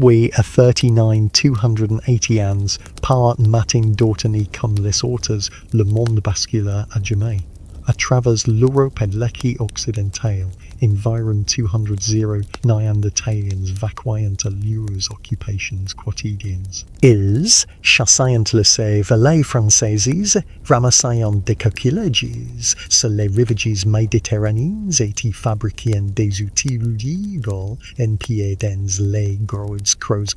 We a 39 280 ans par matin d'automne comme les autres, le monde bascula à jamais. À travers l'Europe et l'Asie occidentale, environ 200 Néandertaliens vaquaient à leurs occupations quotidiennes. Ils chassaient les vallées françaises, ramassaient des coquillages sur les rivages méditerranéens et y fabriquaient des outils utiles en pied dans les grottes creuses.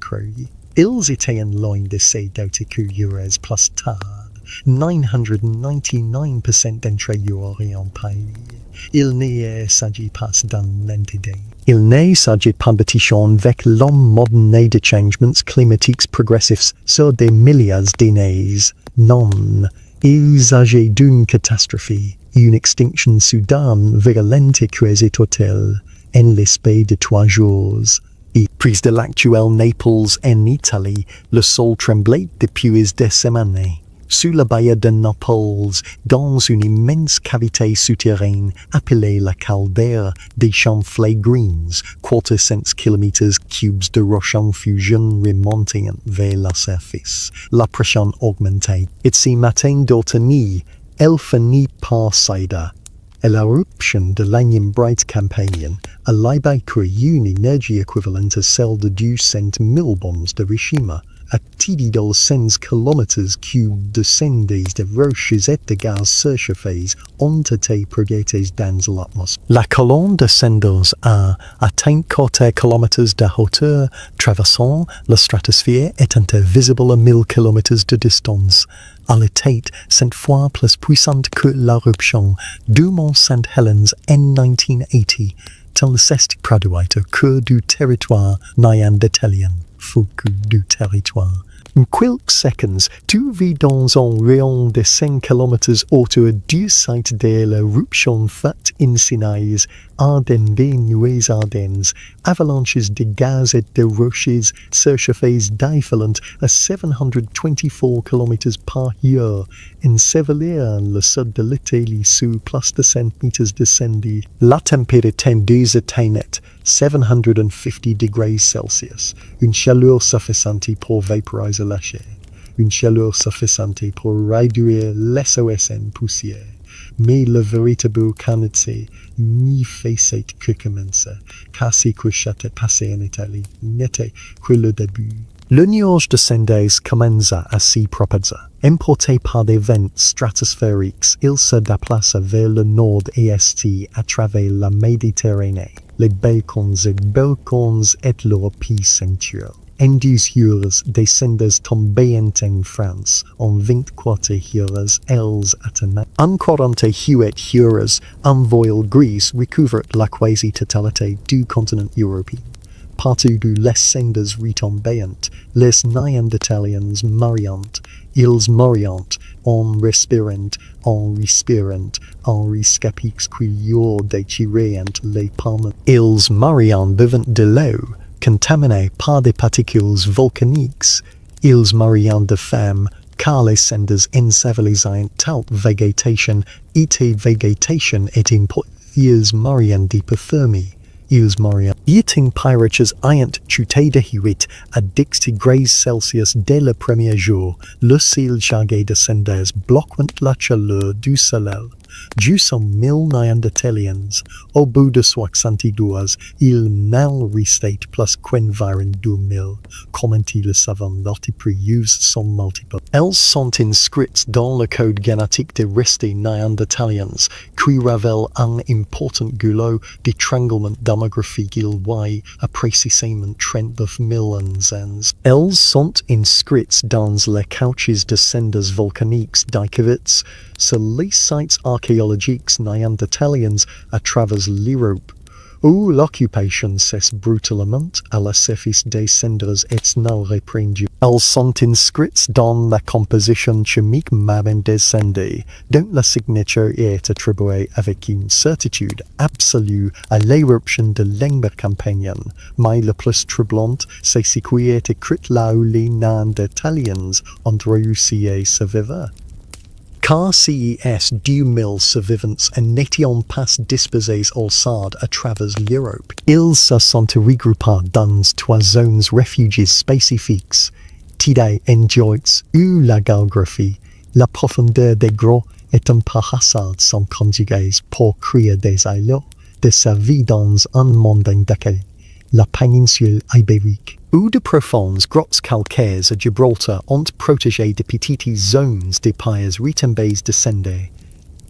Ils étaient loin de ces cultures plus tard. 999% d'entre eux auraient en pays. Il ne s'agit pas d'un entité. Il ne s'agit pas de bâtiment avec l'homme moderne de changements climatiques progressifs sur des milliards d'années. Non, il s'agit d'une catastrophe, une extinction soudaine violente et totale, en l'espace de 3 jours. Et prise de l'actuel Naples en Italie, le sol tremblait depuis des semaines. Sous la baie de Naples, dans une immense cavité souterraine appelée la caldaire des champs flagrines, 400 km3 de roches en fusion remontant vers la surface. La pression augmentait. Et ce matin d'automne, elle finit par céder. Et l'éruption de l'énième bright campagne a créé une énergie équivalente à celle de 200 000 bombes d'Hiroshima. A tidal 100 km3 de cendres de roches et de gaz surchauffés ont été projetées dans l'atmosphère. La colonne de cendres a atteint 4 km de hauteur, traversant la stratosphère et était visible à 1000 km de distance. Elle était 100 fois plus puissante que l'éruption du mont St. Helens en 1980, tel s'est produit au cœur du territoire néandertalien. Foucault du territoire. En quelques secondes, tu vis dans un rayon de 5 km autour du site de l'éruption faite incinèse, ardents des nuées ardentes, avalanches de gaz et de roches surchauffées défilant à 724 km par heure, ensevelir le sud de l'Italie sous plus de 100 mètres descendus. La température atteignait 750 degrés Celsius, une chaleur suffisante pour vaporiser la chair, une chaleur suffisante pour réduire l'SOS en poussière. Mais le véritable cancer n'y faisait que commencer, car ce qui s'était passé en Italie n'était que le début. Le nuage de cendres commença à s'y propager. Emporté par des vents stratosphériques, il se déplaça vers le nord-est à travers la Méditerranée. Les Balkans et l'Europe centrale. En 10 heures, des cendres tombaient en France. En 24 heures, elles atteignaient. En 48 heures, un voile gris recouvrait la quasi-totalité du continent européen. Partout d'où les cendres retombaient, les Néandertaliens mourant. Ils mourant en respirant, en rescapant déchirant les palmes. Ils mourant buvant de l'eau, contaminés par des particules volcaniques. Ils mourant de faim, car les cendres ensevelisaient toute végétation, et végétation est importante. Ils mourant d'hypothermie. Ils mourant. Eating pyroches ayant chuté de 8 à 10 degrés Celsius dès le premier jour, le ciel chargé de cendres bloquant la chaleur du soleil. Jusqu'à 1000 Néandertaliens. Au bout de 72 heures, il n'en restait plus qu'environ 2000. Comment le savant multipliés sont multiples. Elles sont inscrites dans le code génétique des restés néandertaliens, qui révèle un important goulot d'étranglement démographique il y a précisément 39 000 ans. Elles sont inscrites dans les couches de cendres volcaniques d'Aikowitz, sur les sites archéologiques néandertaliens à travers l'Europe, où l'occupation cesse brutalement à la surface des cendres est non répandue. Elles sont inscrites dans la composition chimique même des cendres, dont la signature est attribuée avec une certitude absolue à l'éruption de l'Ember-Campanian, mais le plus troublant, c'est ce qui est écrit là où les Néandertaliens ont réussi à survivre. car ces 2000 survivants n'étaient pas disposés au sard à travers l'Europe. Ils se sont regroupés dans 3 zones réfugiées spécifiques, tidées endurées où la géographie, la profondeur des grottes et un peu hasard sont conjugués pour créer des îlots de survie dans un monde d'accueil, la péninsule ibérique, où de profondes grottes calcaires à Gibraltar ont protégé de petites zones de pays retombées descendues.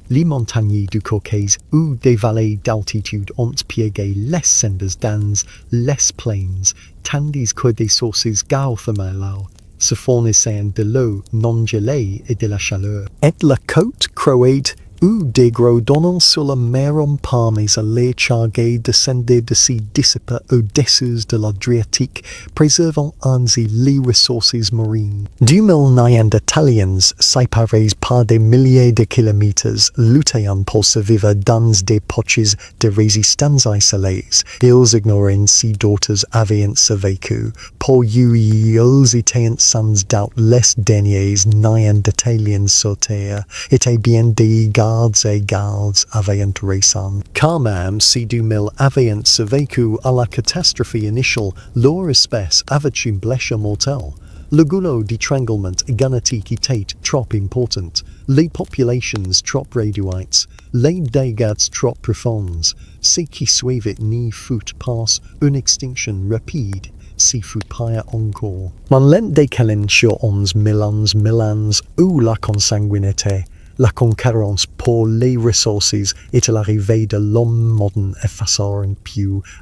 Les montagnes du Caucase ou des vallées d'altitude ont piégé les sendes dans les plaines, tandis que des sources géothermales se fournissent de l'eau non gelée et de la chaleur. Et la côte croate ou des gros donnant sur la mer en parmi les chargés descendaient de s'y dissiper au-dessus de l'Adriatique, préservant ainsi les ressources marines. 2000 Néandertaliens séparés par des milliers de kilomètres luttant pour survivre dans des poches de résistance isolées. Ils ignoraient si d'autres avaient survécu. Pour eux, ils étaient sans doute les derniers Néandertaliens sur Terre, étaient bien des gardes et gardes avaient récent. Car même si 2000 avaient survécu à la catastrophe initiale, leur espèce avait une blessure mortelle. Le goulot d'étranglement génétique était trop important, les populations trop réduites, les dégâts trop profonds. Ce qui suivait n'y fut pas une extinction rapide, si fut pas encore. L'an décalé sur 11 000 ans où la consanguinité, la concurrence pour les ressources est l'arrivée de l'homme moderne effacer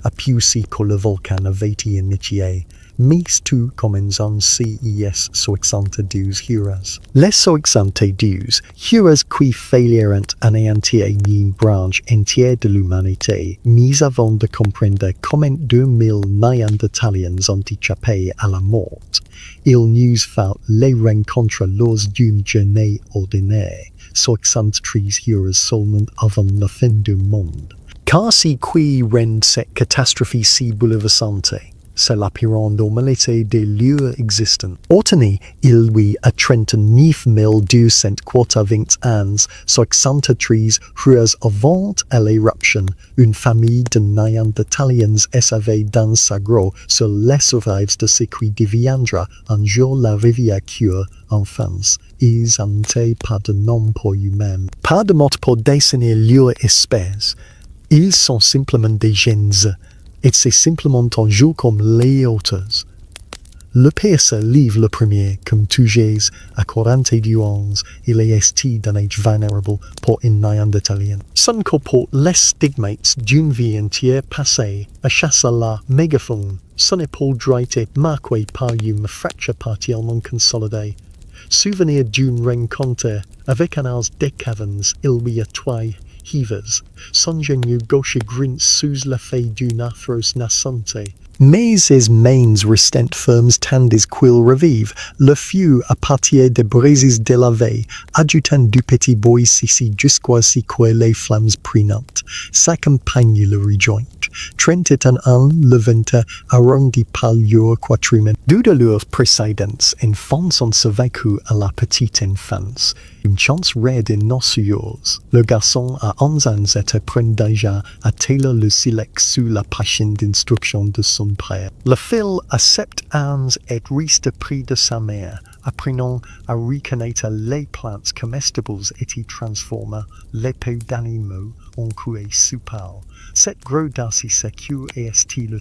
à plus si que le volcan avait été initié. Mais tout commence en CIS 72 Heures. Les 72 Heures qui faillirent anéantir une branche entière de l'humanité, mais avant de comprendre comment 2000 Néandertaliens ont échappé à la mort, il nous faut les rencontrer lors d'une journée ordinaire. 63 heures seulement avant la fin du monde. Car si qui rend cette catastrophe si bouleversante, c'est l'apparente normalité des lieux existants. Ordonnez, il y a 39 280 ans, 63 heures avant l'éruption, une famille de Néandertaliens savait dans sa grotte sur les survivants de ce qui deviendra un jour la rivière cure en France. Ils n'ont pas de nom pour eux-mêmes, pas de mot pour désigner leur espèce. Ils sont simplement des gens, et c'est simplement un jour comme les autres. Le PSA livre le premier, comme toujours, à 42 ans, il est d'un âge vénérable pour un Néandertalien. Son comporte les stigmates d'une vie entière passée à chasser la mégafaune. Son épaule droite est marquée par une fracture partiellement consolidée. Souvenir d'une rencontre avec un as des cavernes, il y a 3 Heures. Son genou gauche grince sous la feuille d'une arthrose naissante. Mais ses mains restent fermes tandis qu'il revive. Le feu à partir des braises de la veille, ajoutant du petit bois ici jusqu'à ce que les flammes prenantes. Sa compagne le rejoint. 31 ans, le ventre arrondi par leur quatrième. Deux de leurs précédents enfants ont survécu à la petite enfance. Une chance rare de nos yeux. Le garçon à 11 ans apprend déjà à tailler le silex sous la passion d'instruction de son père. Le fils à 7 ans est resté près de sa mère, apprenant à reconnaître les plantes comestibles et y transformer les peaux d'animaux en coups souples. Cette grotte d'acier secure est le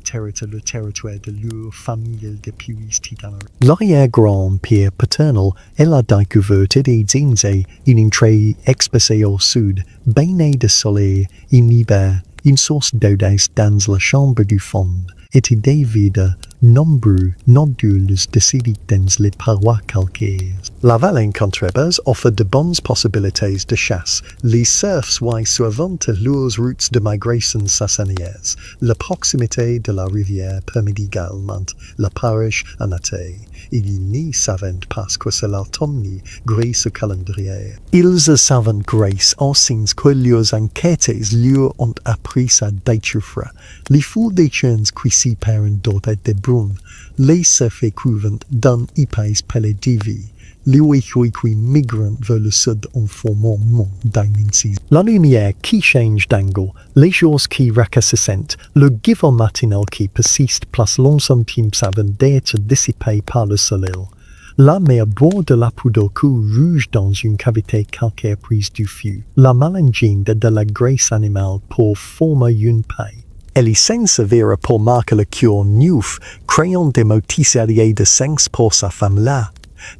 territoire de leur famille depuis titans. L'arrière-grand-père paternel elle a découvert des dindes une entrée exposée au sud, baignée de soleil, in hiver, une source d'eau dans la chambre du fond, était dévide nombreux nodules décidés dans les parois calcaires. La vallée contrebas offre de bonnes possibilités de chasse. Les surfs suivant leurs routes de migration saisonnières. La proximité de la rivière permet également la pêche en été. Ils n'y savent pas que c'est l'automne grâce au calendrier. Ils savent grâce aux signes que leurs enquêtes leur ont appris à déchiffrer. Les foules des chaînes qui séparent d'autres de jaune, les survécuvent d'un pays peledivi, qui migrant vers le sud en formant mon dimension. La lumière qui change d'angle, les jours qui raccassent, le givre matinal qui persiste place l'ensemble avant d'être dissipé par le soleil. La mer boit de la poudre rouge dans une cavité calcaire prise du feu. La mélange de la graisse animale pour former une paille. Elle est sévère pour marquer le cœur neuf, créant des motifs alliés de sens pour sa femme-là.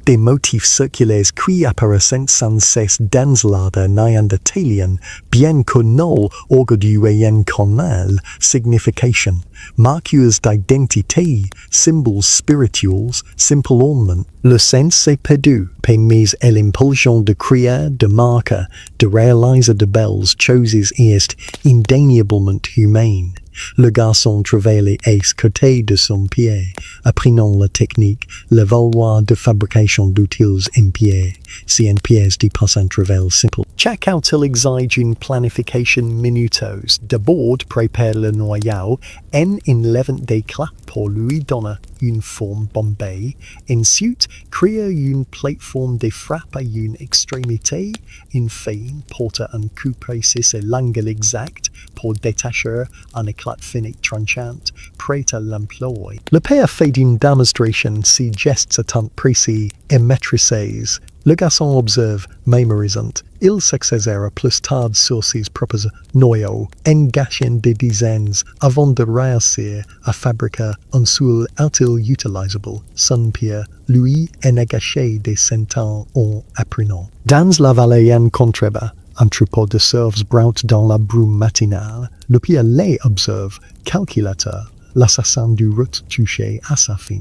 Des motifs circulaires qui apparaissent sans cesse dans l'art néandertalien, bien connus aujourd'hui en connaissent signification, marqueurs d'identité, symboles spirituels, simple ornement. Le sens est perdu, mais l'impulsion de créer, de marquer, de réaliser de belles choses est indéniablement humaine. Le garçon travaille à côté de son pied, apprenant la technique, le vouloir de fabrication d'outils en pied. Si une pièce dépasse un travail simple. Chaque outil exige une planification minuteuse. D'abord, prépare le noyau en enlevant des claques pour lui donner une forme bombée. Ensuite, créer une plateforme de frappe à une extrémité. Enfin, porter un coup précis à l'angle exact pour détacher un éclat fini tranchant, prêt à l'emploi. Le père fait une démonstration si gestes sont précis et maîtrisés. Le garçon observe, mémorisant. Il s'exercera plus tard sur ses propres noyaux, engagant des dizaines avant de réussir à fabriquer un seul outil utilisable. Son père, lui, en engagé des centaines en apprenant. Dans la vallée en contrebas, un troupeau de cerfs broutent dans la brume matinale. Le père les observe, calculateur, l'assassin du route touché à sa fin.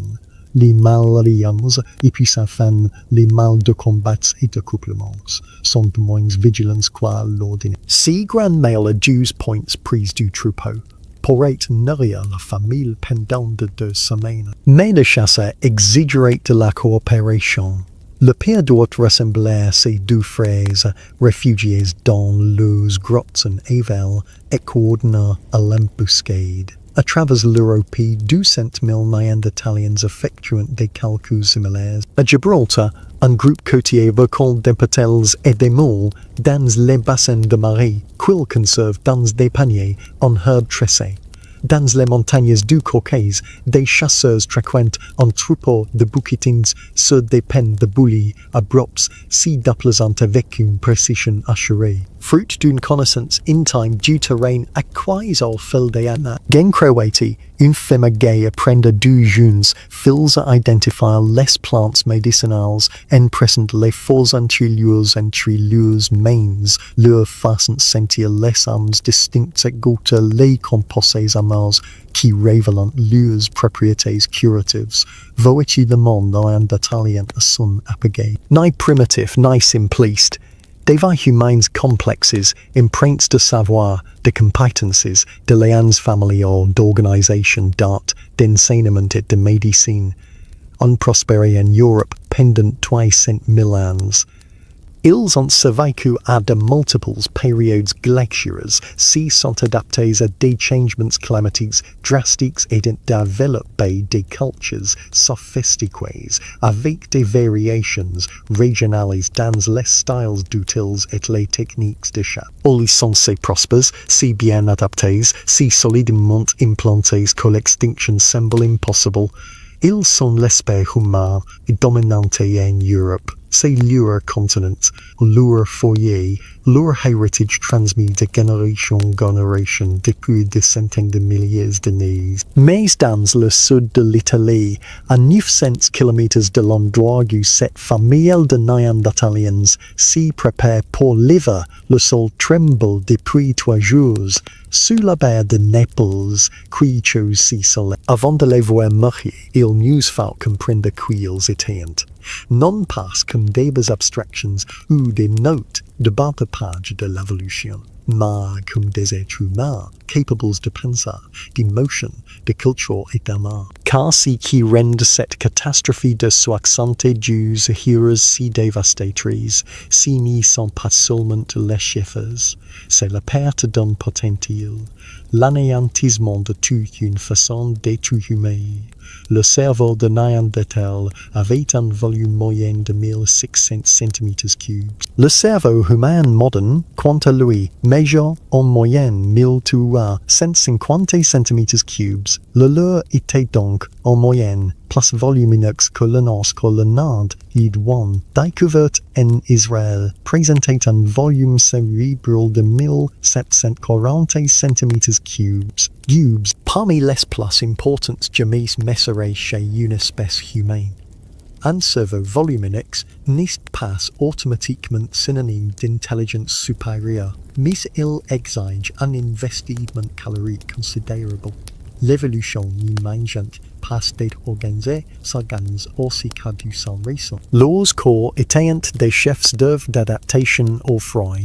Les mâles lions et puis sa femme, les mâles de combats et de couplements, sont moins vigilants qu'à l'ordinaire. Six grands mâles à 12 points prises du troupeau pourraient nourrir la famille pendant de 2 semaines. Mais le chasseur exigerait de la coopération. Le père doit rassembler ses 2 frères réfugiés dans leurs grottes en hiver et coordonner à l'embuscade. À travers l'Europe, 200 000 Néandertaliens effectuant des calculs similaires. À Gibraltar, un groupe côtier récolte des pétales et des moules dans les bassins de marée, qu'ils conservent dans des paniers en herbes tressées. Dans les montagnes du Caucase, des chasseurs fréquentent un troupeau de bouquetins sur des pennes de bouillies abruptes si déplaisantes avec une précision assurée. Fruit d'une connaissance intime du terrain acquise au fil des années. Gen Croati, une femme gay apprendre 2 jeunes fils à identifier les plantes médicinales en présent les faux entre leurs mains, leur façon sentir les âmes distinctes et goûter les composés amers qui révèlent leurs propriétés curatives. Voici le monde néandertalien à son apogée. Ni primitif, ni simpliste. Des vies humaines complexes, empreintes de savoir, de compétences, de liens familiaux, d'organisation, d'art, d'enseignement et de médecine, ont prospéré en Europe pendant 200 000 ans. Ils ont survécu à de multiples périodes glaciaires, s'y sont adaptés à des changements climatiques drastiques et ont développé des cultures sophistiquées, avec des variations régionales dans les styles d'outils et les techniques de chasse. Ils sont si prospères, si bien adaptés, si solidement implantés que l'extinction semble impossible. Ils sont l'espèce humaine dominante en Europe. C'est leur continent, leur foyer, leur héritage transmis de génération en génération depuis des centaines de milliers d'années. Mais dans le sud de l'Italie, à 900 km de l'endroit où cette famille de Néandertaliens s'y prépare pour l'hiver, le sol tremble depuis 3 jours. Sous la baie de Naples, qui chose si soleil. Avant de les voir mourir, il nous faut comprendre qu'ils étaient. Non pas comme des abstractions ou des notes de bas de page de l'évolution, mais comme des êtres humains capables de penser, d'émotion, de culture et d'art. Car ce qui rend cette catastrophe de 72 Heures si dévastatrice, ce ne sont pas seulement les chiffres, c'est la perte d'un potentiel, l'anéantissement de toute une façon d'être humain, le cerveau de Néandertal avait un volume moyen de 1600 cm3. Le cerveau humain moderne, quant à lui, mesure en moyenne 1250 cm3. Le leur était donc, en moyenne, plus volumineux que le nôtre que le nord Idouan, découverte en Israël, présentait un volume cérébral de 1740 cm3. Parmi les plus importantes jamais mesurées chez une espèce humaine. Un cerveau volumineux n'est pas automatiquement synonyme d'intelligence supérieure, mais il exige un investissement calorique considérable. L'évolution humaine passe d'être organisée s'organise aussi qu'à du sang récent. Leurs corps étaient des chefs d'œuvre d'adaptation au froid.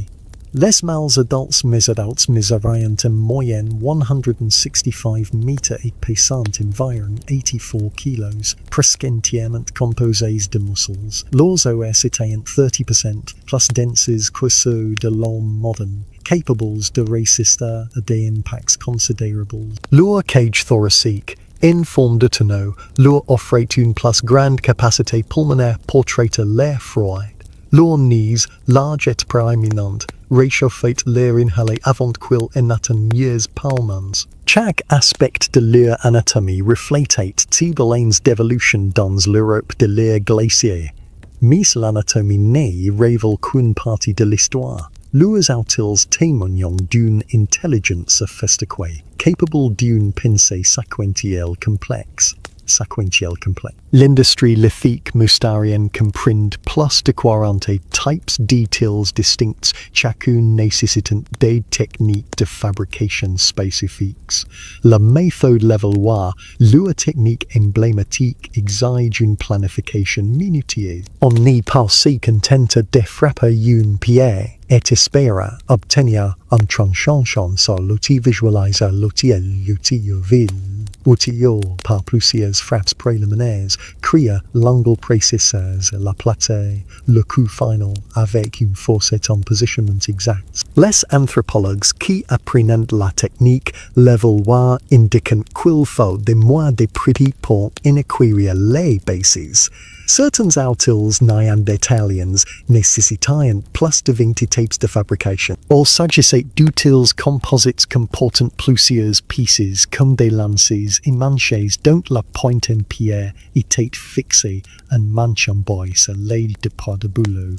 Les mâles adultes mesuraient en moyenne 165 mètres et pesant environ 84 kilos, presque entièrement composés de muscles. Leurs os étaient 30% plus denses que ceux de l'homme moderne, capables de résister à des impacts considérables. Leur cage thoracique, en forme de tonneau, leur offrait une plus grande capacité pulmonaire pour traiter l'air froid. Leurs knees, larges et proéminentes, réchauffaient l'air inhalé avant qu'ils n'atteignent mieux poumons. Chaque aspect de leur anatomie reflétait tibalines d'évolution dans l'Europe de l'ère glaciaire. Mais l'anatomie n'est révèle qu'une partie de l'histoire. Leurs ont-ils témoignent d'une intelligence sophistiquée, capable d'une pensée séquentielle complexe. L'industrie lithique moustarienne comprend plus de 40 types d'outils distincts, chacune nécessitant des techniques de fabrication spécifiques. La méthode level 1, leur technique emblématique, exige une planification minutieuse. On n'est pas si contente de frapper une pierre et espérer obtenir un tranchant sur l'outil visualisé l'outil par plusieurs frappes préliminaires, créer l'angle précis, la platée, le coup final avec une force et un positionnement exact. Les anthropologues qui apprennent la technique level 1 indiquent qu'il faut des mois de pratique pour en acquérir les bases. Certains outils néandertaliens nécessitaient plus de 20 types de fabrication. Il s'agissait d'outils composites comportant plusieurs pièces comme des lances et manches dont la pointe en pierre était fixée en manche en bois à l'aide de pas de boulot.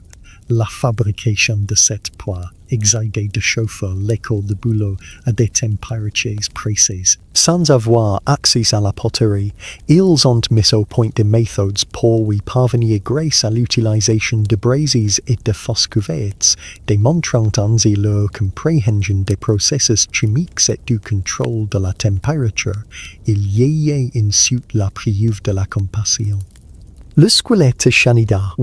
La fabrication de cette poids exigeait de chauffer l'école de boulot à des températures précises. Sans avoir accès à la poterie, ils ont mis au point des méthodes pour y parvenir grâce à l'utilisation de braises et de fausses cuvettes, démontrant ainsi leur compréhension des processus chimiques et du contrôle de la température. Il y a ensuite la preuve de la compassion. Le squelette Shanida,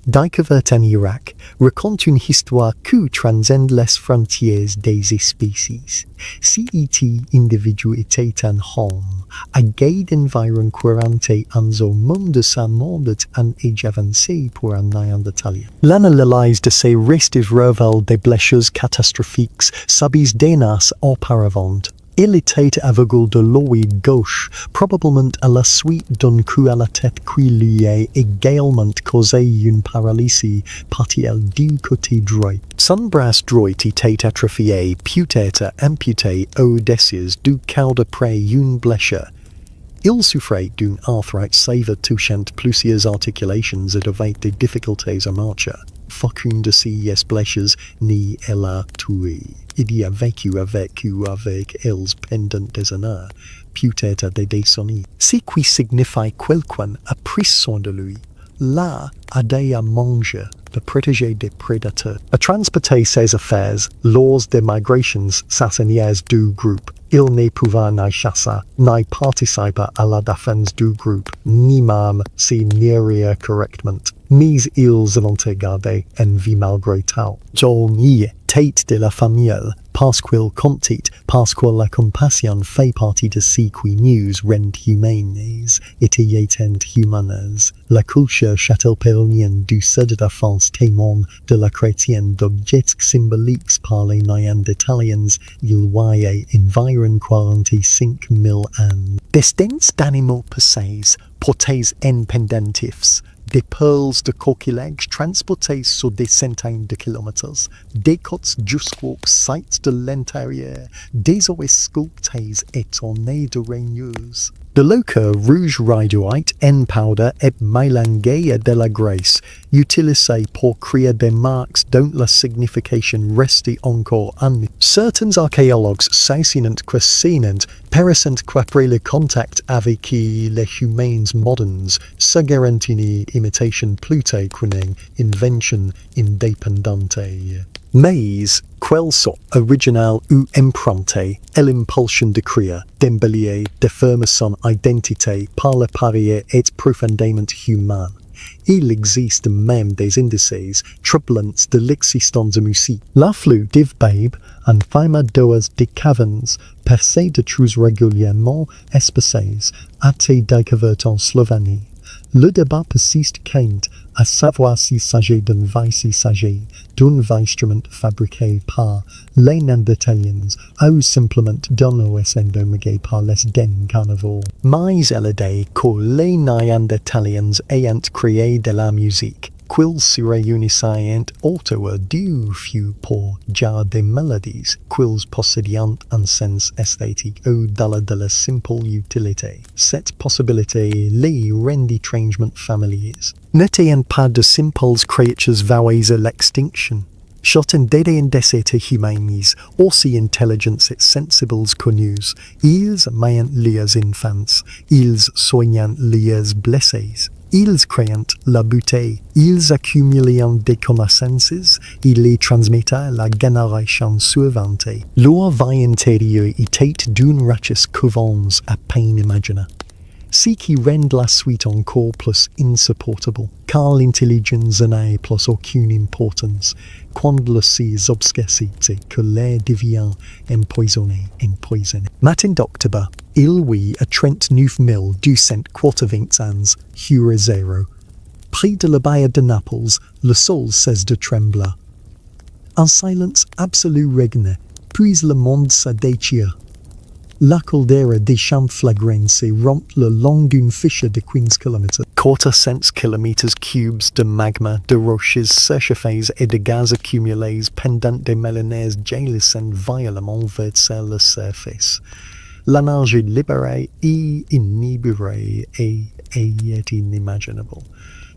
découvert en Irak, raconte une histoire qui transcende les frontières des espèces. Cet individu était un homme, âgé d'environ 40 ans au moment de sa mort un âge avancé pour un Néandertalien. L'analyse de ses restes révèle des blessures catastrophiques subies d'années auparavant. Il était aveugle de l'œil gauche, probablement à la suite d'un coup à la tête qui lui a également causé une paralysie partielle du côté droit. Son bras droit était atrophié, peut-être amputé au-dessus du cou d'après une blessure. Il souffrait d'une arthrite sévère touchant plusieurs articulations et avait des difficultés à marcher. Aucune de ces blessures n'y est la tué. Il y a vécu avec elles pendant des années, peut-être des décennies. Ce qui signifie quelqu'un a pris soin de lui. Là, aidé à manger, de protéger des prédateurs, à transporter ses affaires lors des migrations saisonnières du groupe. Il ne pouvait ni chasser, ni participer à la défense du groupe, ni même s'y nourrir correctement. Mais ils ont gardé une vie malgré tout. Dormir, tête de la famille, pasquil comptit, pasquil la compassion fait partie de ce qui nous rend humaines, étant humanes. La culture châtelperronienne du sud de la France témoigne de la chrétienne d'objets symboliques par les Néandertaliens il y a environ 45 000 ans. Destins d'animaux passés, portés en pendentifs, des perles de coquillage transportés sur des centaines de kilomètres, des côtes jusqu'aux sites de l'intérieur, des os sculptés et ornés de raigneuses. De l'ocher rouge rhydoite en powder et mélange de la graisse, utilisé pour créer des marques dont la signification reste encore unknown. Certains archéologues s'assinent que signent paraissent qu'après le contact avec les humains modernes, se garantit imitation plutôt qu'une invention indépendante. Mais, quel soit original ou emprunté, l'impulsion de créer, d'embellir, d'affirmer son identité par le parier est profondément humain. Il existe même des indices troublants de l'existence de musique. L'afflux d'Ivbabe en forme d'oies de cavernes percées de trous régulièrement espacés a été découvert en Slovénie. Le débat persiste quant à savoir s'il s'agit d'un instrument fabriqué par les Néandertaliens ou simplement d'un os endommagé par les dents carnivores. Mais l'idée que les Néandertaliens ayant créé de la musique, qu'ils se réunissaient autour du feu pour jouer des mélodies, qu'ils possédaient un sens esthétique au-delà de la simple utilité. Cette possibilité les rendit étrangement familiers. N'étaient pas de simples créatures vouées à l'extinction. Chacun des êtres humains, aussi intelligents et sensibles que nous, ils mènent leurs enfants, ils soignent leurs blessés. Ils créent la beauté, ils accumulent des connaissances, ils les transmettent à la génération suivante. Leur vie intérieure était d'une richesse couvance à peine imaginée. Ce qui rend la suite encore plus insupportable, car l'intelligence n'a plus aucune importance, quand le sait obscurci que l'air devient empoisonné. Matin d'octobre, il y a 39 280 ans, Heures 0. Près de la baie de Naples, le sol cesse de trembler. Un silence absolu règne, puis le monde se déchire. La caldera des champs flagrants se rompt le long d'une fiche de 15 km. 400 km3 de magma, de roches surchauffées et de gaz accumulés pendant des millénaires jaillissent violemment vers la surface. L'énergie libérée et inébranlée est inimaginable.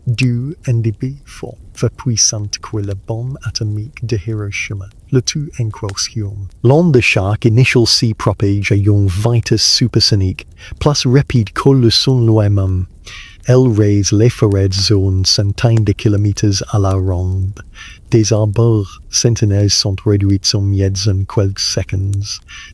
Du individu fort, puissant que la bombe atomique de Hiroshima, le tout en question. L'onde de choc initial s'y propage à une vitesse supersonique, plus rapide que le son lui-même. Elle raise les forêts zones centaines de kilomètres à la ronde. Des arbres centenaires sont réduits en miettes en quelques secondes.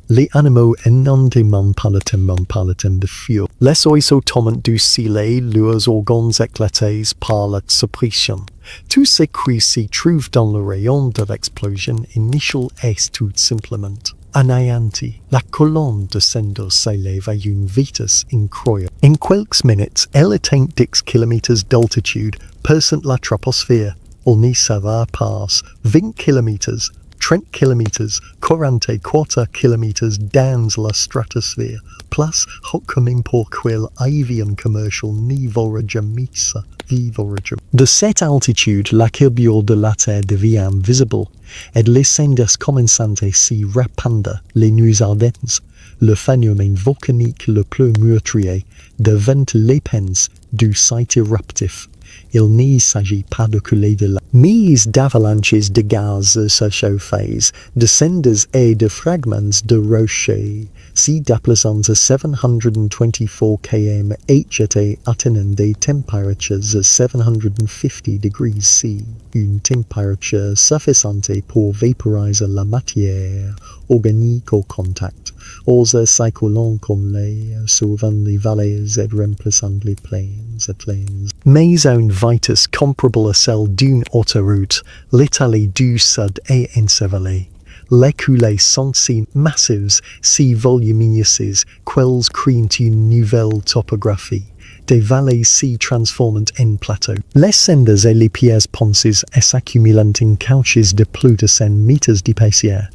Les animaux inondément par le thème de feu. Les oiseaux tombent du ciel, leurs organes éclatés par la suppression. Tout ce qui s'y trouve dans le rayon de l'explosion initiale est tout simplement anéanti. La colonne de cendres s'élève à une vitesse incroyable. En quelques minutes, elle atteint 10 km d'altitude, perçant la troposphère. On y s'avère par 20 km, 30 km, 44 km dans la stratosphère, plus aucun pour quel avion commercial n'y va jamais vivre. De cette altitude, la courbure de la Terre devient visible, et les cendres commencent à s'y répandre les nuits ardentes. Le phénomène volcanique le plus meurtrier devint l'épice du site éruptif. Il n'y s'agit pas de couler de la mise d'avalanches de gaz surchauffés, de cendres et de fragments de rochers. Si déplaçant à 724 km HT atteignant des températures à 750 degrés C, une température suffisante pour vaporiser la matière organique au contact, aux cyclons comme les sauvant les vallées et remplaçant les plaines. Mais à une vitesse comparable à celle d'une autoroute, l'Italie du Sud est encerclée. les coulées sont si massives, si volumineuses, qu'elles créent une nouvelle topographie. Des vallées si transforment en plateaux. Les cendres et les pierres ponces s'accumulent en couches de plus de 100 mètres d'épaisseur.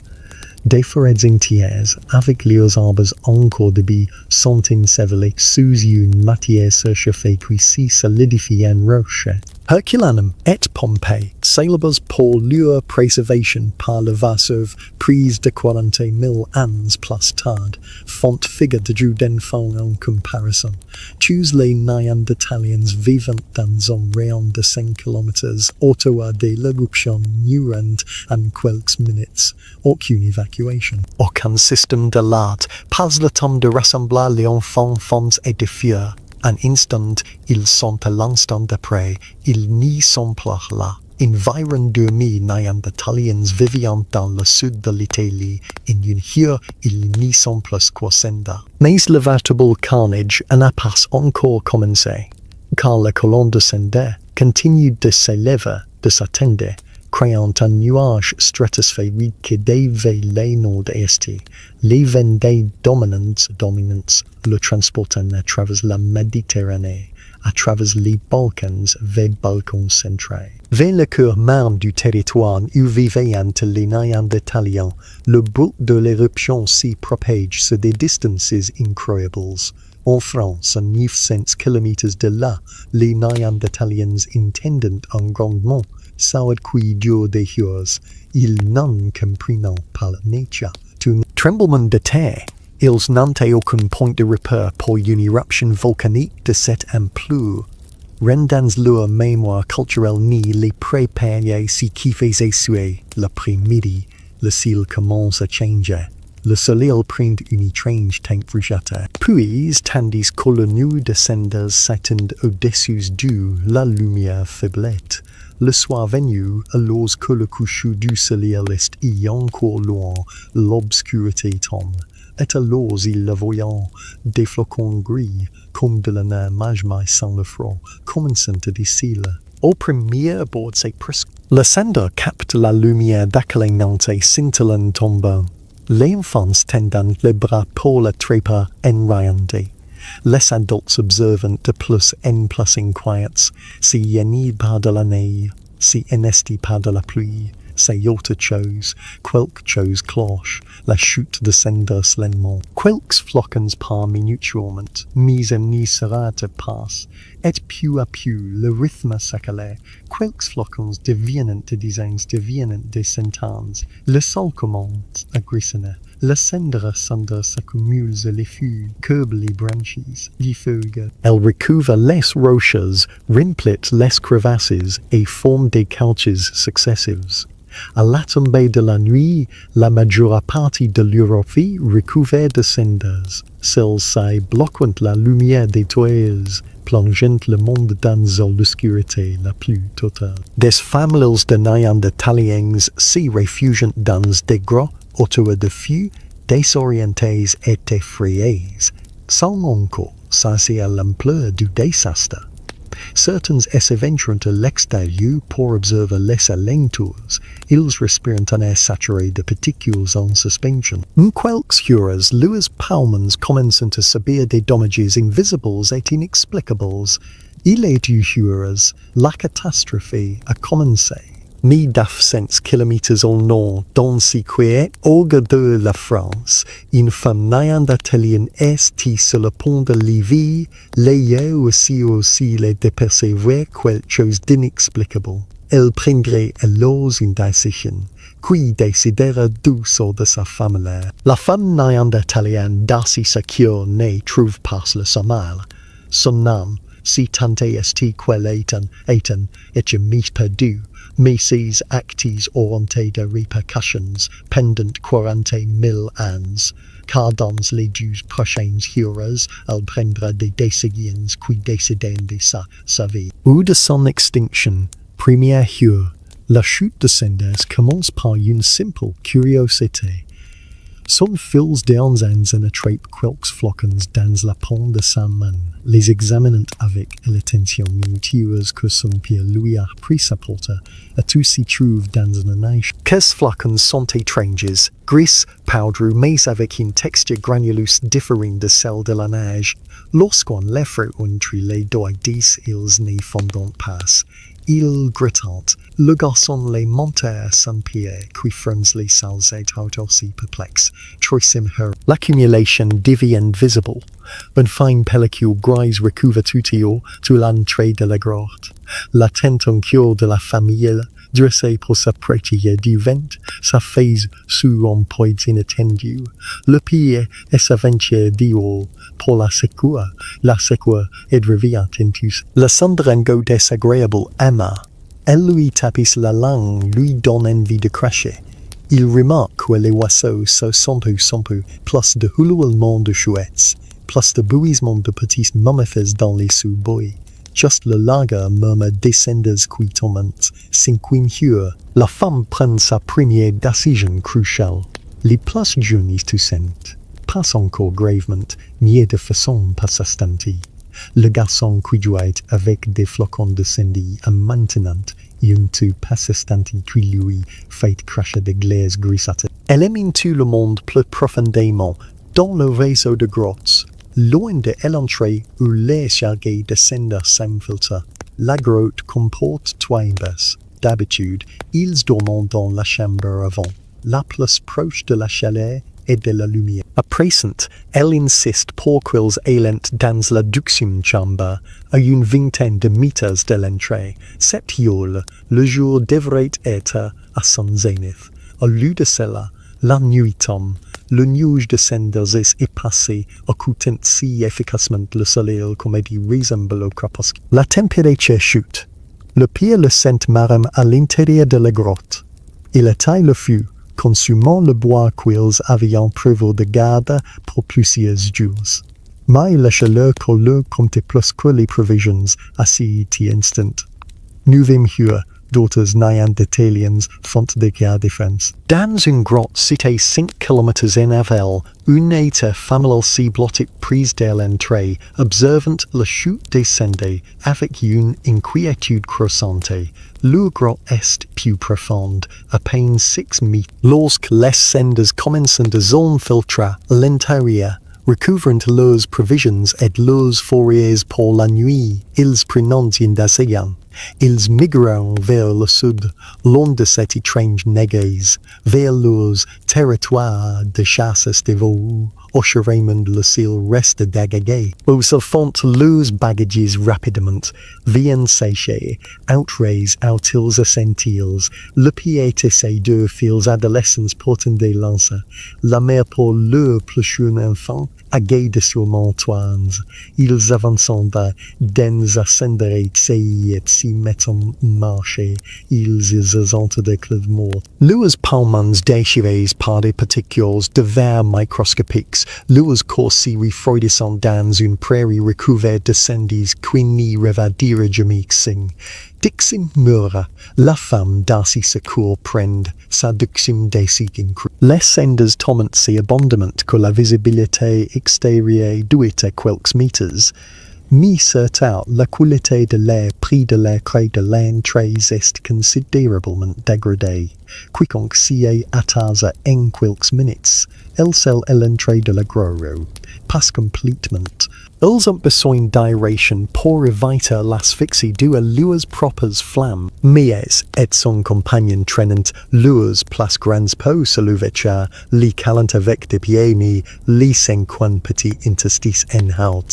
Des forêts entières, avec leurs arbres encore debout, sont ensevelés sous une matière surchauffée qui s'y solidifie en roche. Herculanum et Pompée, célèbres pour leur préservation par le Vaseuve, prise de 40 000 ans plus tard, font figure de jeu d'enfant en comparaison. Tous les Néandertaliens vivant dans un rayon de 5 km autour de l'éruption durant en quelques minutes. Aucune évacuation. Aucun système de l'art, pas le temps de rassembler les enfants et de fuir. Un instant, ils sont à l'instant d'après, ils n'y sont plus là. Environ 2000 Néandertaliens vivant dans le sud de l'Italie, en une heure, ils n'y sont plus qu'au-cenda. Mais le véritable carnage n'a pas encore commencé, car la colonne de cendres continue de s'élever, de s'atteindre, créant un nuage stratosphérique qui dévie le nord-est. Les vents dominants le transportent à travers la Méditerranée, à travers les Balkans vers Balkans centraux. Vers le cœur même du territoire où vivaient les Néandertaliens, le bruit de l'éruption s'y propage sur des distances incroyables. En France, à 900 km de là, les Néandertaliens intendant un grandement, ça qui dure des heures, ils n'en comprennent pas la nature. Un tremblement de terre, ils n'ont aucun point de repère pour une éruption volcanique de cette ampleur. Rendant leur mémoire culturelle ni les préparer si qui faisait suer l'après-midi, le ciel commence à changer. Le soleil prend une étrange température. Puis, tandis que le nu de cendres s'étend au-dessus d'eux, la lumière faiblette. Le soir venu, alors que le coucher du soleil est encore loin, l'obscurité tombe. Et alors ils le voyant, des flocons gris, comme de la neige magma sans le froid, commençant à déciler. Au premier abord, c'est presque. Le cendre capte la lumière d'accalanante et scintillant tombant. Les enfants tendant les bras pour la trépas enrayante. Les adultes observant de plus en plus inquiets, si y n'est pas de la neige, si n'est pas de la pluie, c'est autre chose, quelque chose cloche, la chute de cendres lentement. Quelques flocons par mutuellement, mais en n'y sera de passe, et peu à peu le rythme s'accélère. Quelques flocons deviennent des dizaines, deviennent des centaines. Le sol commence à grissonner. Les cendres s'accumulent les feuilles, courbent les branches, les feuilles. Elles recouvrent les roches, remplissent les crevasses et forment des couches successives. À la tombée de la nuit, la majeure partie de l'Europe recouverte de cendres. Celles-ci bloquant la lumière des toiles, plongeant le monde dans l'obscurité la plus totale. Des familles de Néandertaliens s'y réfugient dans des grottes autour de feux, désorientés et effrayés, sans encore sentir l'ampleur du désastre. Certains s'aventurent à l'extérieur pour observer les alentours. Ils respirent un air saturé de particules en suspension. En quelques heures, leurs poumons commencent à subir des dommages invisibles et inexplicables. Il est 2 heures, la catastrophe a commencé. 1900 km au nord, dans ce qui est au de la France, une femme néandertalienne est sur le pont de Lévis, l'ayant aussi les dépercevoir quelque chose d'inexplicable. Elle prendrait alors une décision, qui décidera d'où sort de sa famille. La femme néandertalienne d'assez secure ne trouve pas le sommeil. Son nom, si tant est qu'elle est jamais perdu, mais ses actes auront des répercussions pendant 40 000 ans, car dans les 12 prochaines heures, elle prendra des décisions qui décideront de sa vie. Ou de son extinction, première heure, la chute de cendres commence par une simple curiosité. Son fils d'Anzans en attrape quelques flocons dans la paume de sa main, les examinant avec l'attention minutieuse que son père lui a pris sa porte, et tout s'y trouve dans une neige. Ces flocons sont étranges, gris, poudreux, mais avec une texture granuleuse différente de celle de la neige. Lorsqu'on les fait entre les doigts ils n'y fondent pas. Ils grattent. Le garçon les monte à son pied, qui frôle les salles et tout aussi perplexe. Troisième heure. L'accumulation devient visible. Une fine pellicule grise recouvre tout l'entrée de la grotte. La tentation de la famille, dressée pour se protéger du vent, sa face sous un poids inattendu. Le pied et s'aventure dehors pour la secours est revient intus. Le sandrango désagréable Emma. Elle lui tapisse la langue, lui donne envie de cracher. Il remarque que les oiseaux sont peu, plus de houloulements de chouettes, plus de bruissements de petits mammifères dans les sous-bois. Juste le lager murmure descenders qui tourmentent. 5 heures. La femme prend sa première décision cruciale. Les plus jeunes innocents passent encore gravement, mais de façon persistante. Le garçon qui joue avec des flocons de cendille et maintenant une tout persistante qui lui fait cracher des glaces grisâtres. Elle aime tout le monde plus profondément dans le réseau de grottes. Loin de l'entrée où les chargés descendent sans filtre, la grotte comporte 3 imbes. D'habitude, ils dorment dans la chambre avant, la plus proche de la chaleur et de la lumière. À présent, elle insiste pour qu'ils aillent dans la deuxième chambre, à une vingtaine de mètres de l'entrée. Cette heure, le jour devrait être à son zénith. Au lieu de cela, la nuit tombe. Le nuage de cendres est épaissé, occultant si efficacement le soleil comme dit ressemble au crépuscule. La température chute. Le pire le sent marem à l'intérieur de la grotte. Il éteint le feu, consumant le bois qu'ils avaient prévu de garder pour plusieurs jours. Mais la chaleur colle comptait plus que les provisions à cet instant. Neuvième heure. D'autres Néandertaliens font des cas différents. Dans une grotte située 5 km en aval, une état familial s'y blottit prise de l'entrée, observant la chute descendre avec une inquiétude croissante. La grotte est plus profonde, à peine 6 mètres. Lorsque les cendres commencent de zone filtrée à l'intérieur, recouvrant leurs provisions et leurs fourrières pour la nuit, ils prennent une décision. Ils migreront vers le sud, long de cette étrange négaise, vers leurs territoires de chasse des veaux, au chemin le ciel reste dégagé, où ils font leurs bagages rapidement, viennent sécher, outraise ont-ils essentiels, le pied et 2 fils adolescents portant des lances, la mère pour leur plus jeune enfant, aguet de sur montoines, ils avancent dans ascenderait et s'y mettent en marche, ils ont des clubs morts. Leurs palmans déchirés par des particules de verre microscopiques, leurs corps s'y refroidissant dans une prairie recouverte de cendres qui n'y revadire jamais signe. Dixim meurt, la femme d'assez secours prend sa deuxième décision. Les cendres tombent si abondamment que la visibilité extérieure doit être quelques mètres. Mais surtout, la qualité de l'air pris de l'air crée de l'entrée est considérablement dégradée. Quiconque s'y est attarde en quelques minutes, elle seule est l'entrée de la grotte. Pas complètement. Ils ont besoin d'aération pour éviter l'asphyxie due à leurs propres flammes. Mais et son compagnon traînant leurs plus grandes peaux sur l'ouverture, les calant avec des pieds ni les 50 petits interstices en haut.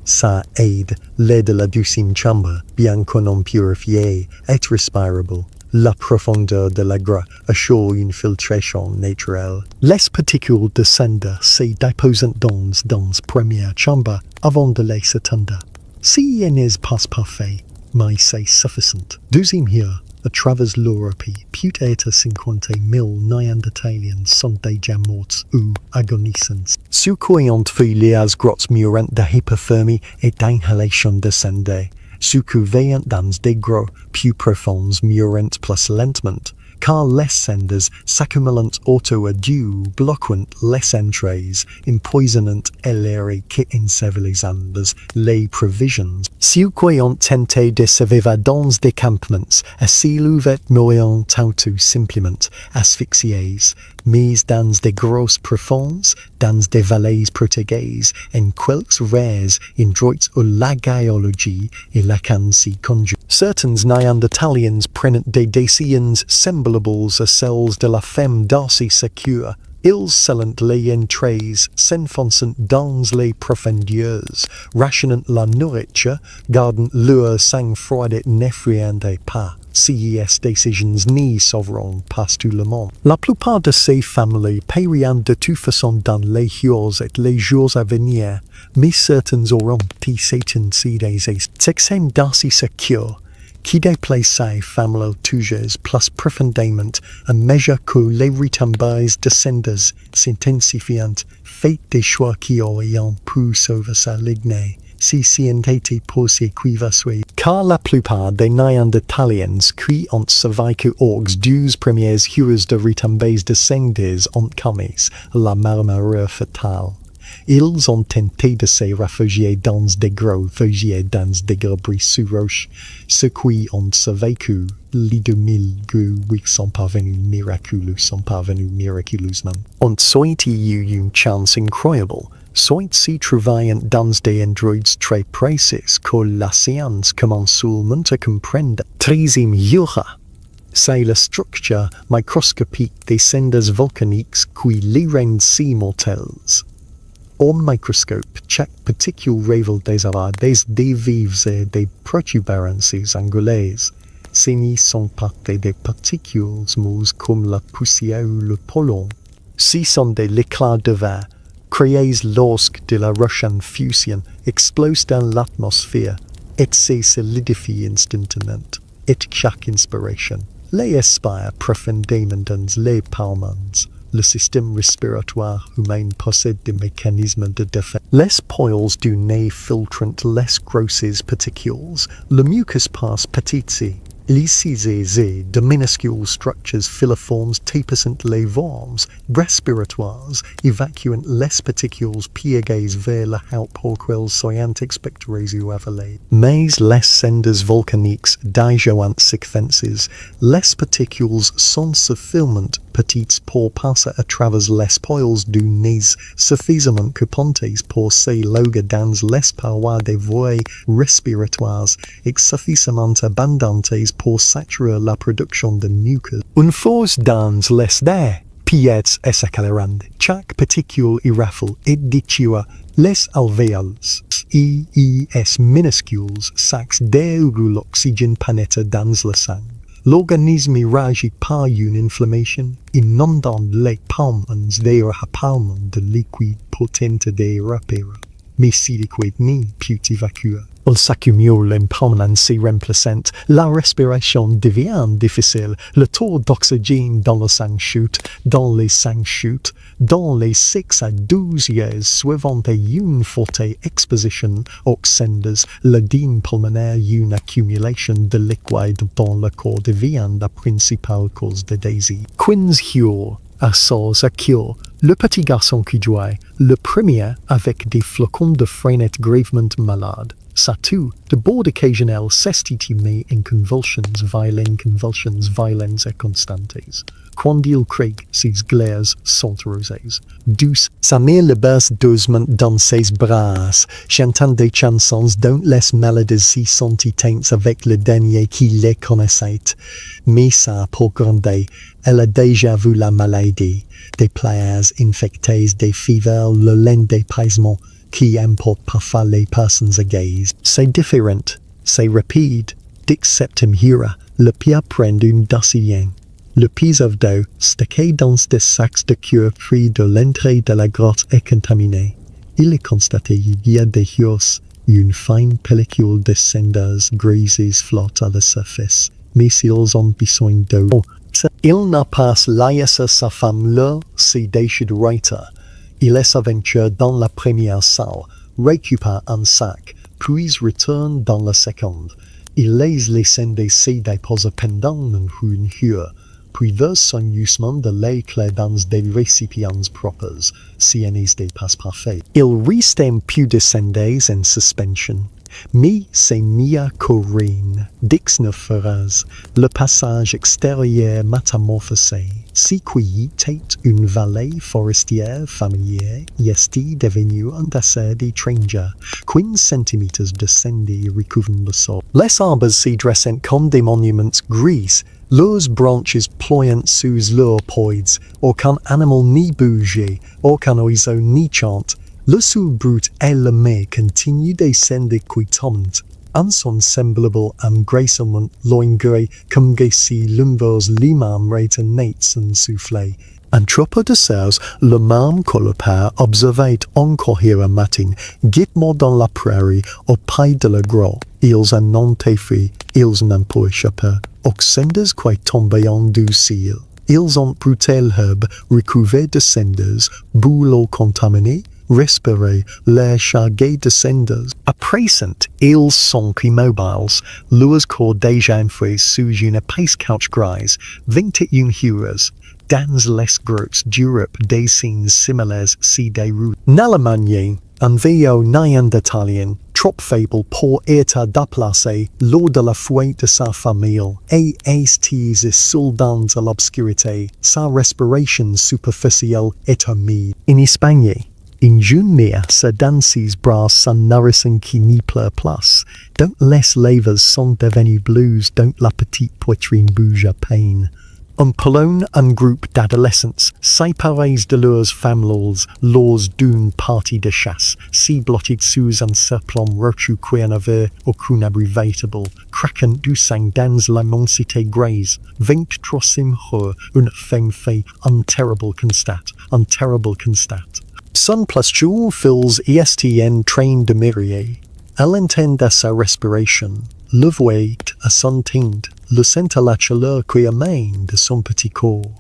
Ça aide l'air de la deuxième chambre, bien que non purifiée, est respirable. La profondeur de la grotte assure une filtration naturelle. Les particules de cendres se déposent dans la première chambre avant de les éteindre. Si elle n'est pas parfait, mais c'est suffisant. Deuxième heure, à travers l'Europe, plus être 50 000 Néandertaliens sont déjà morts ou agonisants. Ceux qui ont fait les grottes mourant de hypothermie et d'inhalation de cendres. Ceux qui veillent dans des grottes plus profondes mourant plus lentement, car les senders s'accumulant auto-adieu, bloquant les entrées, empoisonnant l'ere qui ensevelisambes les provisions. Ceux ont tenté de survivre dans des campements, ainsi l'ouvert moyen auto simplement asphyxiés, mis dans des grosses profondes, dans des vallées protégées, en quelques rares endroits où la géologie et la s'y conjuguent. Certains Néandertaliens prennent des décisions semblables à celles de la femme d'assez secure. Ils scellent les entrées, s'enfoncent dans les profondeurs, rationnant la nourriture, gardant leur sang-froid et n'effrayant pas. Ces décisions n'y sauveront pas tout le monde. La plupart de ces familles paieront de toute façon dans les heures et les jours à venir, mais certains auront tissé des textes d'assez secure, qui déplacent ces familles toujours plus profondément à mesure que les retombées descendent s'intensifiant, fait des choix qui auraient pu sauver sa lignée. Si ont été posés cuivassés, car la plupart des Néandertaliens qui ont survécu aux 12 premières heures de retombées descendantes ont commis la malheur fatale. Ils ont tenté de se réfugier dans des gros fogiers dans des abris sous roches. Ceux qui ont survécu, les 2800 sont parvenus miraculeusement. Ont soit eu une chance incroyable, soit s'y travaillant dans des endroits très précis que la science commence seulement à comprendre. Troisième heure, c'est la structure microscopique des cendres volcaniques qui les rend si mortelles. Au microscope, chaque particule révèle des vives et des protubérances anguleuses. Ces nids sont partis des particules mousses comme la poussière ou le pollen. Ce sont des éclats de verre, créés lorsque de la roche en fusion explose dans l'atmosphère et se solidifie instantanément. Et chaque inspiration les aspire profondément dans les poumons. Le système respiratoire humain possède des mécanismes de défense. Les poils du nez filtrant les grosses particules, le mucus passe petit. Les cisés de minuscules structures filiformes tapissant les voies respiratoires, évacuant les particules piégées vers la haute pour qu'elles soient expectorées ou avalées. Mais les cendres volcaniques déjà ont séquences, les particules sont suffisamment petites pour passer à travers les poils du nez, suffisamment coupantes pour se loger dans les parois des voies respiratoires et suffisamment abondantes pour saturer la production de mucus. Une force dans les dés, pièces et s'accélérant, chaque particule y raffle et détruit les alvéoles. Minuscules sacs d'air où l'oxygène pénètre dans le sang. L'organisme est réagi par une inflammation, inondant les poumons de liquide potent de respirer. Mais si liquide n'est plus évacué, il s'accumule en permanence remplaçant, la respiration devient difficile, le taux d'oxygène dans le sang chute, dans les 6 à 12 heures suivant une forte exposition aux cendres, l'œdème pulmonaire et une accumulation de liquide dans le corps devient la principale cause de décès. 15 heures à cure, le petit garçon qui jouait, le premier avec des flocons de freinettes gravement malades. Ça tue, de bord occasionnel s'estimait en convulsions violentes et constantes. Quand il crie, ses glaires sont rosées. Douce, sa mère le berce doucement dans ses bras, chantant des chansons dont les mélodies si sont éteintes avec le dernier qui les connaissait. Mais ça, pour grandir, elle a déjà vu la maladie, des plaies infectées, des fivers, le lent dépaysement, qui emporte parfois les personnes âgées. C'est différent, c'est rapide. Dès septième heure, le pire prend une décision. Le piso d'eau, stocké dans des sacs de cuir pris de l'entrée de la grotte est contaminé. Il est constaté qu'il y a des Heures, une fine pellicule de cendres grises flotte à la surface, mais ils ont besoin d'eau. Il n'a pas laissé sa femme là, c'est déchiré. Il s'aventure dans la première salle, récupère un sac, puis retourne dans la seconde. Il laisse les cendres se déposer pendant une heure, puis son usement de lait clair dans des récipients propres, si en is des pas parfait. Il restem plus descendes en suspension. Mi c'est mia corine, dix ne feras, le passage extérieur métamorphosé, si qui tate une vallée forestière familière, yesti devenu un tasser d'étranger, 15 cm descendés recouvrent le sol. Les arbres s'y dressent comme des monuments gris, leurs branches ployant sous leurs poids, aucun animal ni bouger, aucun oiseau ni chante. Le sol brut et le mai continue descendre quitamment, en son semblable en gracement loingre comme si l'univers lui-même retenait son souffle. Un troupeau de cerfs, le même que le père, observait encore hier matin, guettement dans la prairie, au pied de la grotte. Ils en ont fait, ils n'ont pas échappé, oxendes qui tombaient du ciel. Ils ont brûlé l'herbe, recouvert de cendres, bu l'eau contaminée, respirer l'air chargé de cendres. À présent, ils sont immobiles, leurs corps déjà enfouis sous une épaisse couche grise, 21 heures, dans les grottes d'Europe des signes similaires s'y déroulent. N'Allemagne, un vieux Néandertalien, trop faible pour être déplacé lors de la fuite de sa famille, et est seul dans l'obscurité, sa respiration superficielle est humide. En Espagne, une jeune mère se dans ses bras sans nourrisson qui n'y pleure place, dont les lèvres sont devenues bleues, dont la petite poitrine bouge à peine. En Pologne, un groupe d'adolescents, séparés de leurs familles lors d'une partie de chasse, s'y blottés sous un serpent rochu qui n'avait aucun abri véritable, craquant du sang dans l'immensité grise. 23e heure, une femme fait un terrible constat, un terrible constat. Son plus jour fills est train de mirier. Elle entend à sa respiration, le voit à son teint, le sent à la chaleur qui émane de son petit corps.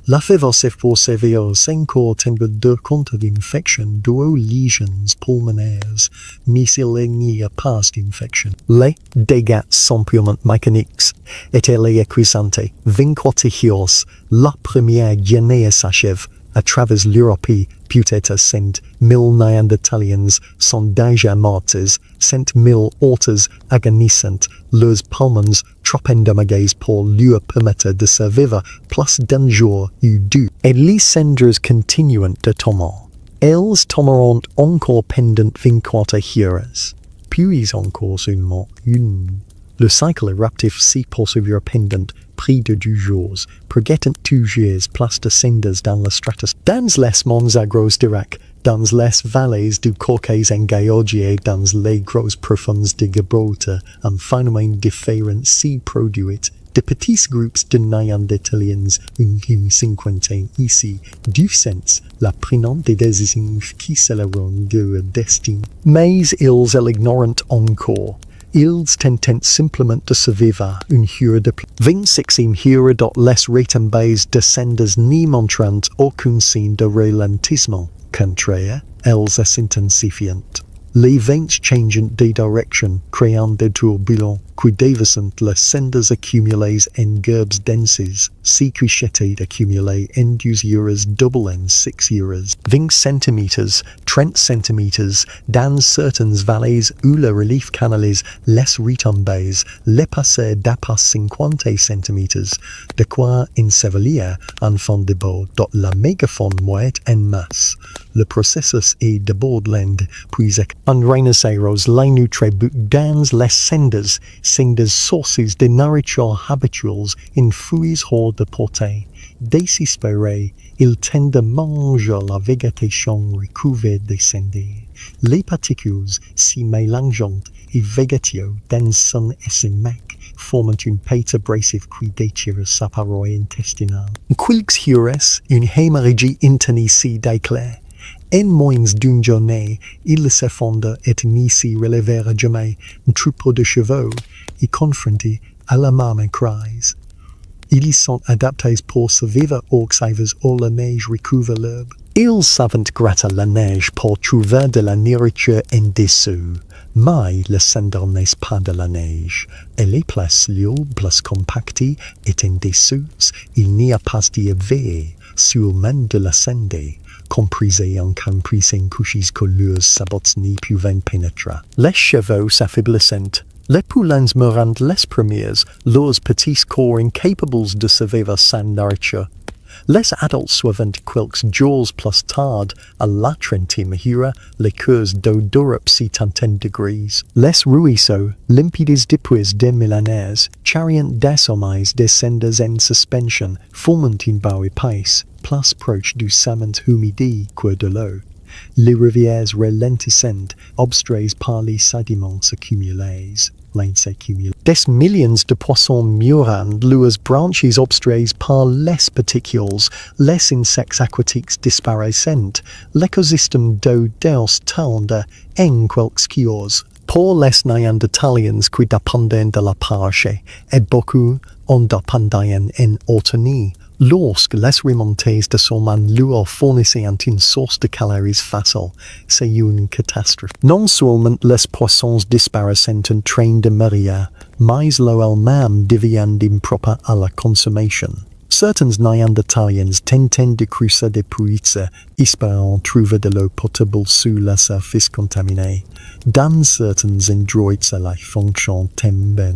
La fièvre pour sévère, son corps tombe de compte d'infection d'aux lésions pulmonaires, mais il n'y a pas d'infection. Les dégâts sont purement mécaniques, et elle est écrasante. 24 heures, la première journée s'achève. À travers l'Europe, peut-être 100 000 Néandertaliens sont déjà morts, 100 000 autres agonisant, leurs poumons trop endommagés pour leur permettre de survivre plus d'un jour ou deux. Et les cendres continuent de tomber. Elles tomberont encore pendant 24 heures, puis encore seulement une. Le cycle éruptif s'y poursuivra pendant près de 2 jours, progettant toujours plus de cendres dans la stratus. Dans les monts agros d'Irak, dans les vallées du Caucase engagées dans les grosses profondes de Gibraltar, un phénomène différent s'y produit. De petits groupes de Néandertaliens, une cinquantaine ici, du sens, la prenant des décisions qui scelleraient leur destin. Mais ils l'ignorent encore. Ils tentent simplement de survivre une heure de plus. 26e heure de les retombées de cendres n'y montrant aucun signe de ralentissement. Contraire, elles s'intensifient. Les vents changent de direction, créant des tourbillons qui déversent les cendres accumulées en gerbes denses, si couchettes accumulées en 2 heures double en 6 heures. 20 cm, 30 cm, dans certaines vallées où le relief canalise les retombées, les passer d'après 50 cm, de quoi ensevelir un fond de bord de la mégafaune moite en masse. Le processus est de borderland, puis en rhinocéros les nutributs dans les cendres, sont des sources de nourriture habituelles in fruits hors de portée. Désespérés, ils tendent à manger la végétation recouverte de cendres. Les particules s'y mélangeant et végétaux dans son estomac forment une pâte abrasive qui déchire sa paroi intestinale. Quelques heures, une hémorragie interne s'y déclare. En moins d'une journée, il s'effondre et n'y s'y relèvera jamais un troupeau de chevaux et confronté à la même crise. Ils sont adaptés pour survivre aux hivers où la neige recouvre l'herbe. Ils savent gratter la neige pour trouver de la nourriture en dessous, mais le sender n'est pas de la neige. Et les places lieux plus compactées et en dessous, il n'y a pas d'hiver, seulement de la sender, comprisée en comprissant couches que leurs sabots n'y pouvaient pénétrer. Les chevaux s'affaiblissent. Les poulains meurent les premiers, leurs petits corps incapables de survivre sans nourriture. Les adultes suivant quelques jours plus tard, à la 30e heure, les cours d'eau d'Europe 70 degrés. Les ruisseaux, limpides depuis des millénaires, charriant désormais des senders en suspension, formant une bau épaisse, plus proche du ciment humide que de l'eau. Les rivières ralentissent, obstruées par les sédiments accumulés. Des millions de poissons meurent, leurs branches obstruées par les particules, les insectes aquatiques disparaissent, l'écosystème d'eau douce tourne en quelques cures. Pour les Néandertaliens qui dépendaient de la pêche, et beaucoup en dépendaient en autonomie, lorsque les remontées de Seulement leur fournissaient une source de calories facile, c'est une catastrophe. Non seulement les poissons disparaissaient en train de mourir, mais l'eau elle-même devient impropre à la consommation. Certains Néandertaliens tentaient de creuser des puits, espérant trouver de l'eau potable sous la surface contaminée. Dans certains endroits, la fonction tombait.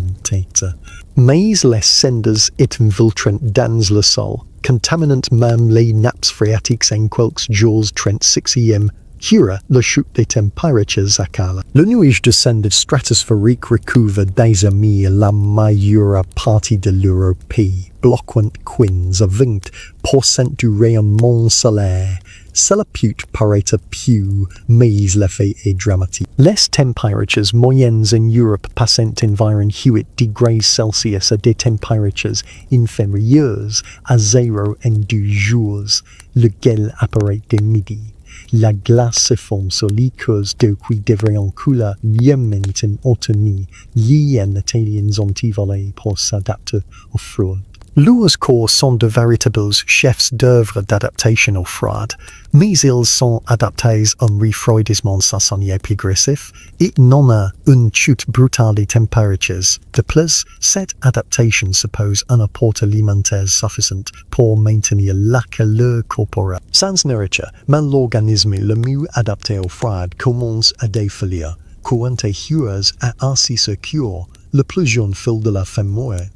Mais les cenders étaient infiltrants dans le sol, contaminant même les nappes phréatiques en quelques jours 36e. Heures, la chute des températures accale. Le nuage de cenders stratosphériques recouvre désormais la majeure partie de l'Europe, bloquant 15% du rayonnement solaire. Cela peut paraître peu, mais l'effet est dramatique. Les températures moyennes en Europe passent environ 8 degrés Celsius à des températures inférieures à 0 en 2 jours. Le gel apparaît dès midi. La glace se forme sur les cours d'eau qui devraient couler lieuement en automne. Les Néandertaliens ont évolué pour s'adapter au froid. Leurs corps sont de véritables chefs d'œuvre d'adaptation au froid, mais ils sont adaptés à un refroidissement saisonnier progressif et non à une chute brutale des températures. De plus, cette adaptation suppose un apport alimentaire suffisant pour maintenir la chaleur corporelle. Sans nourriture, mais l'organisme le mieux adapté au froid commence à défaillir. Quand Heures a ainsi ce cure, le plus jeune fils de la femme meurt.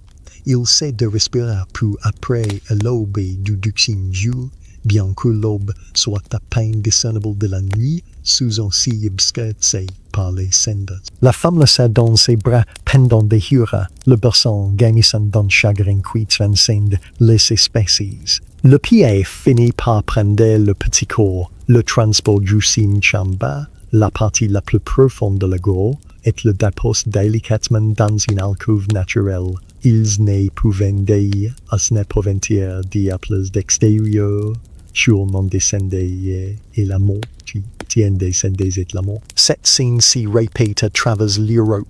Il sait de respirer peu après l'aube du deuxième jour, bien que l'aube soit à peine discernible de la nuit, sous un ciel obscurci par les cenders. La femme le serre dans ses bras pendant des heures, le berceau gémissant d'un chagrin qui transcende les espèces. Le pied finit par prendre le petit corps, le transport jusqu'en chambre, la partie la plus profonde de la gorge, et le dépose délicatement dans une alcôve naturelle. Ils ne pouvaient dire à ce n'est pas ventir diables d'extérieur, sûrement descendés et la mort, tient descendés et la mort. Cette scène s'y répète à travers l'Europe.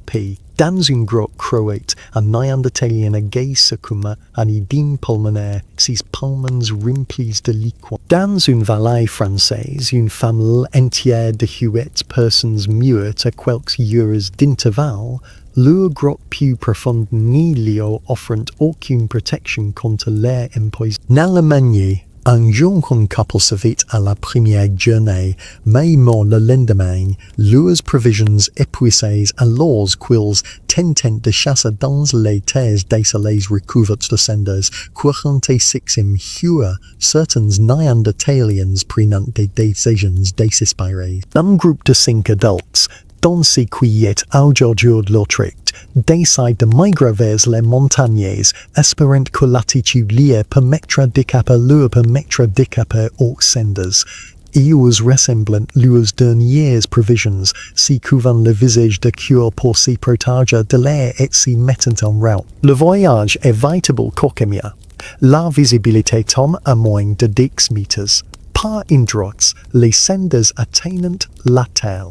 Dans une grotte croate, un Néandertalien gay secouma un édème pulmonaire, ses poumons remplis de liquide. Dans une vallée française, une famille entière de 8 personnes meurent à quelques heures d'intervalle. Leur grotte plus profonde ni l'eau offrant aucune protection contre l'air empoisonné. En Allemagne, un jeune couple se vit à la première journée, mais mort le lendemain, leurs provisions épuisées alors qu'ils tentaient de chasser dans les terres désolées recouvertes de cendres. 46e heure, certains Néandertaliens prennent des décisions désespérées. Un groupe de 5 adultes, dans ce qui est aujourd'hui leur tract, décide de migrer vers les montagnes, espérant que l'attitude liée permettra d'échapper aux cendres. Ils ressemblent leurs dernières provisions, s'y couvrant le visage de cure pour s'y protéger de l'air et s'y mettant en route. Le voyage est véritable cauchemar. La visibilité tombe à moins de 10 mètres. Par endroits, les cendres atteignent la terre.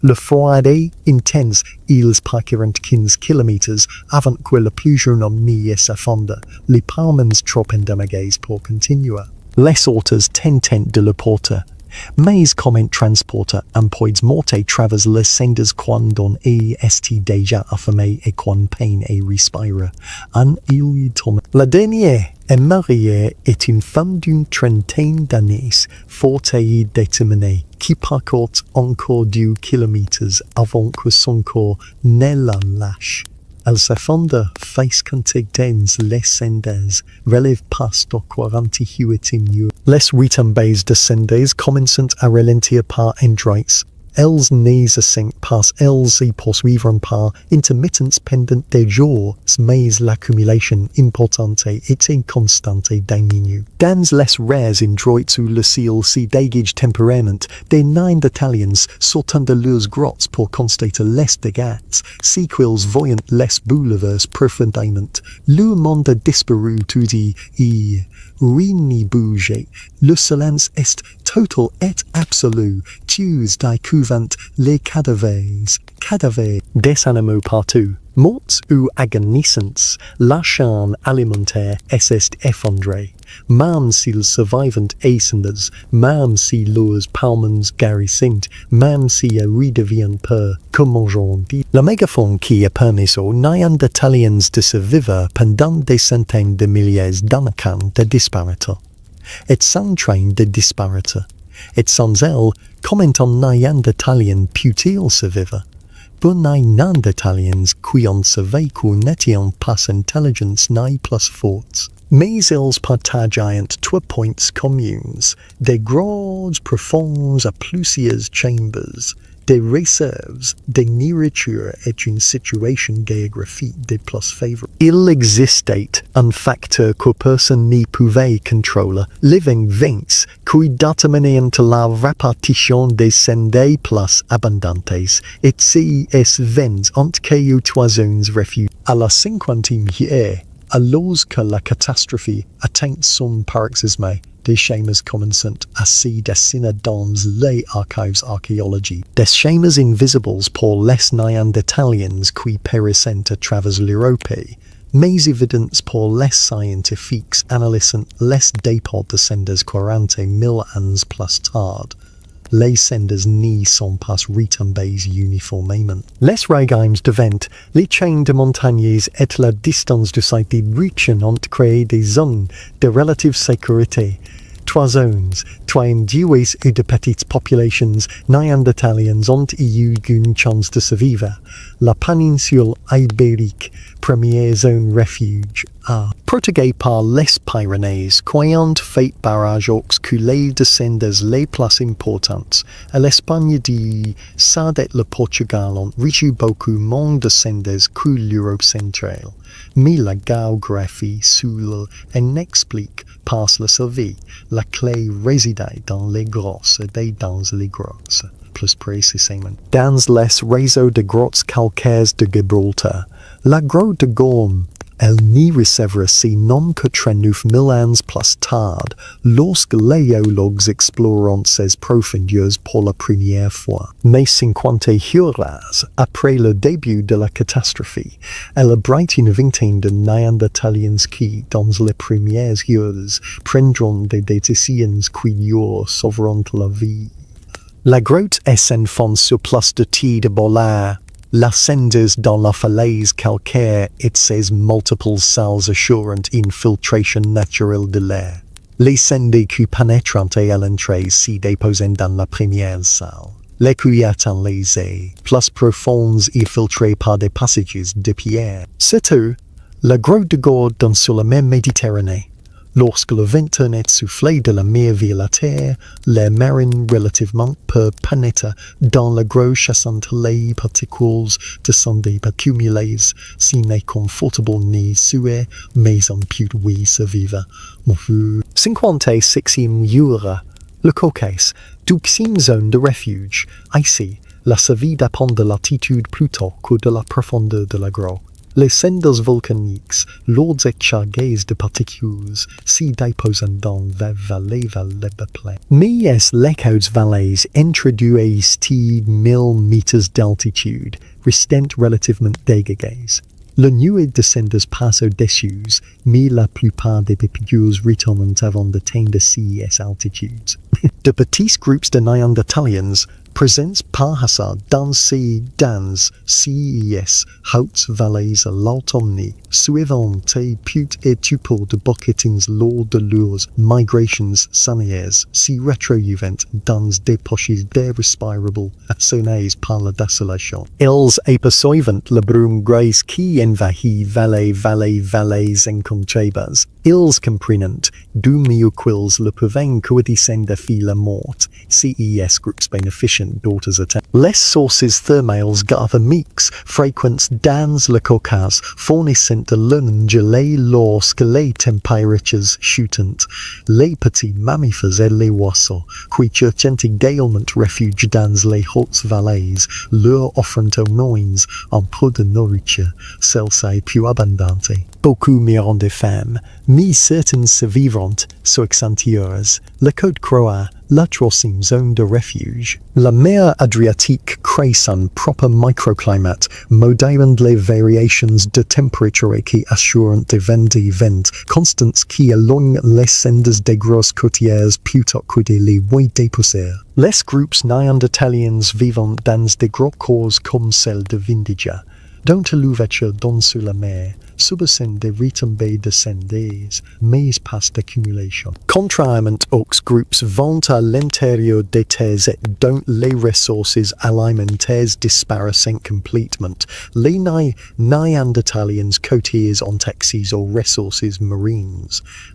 Le froid est intense, ils parcourent 15 km avant que le plus jeune homme n'y s'affonde, les poumons trop endommagés pour continuer. Les auteurs tentent de le porter, mais comment transporter empoids morte travers les sendes quand on est déjà affamé et qu'on peine et respire. En il tombe. La dernière est mariée est une femme d'une trentaine d'années, forte et déterminée, qui parcourt encore 2 kilomètres avant que son corps ne la lâche. Elle s'effondre face contre les sendes, relève pas de 48 minutes. Les retombées de sendes commencent à ralentir par endroits. Elles ne se pas, elles y poursuivront par intermittence pendant des jours, mais l'accumulation importante et constante diminue. Dans les rares endroits où le ciel se dégage temporairement, des Néandertaliens sortent de leurs grottes pour constater les dégâts, sequels voyant les bouleverse profondément. Le monde a disparu tout dit, et rien n'y bouge. Le silence est total et absolu. Tues découvrant les cadavres. Des animaux partout, morts ou agonisants, la chaîne alimentaire est effondrée. Même s'ils survivent ascendent, même si leurs poumons guérissent, même si elles redeviennent peu, comme aujourd'hui. La mégafaune qui a permis aux Néandertaliens de survivre pendant des centaines de milliers d'années de disparaître. Et sans train de disparaître. Et sans elle, comment un Néandertalien put-il survivre? Pour les Néandertaliens qui ont survécu n'étaient pas intelligents ni plus forts. Mais ils partageaient 3 points communs, des grottes profondes à plusieurs chambres, des réserves, des nourritures et une situation géographique des plus favorables. Il existait un facteur que personne ne pouvait contrôler, living vents, qui déterminait la répartition des sendes plus abondantes, et ces vents ont créé 3 zones refuge. À la 50e heure, alors que la catastrophe atteint son paroxysme, des schémas commencent à se dessiner dans les archives archéologiques. Des schémas invisibles pour les Néandertaliens qui périssaient à travers l'Europe, mais évidents pour les scientifiques analysant les dépôts de sendes 40 000 ans plus tard. Les sendes n'y sont pas retombées uniformément. Les régimes de vent, les chaînes de montagnes et la distance de ces directions ont créé des zones de relative sécurité. 3 zones, 3 individus et de petites populations néandertaliennes ont eu une chance de survivre. La péninsule ibérique, première zone refuge, a protégée par les Pyrénées, qui ont fait barrage aux coulées de sendes les plus importantes. À l'Espagne du Sud et le Portugal ont reçu beaucoup moins de sendes que l'Europe centrale. Mais la géographie seule n'explique pas la survie. La clé réside dans les grosses et dans les grosses, plus précisément. Dans les réseaux de grottes calcaires de Gibraltar, la grotte de Gorme, elle n'y recevra ses noms que 39 000 ans plus tard, lorsque les géologues exploreront ces profondeurs pour la première fois. Mais 50 heures après le début de la catastrophe, elle abrite une vingtaine de Néandertaliens qui, dans les premières heures, prendront des décisions qui leur sauveront la vie. La grotte s'enfonce sur place de tirs de bolaire. L'ascenders dans la falaise calcaire et ses multiples salles assurant une filtration naturelle de l'air. Les sendes qui pénétrant à l'entrée s'y déposent dans la première salle. Les qui attendent les aies, plus profondes et filtrées par des passages de pierre. Surtout, la grotte de Gordes donne sur la mer Méditerranée. Lorsque le vent est soufflé de la mer vers la terre, l'air marin relativement peu pénètre dans la grotte chassant les particules de sondes accumulées, si n'est confortable ni sué, mais on peut oui survivre. 56e jour, le Caucase, douzième zone de refuge. Ici, la survie dépend de l'altitude plutôt que de la profondeur de la grotte. Les sendes volcaniques, lourdes et chargées de particules, s'y déposent dans les vallées peuplées. Mais les hautes vallées introduisent 1000 mètres d'altitude, restent relativement dégagées. Le nouveau descendants passe au-dessus, mais la plupart des pépicules retournent avant d'atteindre ces altitudes. De petits groupes de Néandertaliens présents par hasard dans ces hautes vallées à l'automne, suivant et putes et tuples de bucketings lors de leurs migrations sanitaires, si retrouvent dans des poches d'air respirable assainies par la désolation. Ils aperçoivent la brume grise qui envahit vallées incontrables. Ils comprennent d'où mieux qu'ils le peuvent que descendre fi la mort. CES groups beneficient daughters attempt. Les sources thermales gather mix frequents dans le Caucase, fournissant de l'engelé lorsque les températures chutent. Les petits mammifères et les oiseaux, qui cherchent également refuge dans les hautes vallées, leur offrent aux noins un peu de nourriture, celle-ci plus abondante. Beaucoup mirent des femmes, mais certaines survivantes sont heures. La côte croate, la troisième zone de refuge. La mer Adriatique crée son propre microclimat, modérant les variations de température qui assurent des vents constants qui éloignent les sendes des grosses côtières plutôt que de les déposer. Les groupes néandertaliens vivant dans des gros corps comme celle de Vindiga, dont l'ouverture donne sur la mer, subissent des retombées descendantes, mais pas d'accumulation. Contrairement aux groupes vont à l'intérieur des terres dont les ressources alimentaires disparaissent complètement, les Néandertaliens côtiers ont accès aux ressources marines.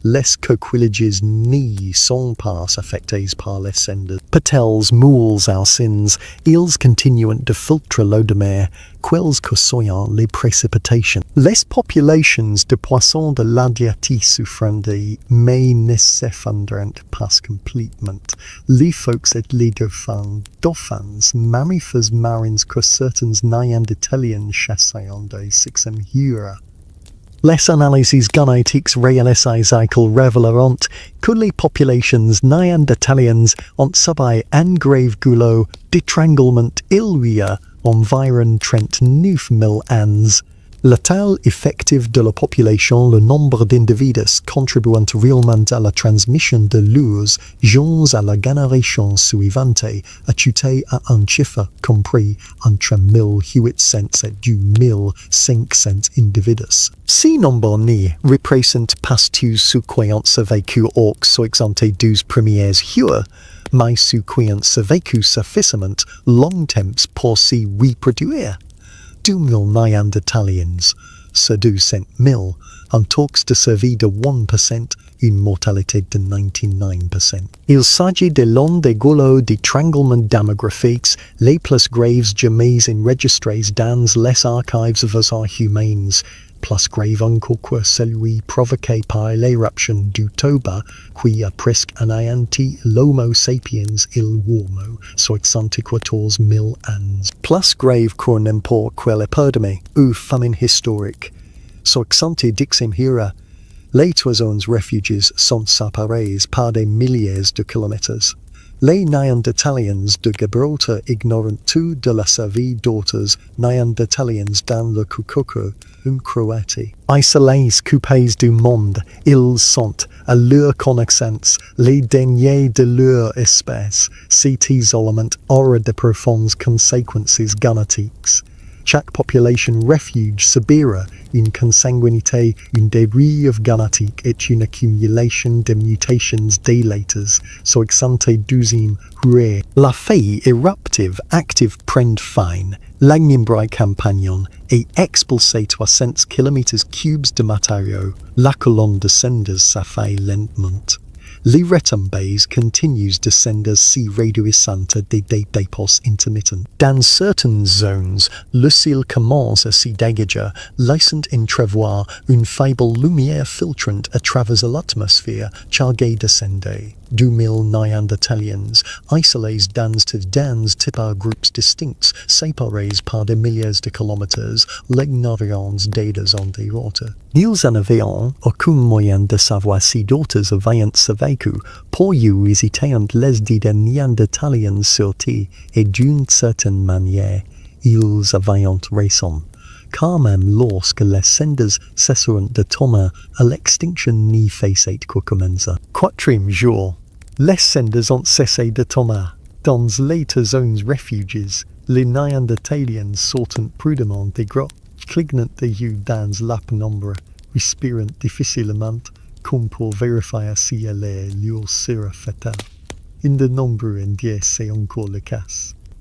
Les coquillages n'y sont pas affectés par les sendes. Patels, moules, alcines, ils continuent de filtrer l'eau de mer, quels que soient les précipitations. Les populations de poissons de l'Adriatique souffrent mais ne s'effondrent pas complètement. Les phoques et les dauphins, mammifères marins que certains Néandertaliens chassaient en des Heures. Les analyses génétiques réalisées révéleront que les populations néandertaliennes ont subi un grave goulot d'étranglement il y a environ 39 000 ans. La taille effective de la population, le nombre d'individus contribuant réellement à la transmission de leurs gènes à la génération suivante, a chuté à un chiffre compris entre 1800 et 1500 individus. Ce nombre n'y représente pas tout ce qui ont survécu aux 72 premières heures, mais ce qui ont survécu suffisamment longtemps pour s'y reproduire. 2000 Néandertaliens, sur 200 000, un taux de survie de 1%, une mortalité de 99%. Il s'agit de l'un des goulots d'étranglement démographiques les plus graves jamais enregistrés dans les archives humaines, plus grave encore que celui provoqué par l'éruption du Toba, qui a presque anéanti l'Homo sapiens il-uomo, 74 000 ans. Plus grave que n'importe quelle épidémie ou famine historique. 70 Heures, les toisons refuges sont séparés par des milliers de kilomètres. Les Néandertaliens de Gibraltar ignorent tout de la survie d'autres Néandertaliens dans le Cucuco, en Croatie. Isolés coupés du monde, ils sont, à leur connaissance, les derniers de leur espèce. Cet isolement aura de profondes conséquences génétiques. Chaque population refuge subira une consanguinité, une dérive génétique et une accumulation de mutations délétères, 72e rare. La failli éruptive active prend fin, l'agnimbrai campagnon et expulsé 300 km3 de matériaux. La colonne de cendres s'affaille lentement. Les retombées continuent de cendres si réduisantes des dépôts intermittents. Dans certaines zones, le ciel commence à s'y dégager, laissant entrevoir une faible lumière filtrante à travers l'atmosphère chargée de cendres. 2000 Néandertaliens, isolés dans tipar groupes distincts, séparés par des milliers de kilomètres, l'ignorance d'aides en déroute. Ils n'avaient aucun moyen de savoir si d'autres avaient survécu, pour eux ils étaient les dits des Néandertaliens sortis, et d'une certaine manière, ils avaient raison. car même lorsque les cendres cesseront de tomber à l'extinction ni effacer que commence. Quatrième jour. Les cendres ont cessé de tomber. Dans les zones refuges, les Néandertaliens sortent prudemment des grottes, clignant des yeux dans la pénombre, respirant difficilement, comme pour vérifier si leur sera fatale. In de nombreux indices, c'est encore le cas.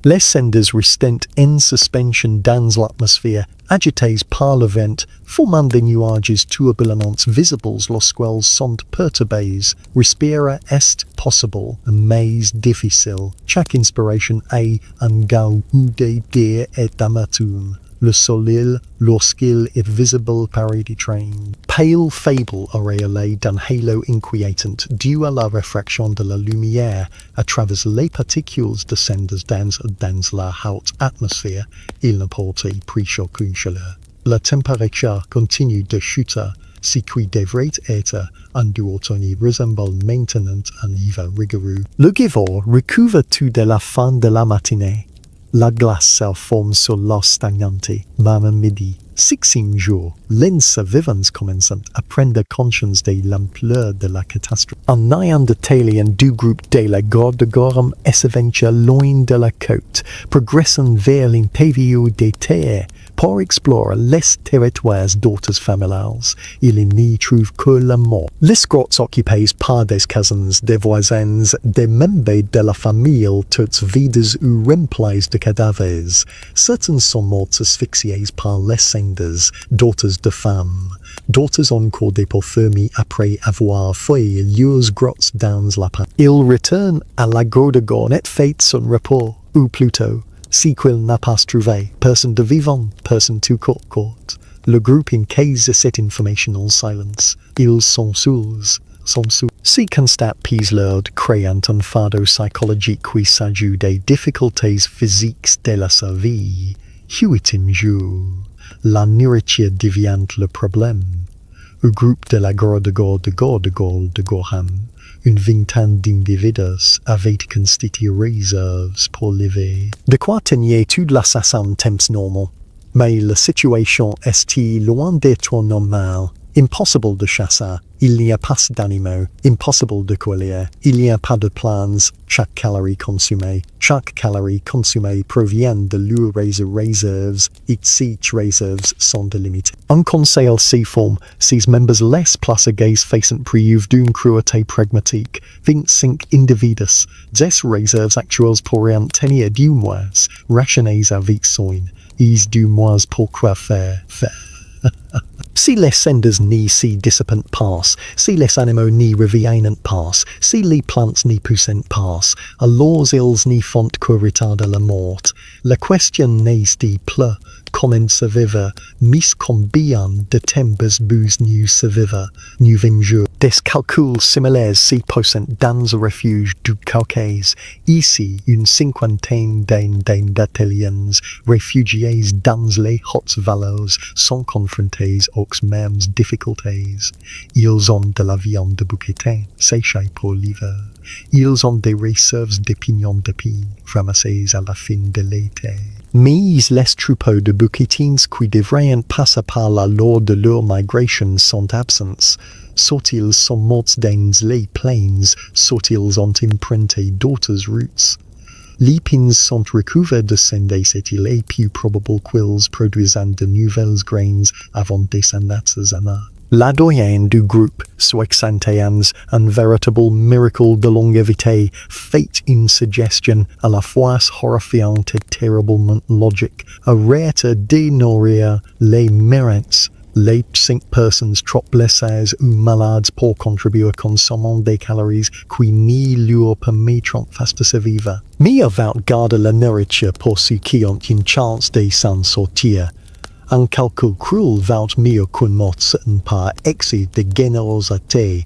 Les cendres restent en suspension dans l'atmosphère, agités par le vent, formant des nuages turbulents visibles lorsqu'elles sont perturbées. Respirer est possible, mais difficile. Chaque inspiration est un goulot d'air et d'amertume. Le soleil, lorsqu'il est visible, paraît étrange. Pale fable auréolé d'un halo inquiétant dû à la réfraction de la lumière à travers les particules descendantes dans la haute atmosphère. Il ne porte plus aucune chaleur. La température continue de chuter, ce qui devrait être un automne ressemble maintenant un hiver rigoureux. Le givor recouvre tout de la fin de la matinée. La glace se forme sur l'eau stagnante, même à midi. Sixième jour, les survivants commencent à prendre conscience de l'ampleur de la catastrophe. Un Néandertalien du groupe de la garde de Gorham s'aventure loin de la côte, progressant vers l'impériaux des terres pour explorer les territoires d'autres familiales. Il n'y trouve que la mort. Les grottes occupées par des cousins, des voisins, des membres de la famille, toutes vides ou remplies de cadavres. Certains sont morts asphyxiés par les cendres, d'autres de femmes. D'autres encore d'hypothermie après avoir fait leurs grottes dans la pente. Ils retournent à la garde de Gorham et font son repos, ou plutôt, si qu'il n'a pas trouvé personne de vivant, personne tout court. Le groupe encaisse cette information en silence. Ils sont sous. Si constat pis l'ordre créant un fardeau psychologique qui s'ajoute des difficultés physiques de la survie. Huitième jour. La nourriture devient le problème. Au groupe de la garde de Gorham, une vingtaine d'individus avaient constitué réserves pour l'hiver. De quoi tenir toute l'assassin en temps normal. Mais la situation est loin d'être normale. Impossible de chasser, il n'y a pas d'animaux, impossible de courir, il n'y a pas de plans, chaque calorie consumée provient de leurs réserves, et ces réserves sont délimitées. Un conseil s'y forme, ces membres laissent place à gaze faisant preuve d'une cruauté pragmatique. 25 individus, des réserves actuelles pourraient tenir 2 mois, rationnées avec soin, et 2 mois pour quoi faire. Si les cendres n'y s'y dissipent pas, si les animaux n'y reviennent pas, si les plantes n'y poussent pas, alors ils n'y font que retarder la mort. La question n'est plus comment survivre, mais combien de temps vous nous survivre. 9e jour. Des calculs similaires s'y posent dans le refuge du Caucase. Ici, une cinquantaine d'Néandertaliens réfugiés dans les hautes vallées sont confrontés aux mêmes difficultés. Ils ont de la viande de bouquetin séchée pour l'hiver. Ils ont des réserves de pignons de pin ramassés à la fin de l'été. Mais les troupeaux de bouquetins qui devraient passer par là lors de leur migration sont absents. Soit ils sont morts dans les plaines, soit ils ont emprunté d'autres routes. Les pins sont recouverts de cendres et il est plus probable qu'ils produisent de nouvelles graines avant des années. La doyenne du groupe, 61 ans, un véritable miracle de longévité, fait une suggestion à la fois horrifiante et terriblement logique. Arrêter de nourrir les mérits. Les 5 personnes trop blessées ou malades pour contribuer au consommant des calories qui n'y leur permettront pas de survivre. Mais avant garder la nourriture pour ceux qui ont une chance de s'en sortir. Un calcul cruel vaut mieux qu'une mort certaine par excès de générosité.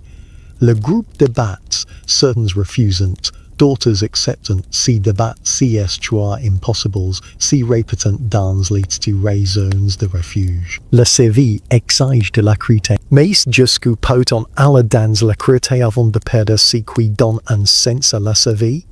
Le groupe débat, certains refusant, d'autres acceptant, ces débats si est-ce impossibles, si répétant dans les zones de refuge. La survie exige de la cruauté. Mais jusqu'où peut-on aller dans la cruauté avant de perdre ce qui donne un sens à la survie?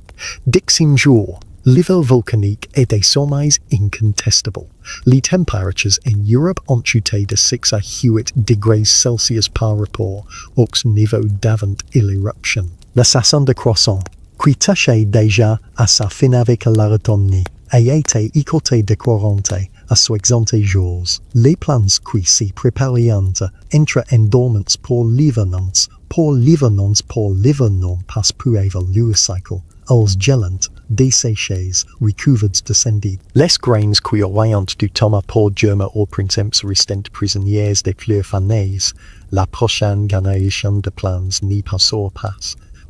10e jour. Level volcanique est désormais incontestable. Les temperatures in Europe ont chuté de 6 à 8 degrés Celsius par rapport au niveau d'avant l'éruption. La saison de croissant, qui touchait déjà à sa fin avec la retournée, a été écoutée de 40 à 60 jours. Les plantes qui s'y préparaient entrent en dormance pour l'hivernant passe pour évoluer le cycle. Els gelants, desséchés, recouverts de sendit. Les grains qui orientent du thomas pour germer au printemps restent prisonniers des fleurs fanées. La prochaine génération de plantes n'y passera pas.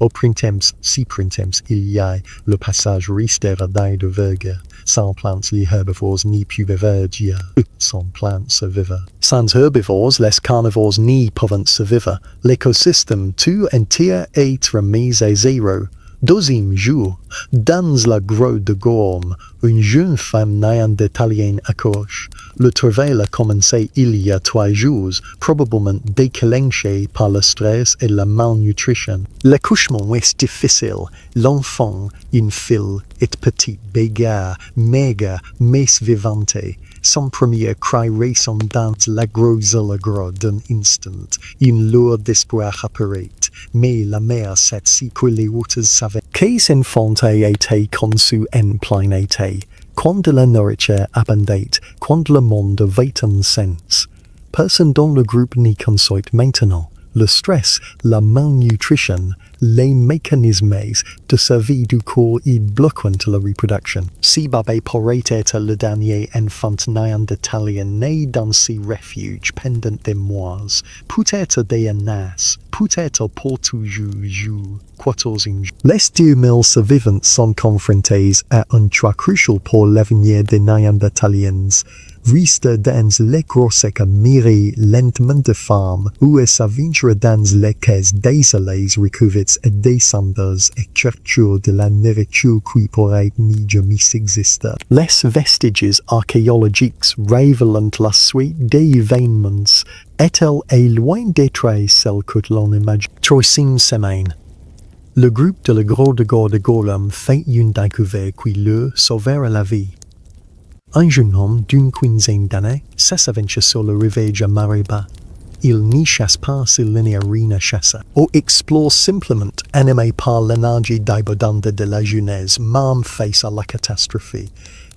Au printemps, si printemps il y a, le passage restera de verger. Sans plantes, les herbivores n'y peuvent verger. Sans plantes survivre. Sans herbivores, les carnivores n'y peuvent survivre. L'écosystème tout entier est remis à zéro. Deuxième jour, dans la grotte de Gorme, une jeune femme néandertalienne accouche. Le travail a commencé il y a 3 jours, probablement déclenché par le stress et la malnutrition. L'accouchement est difficile. L'enfant, une fille, est petit, bagarre, maigre, mais vivante. Son premier cri résonne dans la grotte d'un instant. Une lueur d'espoir apparaît, mais la mère sait si pour les waters savait qu'est enfant a été conçu en plein été, quand la nourriture abondante, quand le monde avait un sens. Personne dans le groupe n'y consulte maintenant. Le stress, la malnutrition, les mécanismes de survie du corps y bloquent la reproduction. Si bébé pourrait être le dernier enfant néandertalien né dans ces refuges pendant des mois, peut-être des années, peut-être pour toujours, 14 jours. Les 2000 survivants sont confrontés à un choix crucial pour l'avenir des Néandertaliens. Rester dans les grottes à mirer lentement de femmes ou à s'aventurer dans les caisses désolées recouvertes et descendeuses et chercheurs de la nourriture qui pourrait ni jamais exister. Les vestiges archéologiques révèlent la suite des événements. Est-elle est loin d'être celle que l'on imagine. Troisième semaine. Le groupe de la grotte de Gorme fait une découverte qui leur sauvera la vie. Un jeune homme d'une quinzaine d'années s'aventure sur le rivage à marée bas. Il n'y chasse pas s'il n'y a rien à chasser, ou explore simplement, animé par l'énergie débordante de la jeunesse, même face à la catastrophe.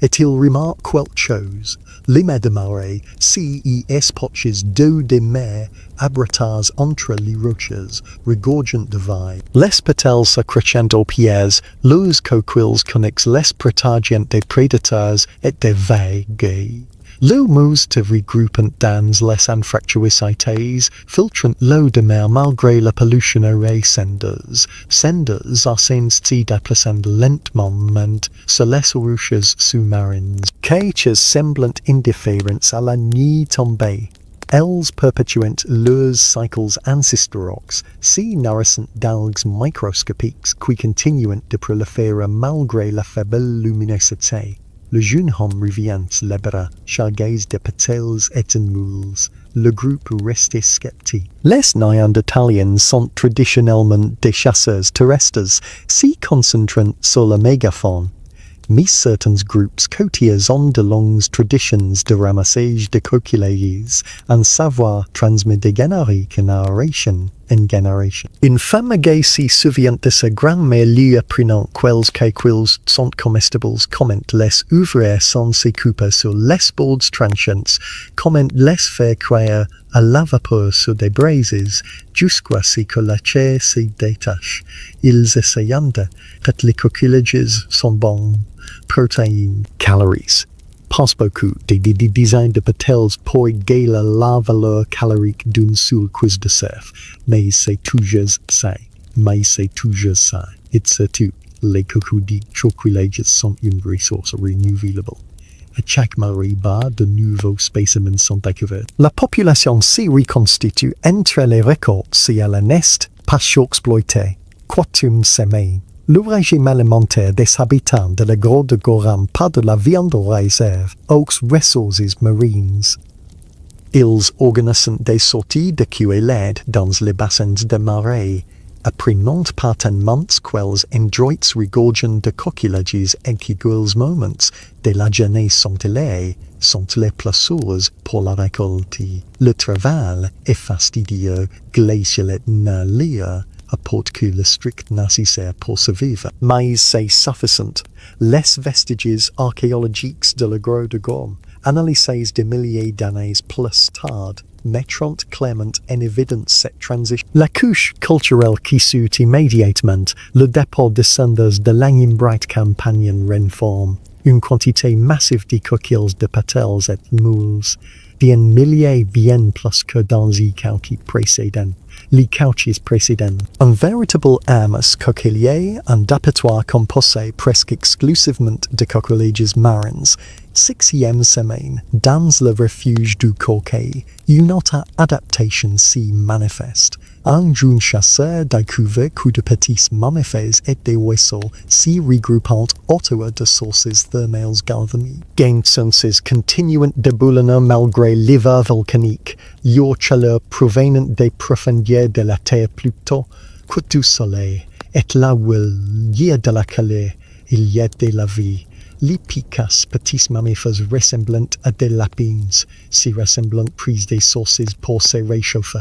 Et il remarque quelque chose. Les mers de marée, si y poches d'eau de mer, abritas entre les roches, regorgent de vie. Les pétales se crescent aux pierres, leurs coquilles connectent les protégeant des prédateurs et des vagues. L'eau mousse te regroupant dans les anfractuosités, filtrant l'eau de mer malgré la pollution aux cendres. Cendres ascendent déplaçant lentement sur les roches sous-marines. Caches semblant indifférentes à la nuit tombée. Elles perpétuent leurs cycles ancestraux, si nourrissant d'algues microscopiques qui continuent de proliférer malgré la faible luminosité. Le jeune homme revient libre, chargé de pétales et de moules. Le groupe reste sceptique. Les Néandertaliens sont traditionnellement des chasseurs terrestres, si concentrant sur la mégafaune. Mais certains groupes côtiers ont de longues traditions de ramassage de coquilles, un savoir transmis de génération en génération. Une femme gay s'y souvient de sa grand-mère lui apprenant quels coquilles sont comestibles, comment les ouvrir sans se couper sur les bords tranchants, comment les faire cuire à la vapeur sur des braises, jusqu'à ce que la chair se détache. Ils essayent que les coquillages sont bons. Protéines, calories. Pense beaucoup des designs de pétales pour égayer la valeur calorique d'une seule cuisse de cerf, mais c'est toujours ça. Et surtout, les coquillages sont une ressource renouvelable. À chaque marée bas, de nouveaux spécimens sont découverts. La population s'y reconstitue entre les récoltes si elle n'est pas exploitée. Quatrième semaine. Le régime alimentaire des habitants de la grotte de Gorme pas de la viande aux réserves, aux ressources marines. Ils organisent des sorties de queue et l'aide dans les bassins de marée. apprenant parten months quels endroits regorgen de coquillages equiguals moments de la journée sont les plaçures pour la récolte. Le travail est fastidieux, glacial na lire, apporte que le strict nécessaire pour survivre. Mais c'est suffisant. Les vestiges archéologiques de la Grotte de Gorme, analysés des milliers d'années plus tard, mettront clairement en évidence cette transition. La couche culturelle qui suit immédiatement le départ des cendres de l'Animbright campagne renforme une quantité massive de coquilles de patelles et moules, bien milliers bien plus que dans les couches précédents. Un véritable amas coquillier, un d'abattoir composé presque exclusivement de coquillages marins. 6e semaine, dans le refuge du coquet, une autre adaptation si manifeste. Un jeune chasseur découvert que de petits mammifères et des oiseaux s'y regroupant autour de sources thermales galvaniques. Gain senses continuant d'éboulement malgré l'hiver volcanique, leur chaleur provenant des profondeurs de la terre plutôt que du soleil, et là où il y a de la chaleur, il y a de la vie. Les picaces petits mammifères ressemblant à des lapins, si ressemblant prise des sources pour se réchauffer.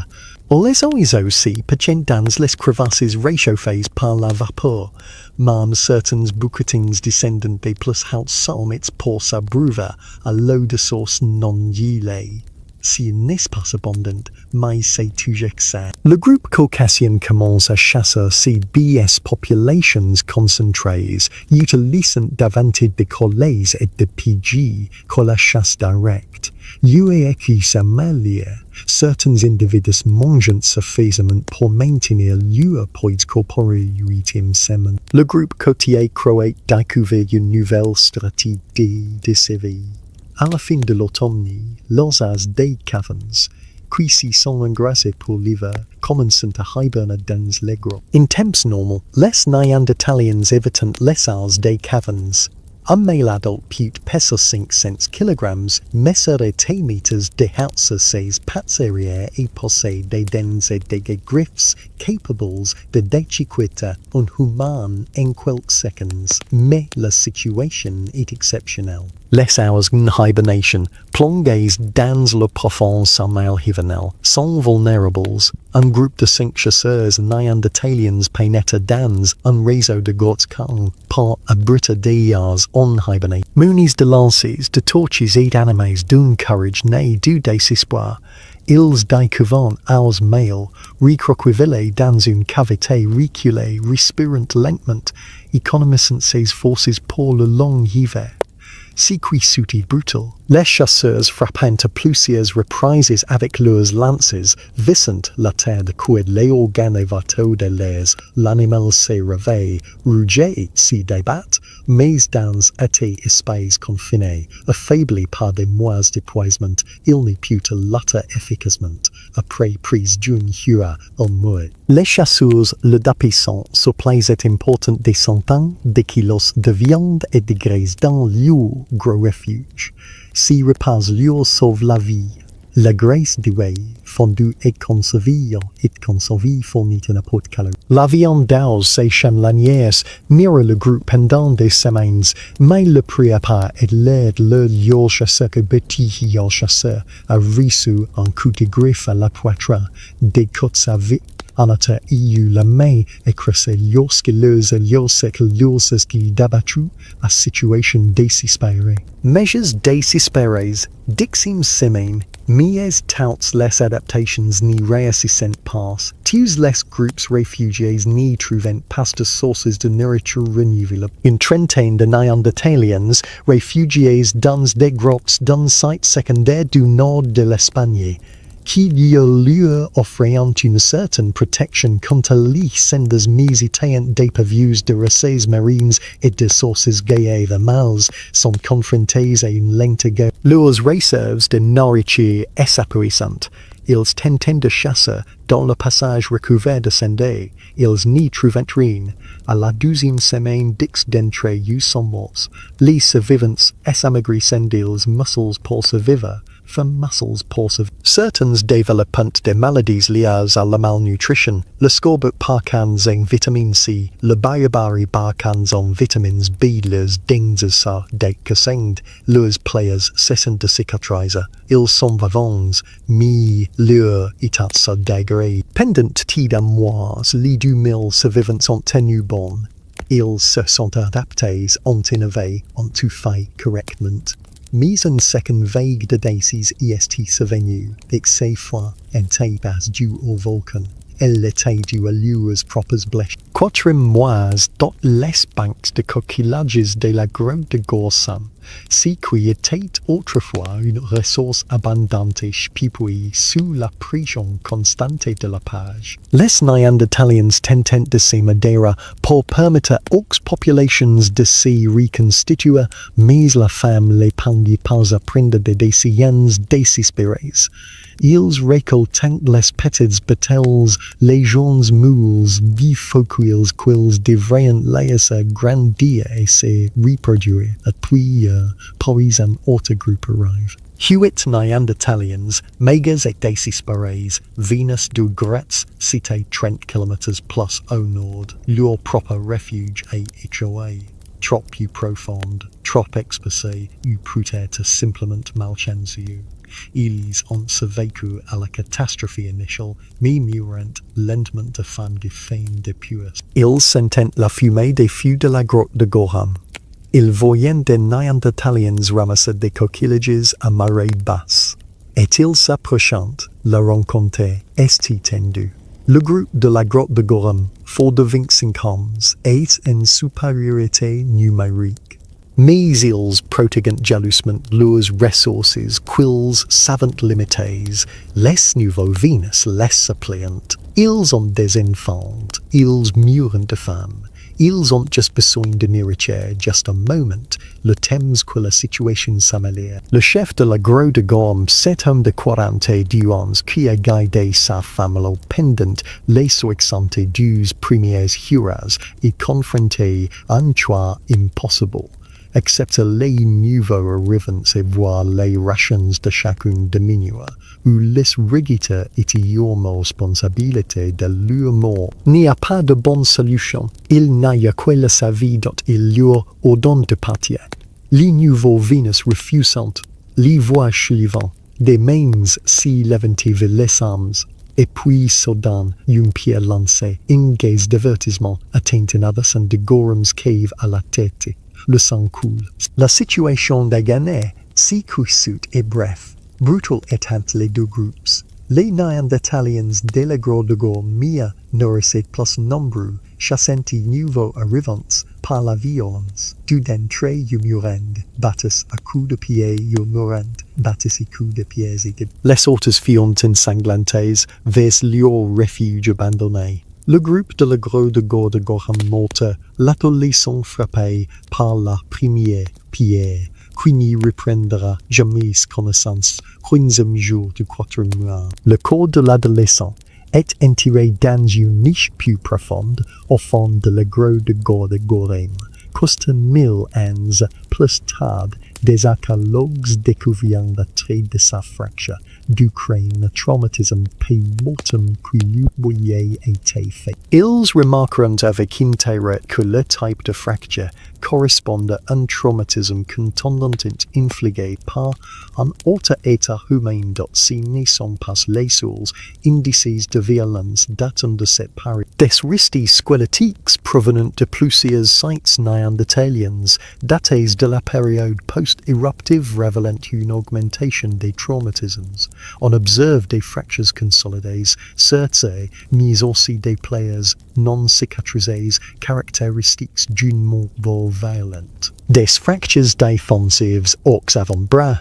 Les oiseaux aussi peuvent dans les crevasses réchauffées par la vapeur, même certains bouquetins descendant des plus hauts sommets pour s'abreuver à l'eau de source non gelée. Si n'est pas abondant, mais c'est toujours ça. Le groupe caucasien commence à chasser ces BS populations concentrées, utilisant davantage de collets et de PG que la chasse directe. Qui s'améliore. Certains individus mangent suffisamment pour maintenir leur poids corporel 8e semaine. Le groupe côtier croate découvert une nouvelle stratégie de survie. À la fin de l'automne, les as des cavernes, qui s'y sont engraissés pour l'hiver, commencent à hiberner dans les grottes. En temps normal, les Néandertaliens évitant les as des cavernes. Un male adulte peut peser 500 kg, mesurer 10 mètres de haut sur ses pattes arrière et possède des dents et des griffes capables de déchiqueter un humain en quelques secondes. Mais la situation est exceptionnelle. Les hours en hibernation, plongés dans le profond sommeil hivernal, sont vulnérables. Un groupe de 5 chasseurs néandertaliens pénètre dans un réseau de grottes calmes par abriter des heures en hibernation. Munis de lances, de torches et d'animés d'un courage né du désespoir, ils découvrent aux mâles, recroquevillés dans une cavité reculée, respirant lentement, économisant ses forces pour le long hiver. Si qui suit brutal, les chasseurs frappant à plusieurs reprises avec leurs lances, vissant la terre de coude les organes vitaux de l'air, l'animal se réveille, rugeait et s'y débat, mais dans été espace confiné, affaibli par des mois d'épuisement, il ne put lutter efficacement, après prise d'une hura au mouet. Les chasseurs le dépassant se plaisaient important des centaines de kilos de viande et de graisse dans leur gros refuge. Si repas leur sauve la vie, la graisse du whey, fondue et conservée fournit un apport calorique. La viande d'os et chamelanières mire le groupe pendant des semaines, mais le prépare et l'aide le chasseur que petit chasseur a reçu un coup de griffe à la poitrine, décote sa vie. En a eu la main écrasée lorsque leurs qui d'abattu à situation désespérée. Measures désespérées, dixim semaine, mies touts les adaptations ni réassissent pas, tous les groupes réfugiés ni trouvant pas de sources de nourriture renouvelable. Une trentaine de Néandertaliens réfugiés dans des grottes dans sites secondaires du nord de l'Espagne, qui leur offrant une certaine protection contre les sendes misétantes dépourvues de ressources marines et de sources gaies thermales, sont confrontés à une lente guerre. Leurs réserves de nourriture s'épuisent. Ils tentent de chasser dans le passage recouvert de cendres. Ils n'y trouvent rien. À la 12e semaine, 10 d'entre eux sont morts. Les survivants s'amaigrissent des muscles pour survivre, from muscles poursuivent. Certains développent des maladies liées à la malnutrition. Le scorbut parkans en vitamine C, le bayabari parkans en vitamines B, les dings sa décassend, les players cessent de cicatriser. Ils sont vivants, mais leur état se dégrade. Pendant des mois, les 2000 survivants ont tenu bon. Ils se sont adaptés, ont innové, ont tout fait correctement. Mais une seconde vague de décès est survenue, et cette fois, n'était pas due au volcan. Elle était due à leurs propres blessures. 4 mois dans les banques de coquillages de la grotte de Gorsam, ce qui était autrefois une ressource abondante puis sous la pression constante de la page. Les Néandertaliens tentaient de se modérer pour permettre aux populations de se reconstituer, mais la femme les pendait pas à prendre des décisions désespérées. Ils récoltaient les petites bêtes, les jeunes moules, bifocuils quils devraient laisser grandir et se reproduire. Et puis, puis un autre groupe arrive. 8 Néandertaliens, mégas et désespérés, Venus du Gretz, c'était 30 km plus au nord. Leur propre refuge est échoué. Trop plus profond, trop exposé, ou peut-être simplement malchanceux. Ils ont survécu à la catastrophe initiale, mais mourant lentement de fin de fin de puits. Ils sentaient la fumée des feux de la grotte de Gorham. Ils voyaient des Néandertaliens ramasser des coquillages à marée basse. Et-ils s'approchant, la rencontre est tendue. Le groupe de la grotte de Gorham, fort de 25 hommes, est en supériorité numérique. Mais ils protègent jalousement leurs ressources, quils savant limitées, les nouveaux Venus les suppliantes. Ils ont des enfants, ils mourent de faim. Ils ont juste besoin de nourriture, juste un moment, le temps que la situation s'améliore. Le chef de la grotte de Gorham, cet homme de 42 ans qui a guidé sa famille pendant les 72 premières heures, est confronté à un choix impossible. Accepter les nouveaux arrivants et voir les rations de chacun diminuer, ou les régiter était leur responsabilité de leur mort. Il n'y a pas de bonne solution. Il n'y a que la sa vie dont il leur ordonne de partir. Les nouveaux Vénus refusant, les voix suivant, des mains si levantivent les âmes. Et puis soudain, une pierre lancée, un gaze d'avertissement atteint un aversion de Gorham's cave à la tête. Le sang coule. La situation de gagner, si cousue et bref, brutale étant les deux groupes. Les Néandertaliens de la grotte de Gorham nourrissaient plus nombreux, chassant les nouveaux arrivants par la violence. Du d'entre eux mourant, battus à coups de pied eux mourant, battus à coups de pieds et de... Les autres furent ensanglantés vers leur refuge abandonné. Le groupe de la grotte de Gorham morte, l'adolescent frappé par la première pierre, qui n'y reprendra jamais connaissance, 15e jour du 4 mois. Le corps de l'adolescent est enterré dans une niche plus profonde au fond de la grotte de Gorham. Coste 1000 ans plus tard, des archéologues découvrirent le trait de sa fracture, du crâne, le traumatisme post-mortem qui lui été fait. Ils remarqueront avec intérêt que le type de fracture correspond à un traumatisme contondant infligé par un autre état humain dont ce ne sont pas les seuls indices de violence datant de cette période. Des restes squelettiques provenant de plusieurs sites néandertaliens datés de la période post-éruptive révélant une augmentation des traumatismes. On observe des fractures consolidées, certes, mais aussi des plaies non cicatrisées caractéristiques d'une mort violente. Des fractures défensives aux avant-bras,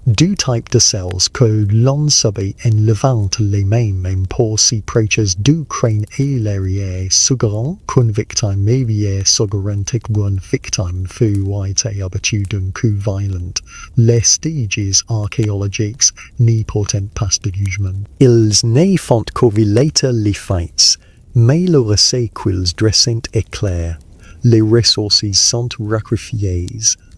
du type de cells que l'on subit en levant les mains même pour s'y proches du crâne et l'arrière, suggérant qu'une victime avait suggérant qu'une victime fut été abattue d'un coup violent. Les stages archéologiques n'y portent pas de jugement. Ils ne font que relater les faits, mais le récit qu'ils dressent est clair. les ressources sont raréfiées,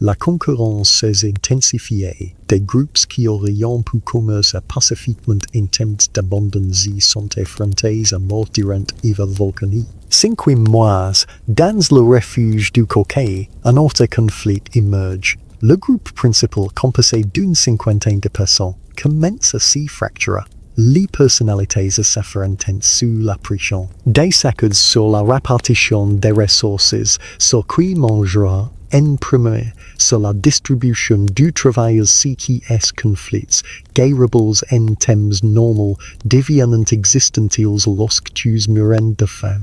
la concurrence s'est intensifiée, des groupes qui auraient pu commercer pacifiquement en temps d'abondance sont affrontés à mort durant l'hiver volcanique. 5 mois, dans le refuge du coquet, un autre conflit émerge. Le groupe principal, composé d'une cinquantaine de personnes, commence à s'y fracturer. Les personnalités s'affrontent sous la pression. Des accords sur la répartition des ressources, sur qui mangera en premier, sur la distribution du travail qui est conflits, guérables en temps normaux, deviennent existentiels lorsque tu meurs de faim.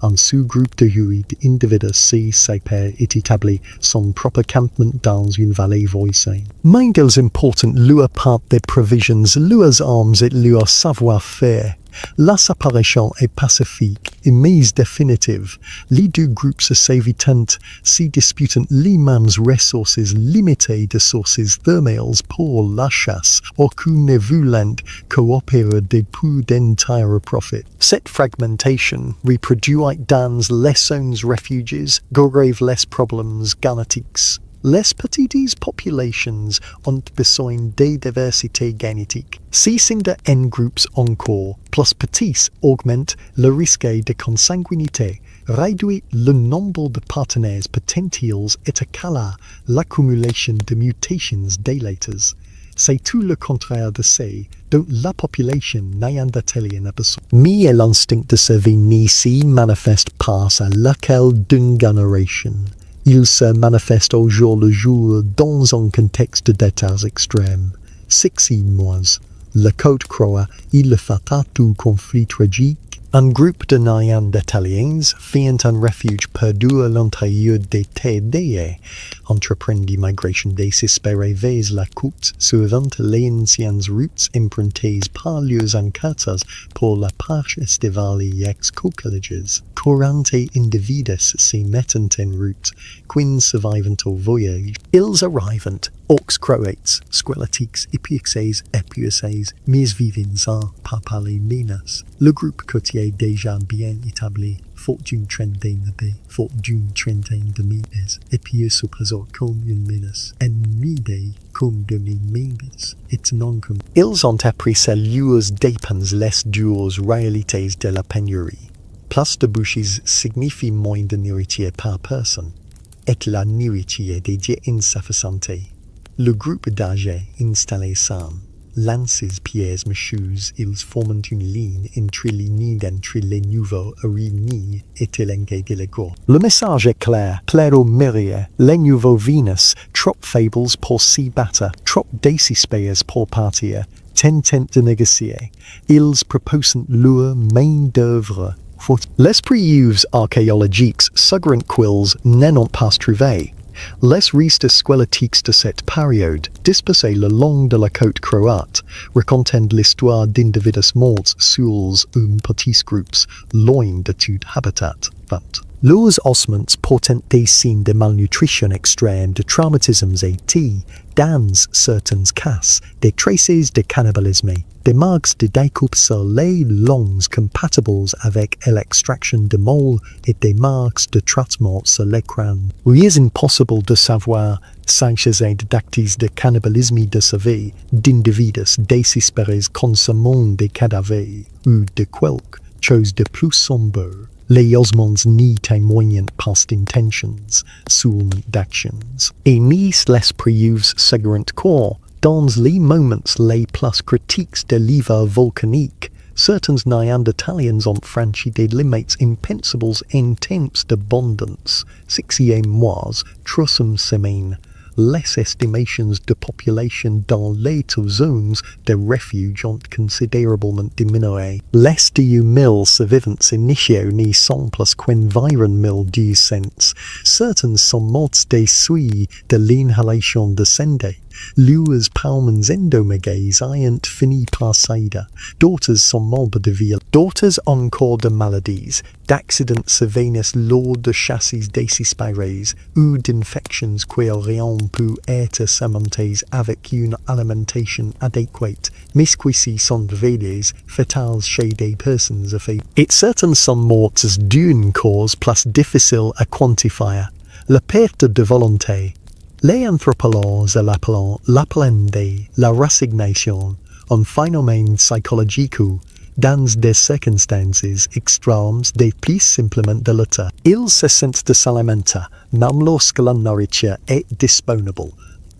Un sous-groupe de 8 individus s'est établi son propre campement dans une vallée voisine. Mais ils important leur part des provisions, leurs armes et leur savoir-faire. La séparation est pacifique et mise définitive. Les deux groupes s'évitent, se disputent les mêmes ressources limitées de sources thermales pour la chasse, aucune ne voulant coopérer depuis d'entire profit. Cette fragmentation reproduit dans les zones refuges, grave les problèmes génétiques. Les petites populations ont besoin de diversité génétique. Si sind en groupes encore plus petits augmente le risque de consanguinité, réduit le nombre de partenaires potentiels et accala l'accumulation de mutations délétères. C'est tout le contraire de ce dont la population néandertalienne a besoin. Mais l'instinct de survie ne s'y manifeste pas à laquelle d'une génération. Il se manifeste au jour le jour dans un contexte d'états extrêmes. 6 mois, le côte croix, il fait à tout conflit tragique. Un groupe de Néandertaliens fient un refuge perdu à l'intérieur des TDE, entreprennent l'immigration désespérée vers la côte, suivant les anciennes routes empruntées par leurs ancêtres pour la pêche estivale et ex-coquillages. 40 individus s'y mettent en route, qui survivent au voyage. Ils arrivent, orques croates, squelettiques, épiexés, mais vivants à pas par les menaces. Le groupe côtier déjà bien établi, faute d'une trentaine de milles, et puis se présente comme une menace, ennemie comme demi-membres, et non comme. Ils ont appris à leurs dépens les dures réalités de la pénurie. Plus de bouches signifie moins de nourriture par personne, et la nourriture est déjà insuffisante. Le groupe d'âgés installé ensemble, lances, pierres, machus, ils forment une ligne entre les nids d'entre les nouveaux réunis et élenqués de l'ego. Le message est clair, plaire aux myriades, les nouveaux Vénus, trop faibles pour s'y battre, trop désespérés pour partir, tentent de négocier. Ils proposent leur main d'œuvre. Les preuves archéologiques suggèrent qu'ils n'en ont pas trouvé. Les restes squelettiques de cette période, dispersés le long de la côte croate, racontent l'histoire d'individus morts seuls ou petits groupes, loin de tout habitat. 20. Leurs ossements portent des signes de malnutrition extrême, de traumatismes et, dans certains cas, des traces de cannibalisme, des marques de découpe sur les lungs compatibles avec l'extraction de moelle et des marques de traitement sur l'écran. Il est impossible de savoir s'agissait d'actes de cannibalisme de survie, d'individus désespérés consommant des cadavres, ou de quelque chose de plus sombre. Les ossements n'y témoignent pas d'intentions, seulement d'actions. Et ni les preuves suggèrent que, dans les moments les plus critiques de l'hiver volcanique, certains Néandertaliens ont franchi des limites impensables en temps d'abondance. 6e mois, 3e semaine. Les estimations de population dans les zones de refuge ont considérablement diminué. Les 10 000 survivants initiaux n'y sont plus qu'environ 1200. Certains sont morts des suites de l'inhalation de cendres. Lures palmens endomégase ayant fini par saida. Daughters sont membres de vie. Daughters encore de maladies, d'accidents sévères lors de chasses disparaissaient ou d'infections qui auraient pu être surmontées avec une alimentation adéquate, mais qui sont révélées fatales chez des personnes affectées. Et certaines sont mortes d'une cause plus difficile à quantifier, la perte de volonté. Les anthropologues l'appellent la résignation, un phénomène psychologique où, dans des circonstances extrêmes, des plus simplement de l'état. Ils se sentent de s'alimenter, même lorsque la nourriture est disponible.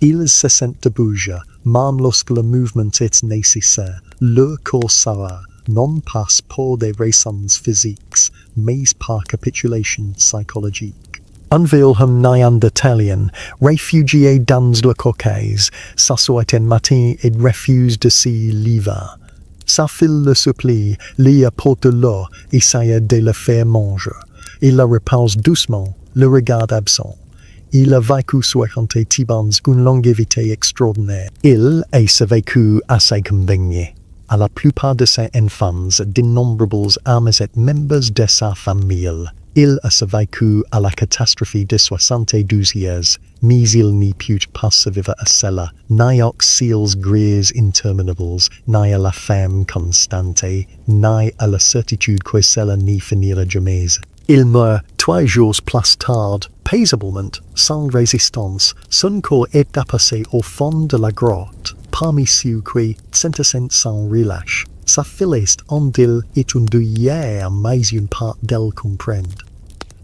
Ils se sentent de bouger, même lorsque le mouvement est nécessaire. Leur corps sera, non pas pour des raisons physiques, mais par capitulation psychologique. Un Wilhelm Néandertalien, réfugié dans le Caucase, s'assoit un matin et refuse de s'y livrer. Sa fille le supplie, lui apporte de l'eau, essaye de le faire manger. Il la repose doucement, le regard absent. Il a vécu 67 ans une longévité extraordinaire. Il est survécu assez convaincu. À la plupart de ses enfants, d'innombrables âmes et membres de sa famille. Il a survécu à la catastrophe de 72 years, mais il n'y put pas survivre à cela, ni aux cils gris interminables, ni à la faim constante, ni à la certitude que cela n'y finira jamais. Il meurt 3 jours plus tard, paisiblement, sans résistance, son corps est dépassé au fond de la grotte, parmi ceux qui, sentent sans relâche. Sa fillette ont-ils est une douillère, mais une part d'elle comprend.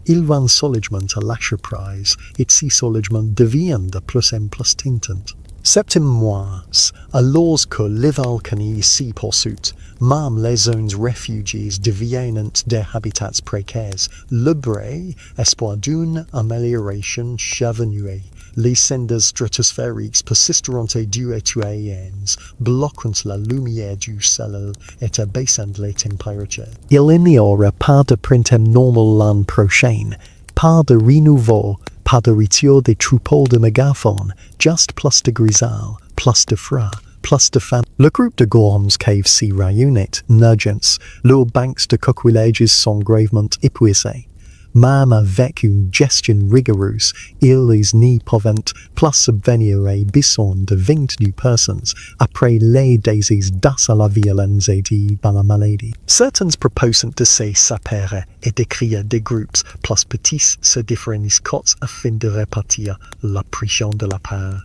Il rend solidement à lâcher prise, et si solidement devient de plus en plus tentant. Septième mois, alors que l'Alcanie s'y poursuit, même les zones réfugiées deviennent des habitats précaires, le vrai espoir d'une amélioration survenue. Les cendres stratosphériques persisteront duétuayennes, bloquant la lumière du soleil et abaissant les températures. Il n'y aura pas de printemps normal l'an prochain, pas de renouveau, pas de retour des troupeaux de mégaphones, juste plus de grisal, plus de froid, plus de faim. Le groupe de gourmes cave s'y réunit, nurgence, leurs banques de coquillages sont gravement épuisés. Même avec une gestion rigoureuse, ils n'y peuvent plus subvenir et besoin de 22 personnes après les désirs à la violence et à la maladie. Certains proposent de se séparer et de créer des groupes plus petits se différencient afin de répartir la pression de la part.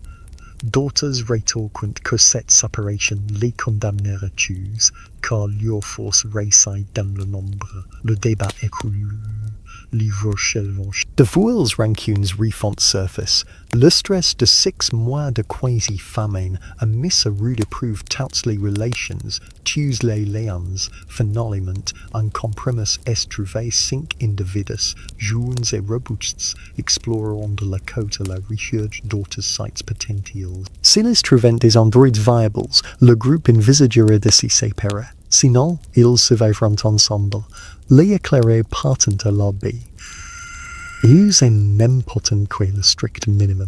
D'autres rétorquent que cette séparation les condamnerait tous, car leur force réside dans le nombre. Le débat est cru. De foules rancunes refont surface. Le stress de 6 mois de quasi-famine a mis à rude épreuve toutes les relations, tues les liens. Finalement, un compromis est trouvé. 5 individus, jeunes et robustes, explorant de la côte à la recherche d'autres sites potentiels. S'ils trouvent des endroits viables, le groupe envisagerait de s'y séparer. Sinon, ils survivront ensemble. Les éclairés partent à l'obé. Ils en n'importent que le strict minimum.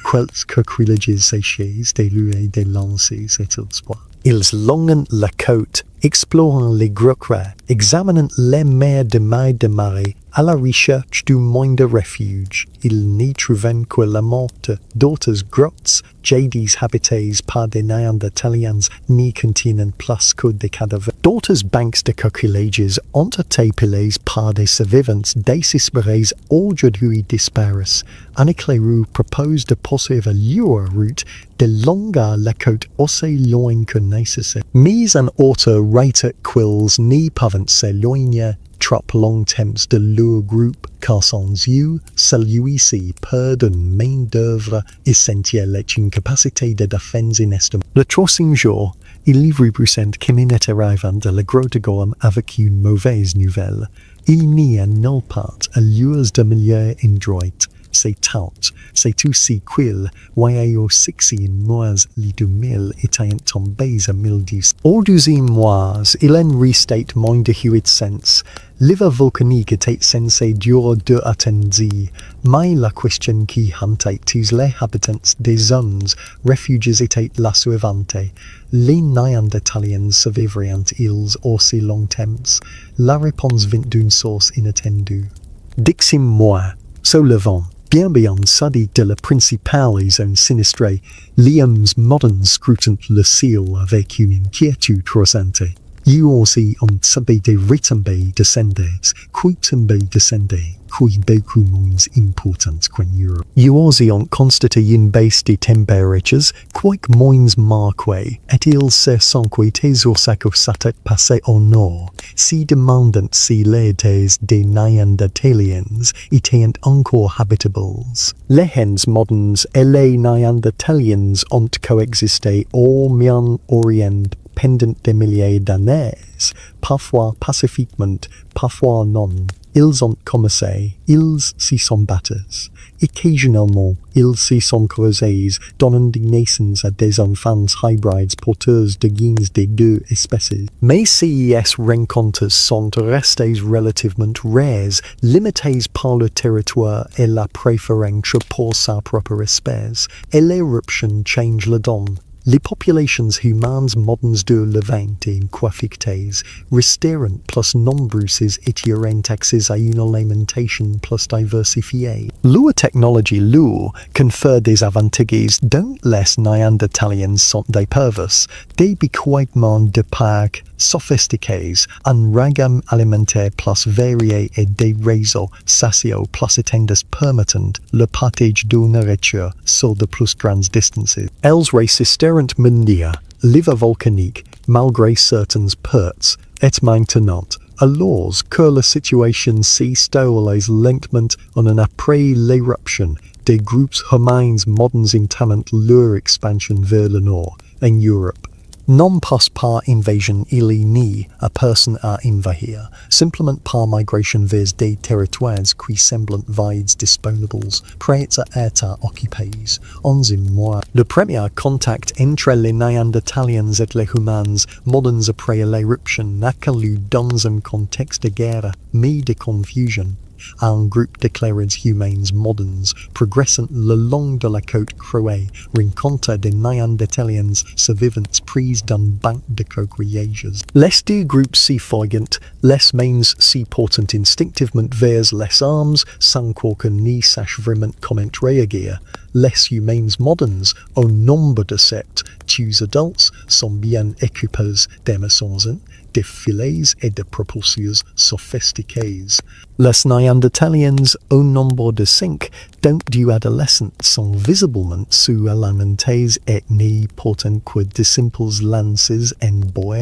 Quelques coquillages séchés, des luets, des lances et espoirs. Ils longent la côte, explorant les grottes, examinant les mers de mailles de marée, à la recherche du moindre refuge. Ils n'y trouvent que la mort d'autres grottes, jadis habitées par des Néandertaliens, n'y contiennent plus que des cadavres. D'autres banques de coquillages ont été pilées par des survivants désespérés aujourd'hui disparaissent. Un éclaireur propose de poursuivre leur route de longueur la côte aussi loin que nécessaire. Mais un autre writer quills n'y peuvent s'éloigner trop longtemps de leur groupe, car sans eux, celui-ci perd une main-d'œuvre essentielle et une capacité de défense inestimable. Le troisième jour, il représente comme un arrivant de la grotte de gourme avec une mauvaise nouvelle. Il n'y a nulle part à l'heure de milieu endroit, c'est tout, c'est aussi qu'il, voyez sexy mois li 2000 étaient tombés à 1010. Au 12e mois, il en restate moins de huit sens. L'iva volcanique était censé durer 2 à 10 ans, mais la question qui hantait tous les habitants des zones refuges était la suivante. Les Néandertaliens survivraient-ils aussi longtemps? La réponse vint d'une source inattendue. 10e mois, Seulement, bien sorti de la principale zone sinistrée, les hommes modernes scrutent le ciel avec une inquiétude croissante. Ils aussi ont subi des retombées descendantes, qui beaucoup moins importantes qu'en Europe. Ils aussi ont constaté une baisse des températures, quoique moins marquée, et ils se sont quités sur ce que s'était passé au nord, si demandant si les terres des Néandertaliens étaient encore habitables. Les gens modernes et les Néandertaliens ont coexisté au Moyen-Orient pendant des milliers d'années, parfois pacifiquement, parfois non. Ils ont commencé, ils s'y sont battus. Occasionnellement, ils s'y sont creusés, donnant des naissances à des enfants hybrides porteurs de gènes des deux espèces. Mais ces rencontres sont restées relativement rares, limitées par le territoire et la préférence pour sa propre espèce, et l'éruption change la donne. Les populations humaines modernes de l'Event et inquafictes restèrent plus nombreuses et tirèrent accès à une alimentation plus diversifiée. Leur technologie leur confère des avantages dont les Néandertaliens sont des preuves, des équipements de parc sophistiqués, un régime alimentaire plus varié et des réseaux sociaux plus étendus permettant le partage de nourriture sur de plus grandes distances. Elles résistèrent mundia, l'iva volcanique, malgré certaines pertes, et maintenant, alors que la situation s'y stabilise lentement en après l'éruption, des groupes humains modernes entament leur expansion vers le nord, en Europe. Non pas par invasion il n'y a personne à envahir, simplement par migration vers des territoires qui semblent vides disponibles, prêts à être occupés. 11e mois. Le premier contact entre les Néandertaliens et les humains modernes après l'éruption n'a qu'allu dans un contexte de guerre, mais de confusion. Un groupe d'éclaireurs humains modernes progressant le long de la côte croisée rencontre des Néandertaliens survivants pris d'un banc de coquillages. Les deux groupes s'y forgent, les mains s'y portent instinctivement vers les armes sans qu'aucun n'y sache vraiment comment réagir. Les humains modernes, au nombre de 7, tous adultes, sont bien équipés d'hameçons, de filets et de propulsions sophistiquées. Les Néandertaliens, au nombre de 5, dont deux adolescents sont visiblement sous-alimentés et n'y portant que de simples lances en bois.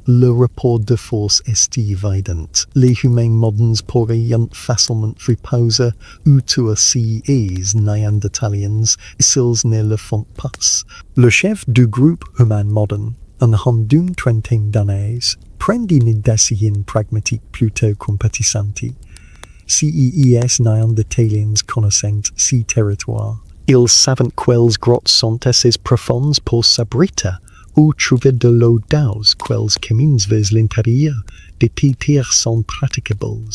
Le rapport de force est évident. Les humains modernes pourraient facilement reposer autour si les Néandertaliens s'ils ne le font pas. Le chef du groupe humain moderne, en d'une trentaine d'années, prend une décision pragmatique plutôt compatissante. Si les Néandertaliens connaissent ces territoires, ils savent quelles grottes sont assez profondes pour s'abriter ou trouver de l'eau douce, quels chemins vers l'intérieur, des terres sont praticables.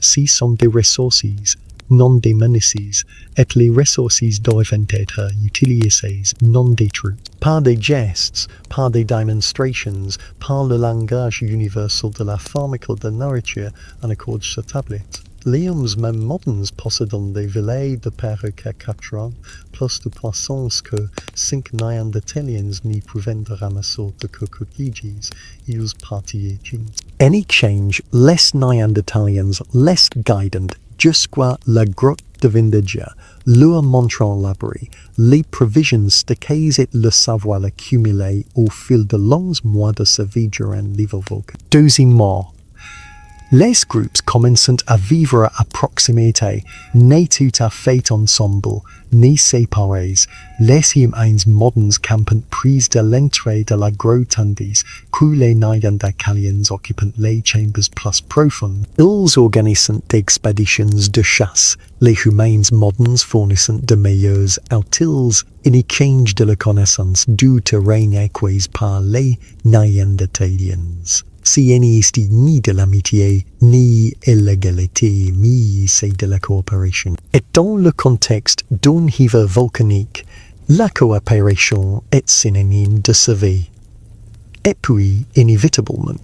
Si sont des ressources, non des menaces, et les ressources doivent être utilisées, non détruites. Par des gestes, par des démonstrations, par le langage universel de la pharmacie de nourriture en accord sur tablette. Les hommes même modernes possédent des villets de perruques à 4 ans, plus de poissons que 5 Néandertaliens n'y pouvaient ramasser de coquillages, ils partagent. En échange, les Néandertaliens les guident jusqu'à la grotte de Vindigia, leur montrant l'abri, les provisions stockées et le savoir accumulé au fil de longs mois de sa vie durant l'hiver volcan. 12e mois. Les groupes commencent à vivre à proximité, ni tout à fait ensemble, ni séparés. Les humains modernes campent prise de l'entrée de la grotte tandis que les Néandertaliens occupent les chambres plus profondes. Ils organisent d'expéditions de chasse. Les humains modernes fournissent de meilleurs outils in échange de la connaissance du terrain acquise par les Néandertaliens. Si n'existe ni de l'amitié, ni l'égalité, mais c'est de la coopération. Et dans le contexte d'un hiver volcanique, la coopération est synonyme de survie. Et puis, inévitablement,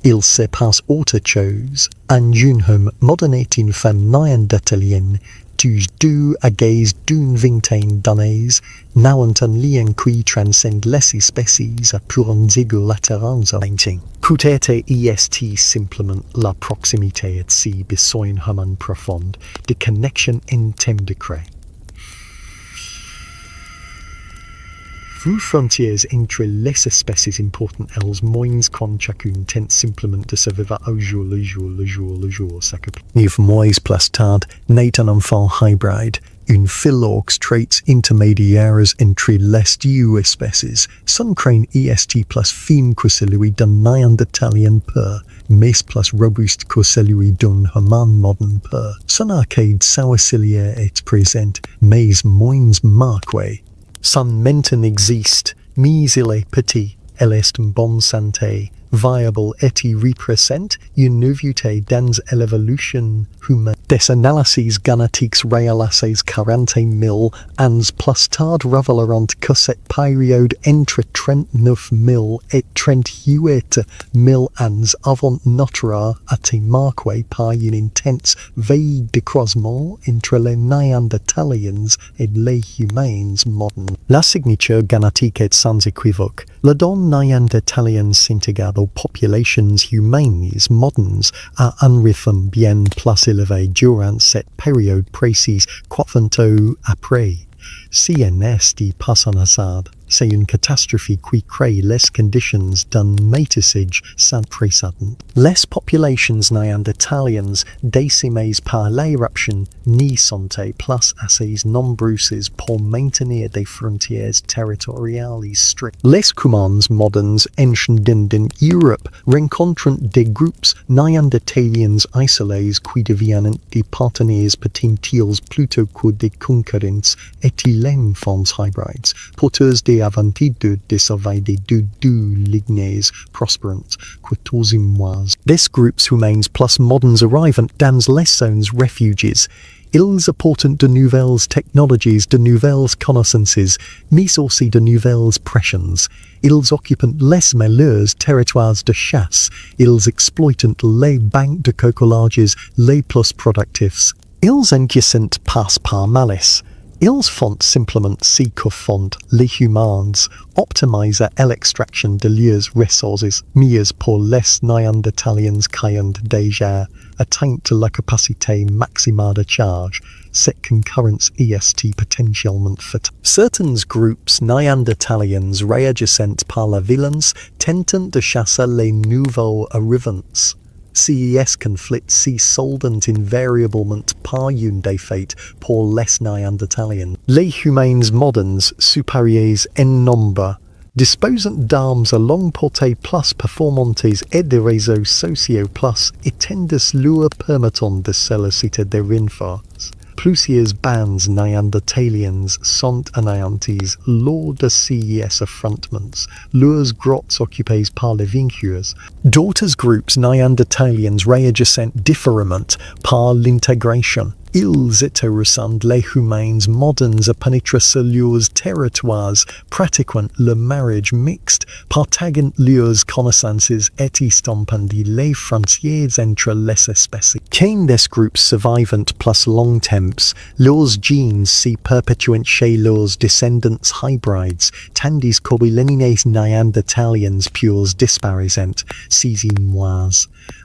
il se passe autre chose. Un jeune homme moderne et une femme néandertalienne, tous deux âgés d'une vingtaine d'années, n'ont un lien qui transcende les espèces pour un égo latéral. Peut-être est simplement la proximité et si besoin humain profonde de connexion en temps de crée. Les frontières entre les espèces importantes elles moins quand chacune tente simplement de survivre au jour le jour s'accomplit. 9 mois plus tard, naît un enfant hybride, une phyllox traits intermédiaires entre les deux espèces. Son crâne est plus fin que celui d'un Néandertalien pur, mais plus robuste que celui d'un humain moderne pur. Son arcade sourcilière est présente, mais moins marquée. Son menton existe, mais il est petit, elle est en bonne santé, viable et représente une nouveauté dans l'évolution humaine. Des analyses génétiques réalisées 40 000 ans plus tard révéleront que cette période entre 39 000 et 38 000 ans avant notre ère a été marquée par une intense veille de croisement entre les Néandertaliens et les humains modernes. La signature génétique est sans équivoque. Le don Néandertalien s'intègre aux populations humaines modernes à un rythme bien plus élevé durant cette période précise qu'au après. Si n'est pas un hasard, c'est une catastrophe qui crée les conditions d'un métissage sans précédent. Les populations néandertaliennes décimées par l'éruption n'y sont plus assez nombreuses pour maintenir des frontières territoriales strictes. Les humains modernes anciens en Europe rencontrent des groupes néandertaliens isolés qui deviennent des partenaires potentiels plutôt que des concurrents et les enfants hybrides, porteurs des avantages de survie des deux lignées prospérantes, 14 mois. Des groupes humains plus modernes arrivent dans les zones refuges. Ils apportent de nouvelles technologies, de nouvelles connaissances, mais aussi de nouvelles pressions. Ils occupent les meilleurs territoires de chasse. Ils exploitent les banques de cocolages les plus productifs. Ils encaissent pas par malice. Ils font simplement ce que font les humains, optimiser l'extraction de leurs ressources, mieux pour les Néandertaliens qui ont déjà atteint la capacité maximale de charge. Cette concurrence est potentiellement fatale. Certains groupes Néandertaliens réagissent par la violence, tentant de chasser les nouveaux arrivants. Ces conflits se soldent invariablement par une défaite pour les Néandertaliens. Les humains modernes, supérieurs en nombre, disposent d'armes à longue portée plus performantes et de réseaux sociaux plus étendus leur permettant de solliciter des renforts. Plusieurs bandes néandertaliens sont anéanties lors de ces affrontements, leurs grottes occupées par les vainqueurs. D'autres groupes néandertaliens réagissent différemment par l'intégration. Ils intéressent les humains modernes à pénétrer sur leurs territoires, pratiquant le mariage mixte, partagant leurs connaissances et estampant les frontières entre les espèces. Quand des groupes survivants plus long temps, leurs gènes se perpétuent chez leurs descendants hybrides, tandis que les lignées néandertaliennes pures disparaissaient 6 mois.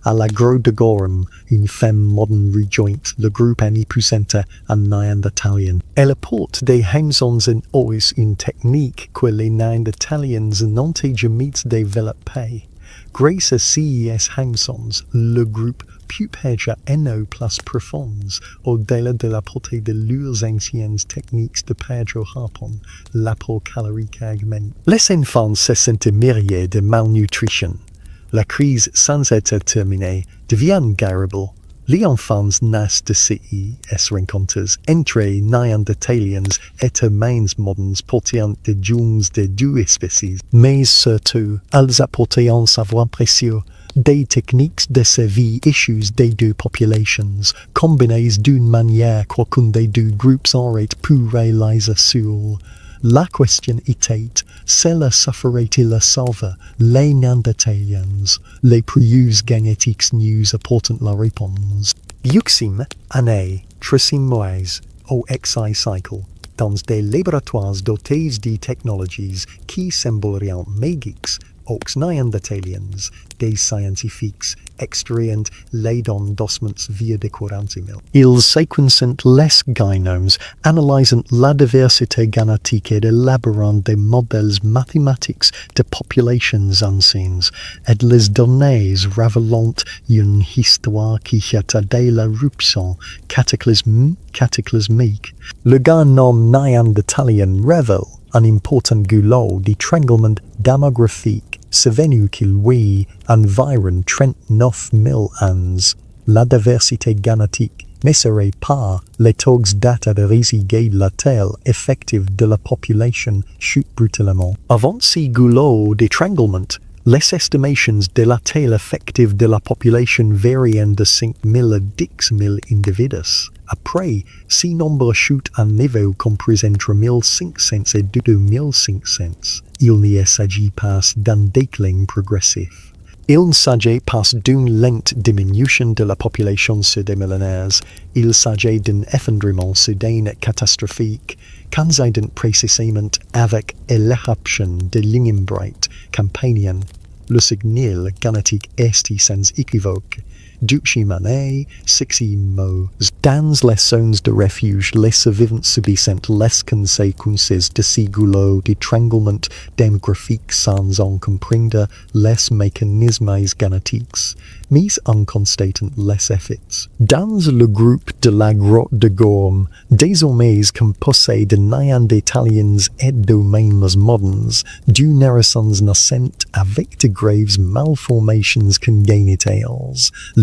À la grotte de Gorham, une femme moderne rejoint le groupe épousanté en Néandertalien. Elle apporte des hands-ons en os une technique que les Néandertaliens n'ont jamais développée. Grâce à C.S. Hansons, le groupe Pupeja NO plus profonds, au-delà de la portée de leurs anciennes techniques de page au harpon, l'apport calorique augmente. Les enfants se sentent myriades de malnutrition. La crise, sans être terminée, devient guérable. Les enfants naissent de ces rencontres entre Néandertaliens et humains modernes portant des gènes des deux espèces, mais surtout, elles apportent un savoir précieux des techniques de survie issues des deux populations, combinées d'une manière qu'aucun des deux groupes aurait pu réaliser seul. La question était, cela sufferait-il sauver les Néandertaliens? Les preuves génétiques nous apportent la réponse. Yuxim année, 300 mois, au XI cycle, dans des laboratoires dotés de technologies qui sembleraient magiques, aux Néandertaliens, des scientifiques extraient les données d'ossements via des 40 000. Ils séquencent les génomes, analysent la diversité génétique et élaborant des modèles mathématiques de populations anciennes, et les données révélant une histoire qui a des l'éruption cataclysmique. Le génome néandertalien révèle un important goulot d'étranglement démographique survenu qu'il vit environ 39 000 ans. La diversité génétique ne serait pas les taux data de résilier la taille effective de la population chute brutalement. Avant ces goulots d'étranglement, les estimations de la taille effective de la population varient de 5 000 à 10 000 individus. Après, ces nombres chutent à un niveau compris entre 1500 et 2500. Il n'y s'agit pas d'un déclin progressif. Il s'agit pas d'une lente diminution de la population sur des millénaires. Il s'agit d'un effondrement soudain catastrophique, coïncident précisément avec l'éruption de l'inimbrite campanienne. Le signal génétique est sans équivoque. Duchimane, mots. Dans les zones de refuge, les survivants subissent les conséquences de ces goulots d'étranglement démographique sans en comprendre les mécanismes génétiques, mais en constatant les effets. Dans le groupe de la grotte de Gorme, désormais composé de Néandertaliens et d'humains modernes, d'une naissance naissante avec de graves malformations congénitales,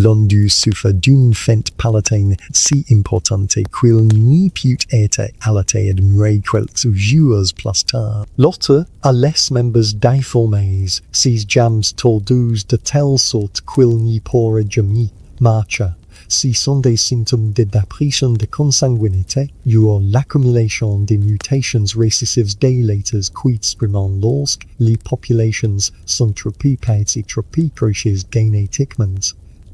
l'on souffre d'une fente palatine si importante qu'il n'y peut être allaité admiré quelques jours plus tard. L'autre a les membres déformés, ces jambes tordues de telle sorte qu'il n'y pourra jamais marcher. Ce sont des symptômes de dépression de consanguinité ou l'accumulation de mutations récessives délétères qui expérimentent lorsque les populations sont trop petites et trop proches génétiquement.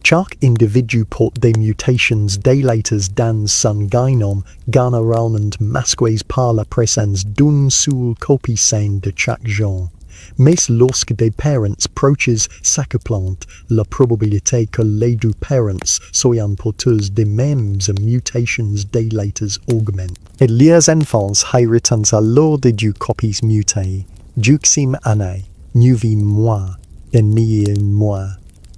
Chaque individu porte des mutations délétères dans son génome, généralement masquées par la présence d'une seule copie saine de chaque genre. Mais lorsque des parents proches s'accouplent, la probabilité que les deux parents soient porteurs des mêmes mutations délétères augmente. Et les enfants héritent alors des deux copies mutées. Duxim année, nouvi mois, demi mois.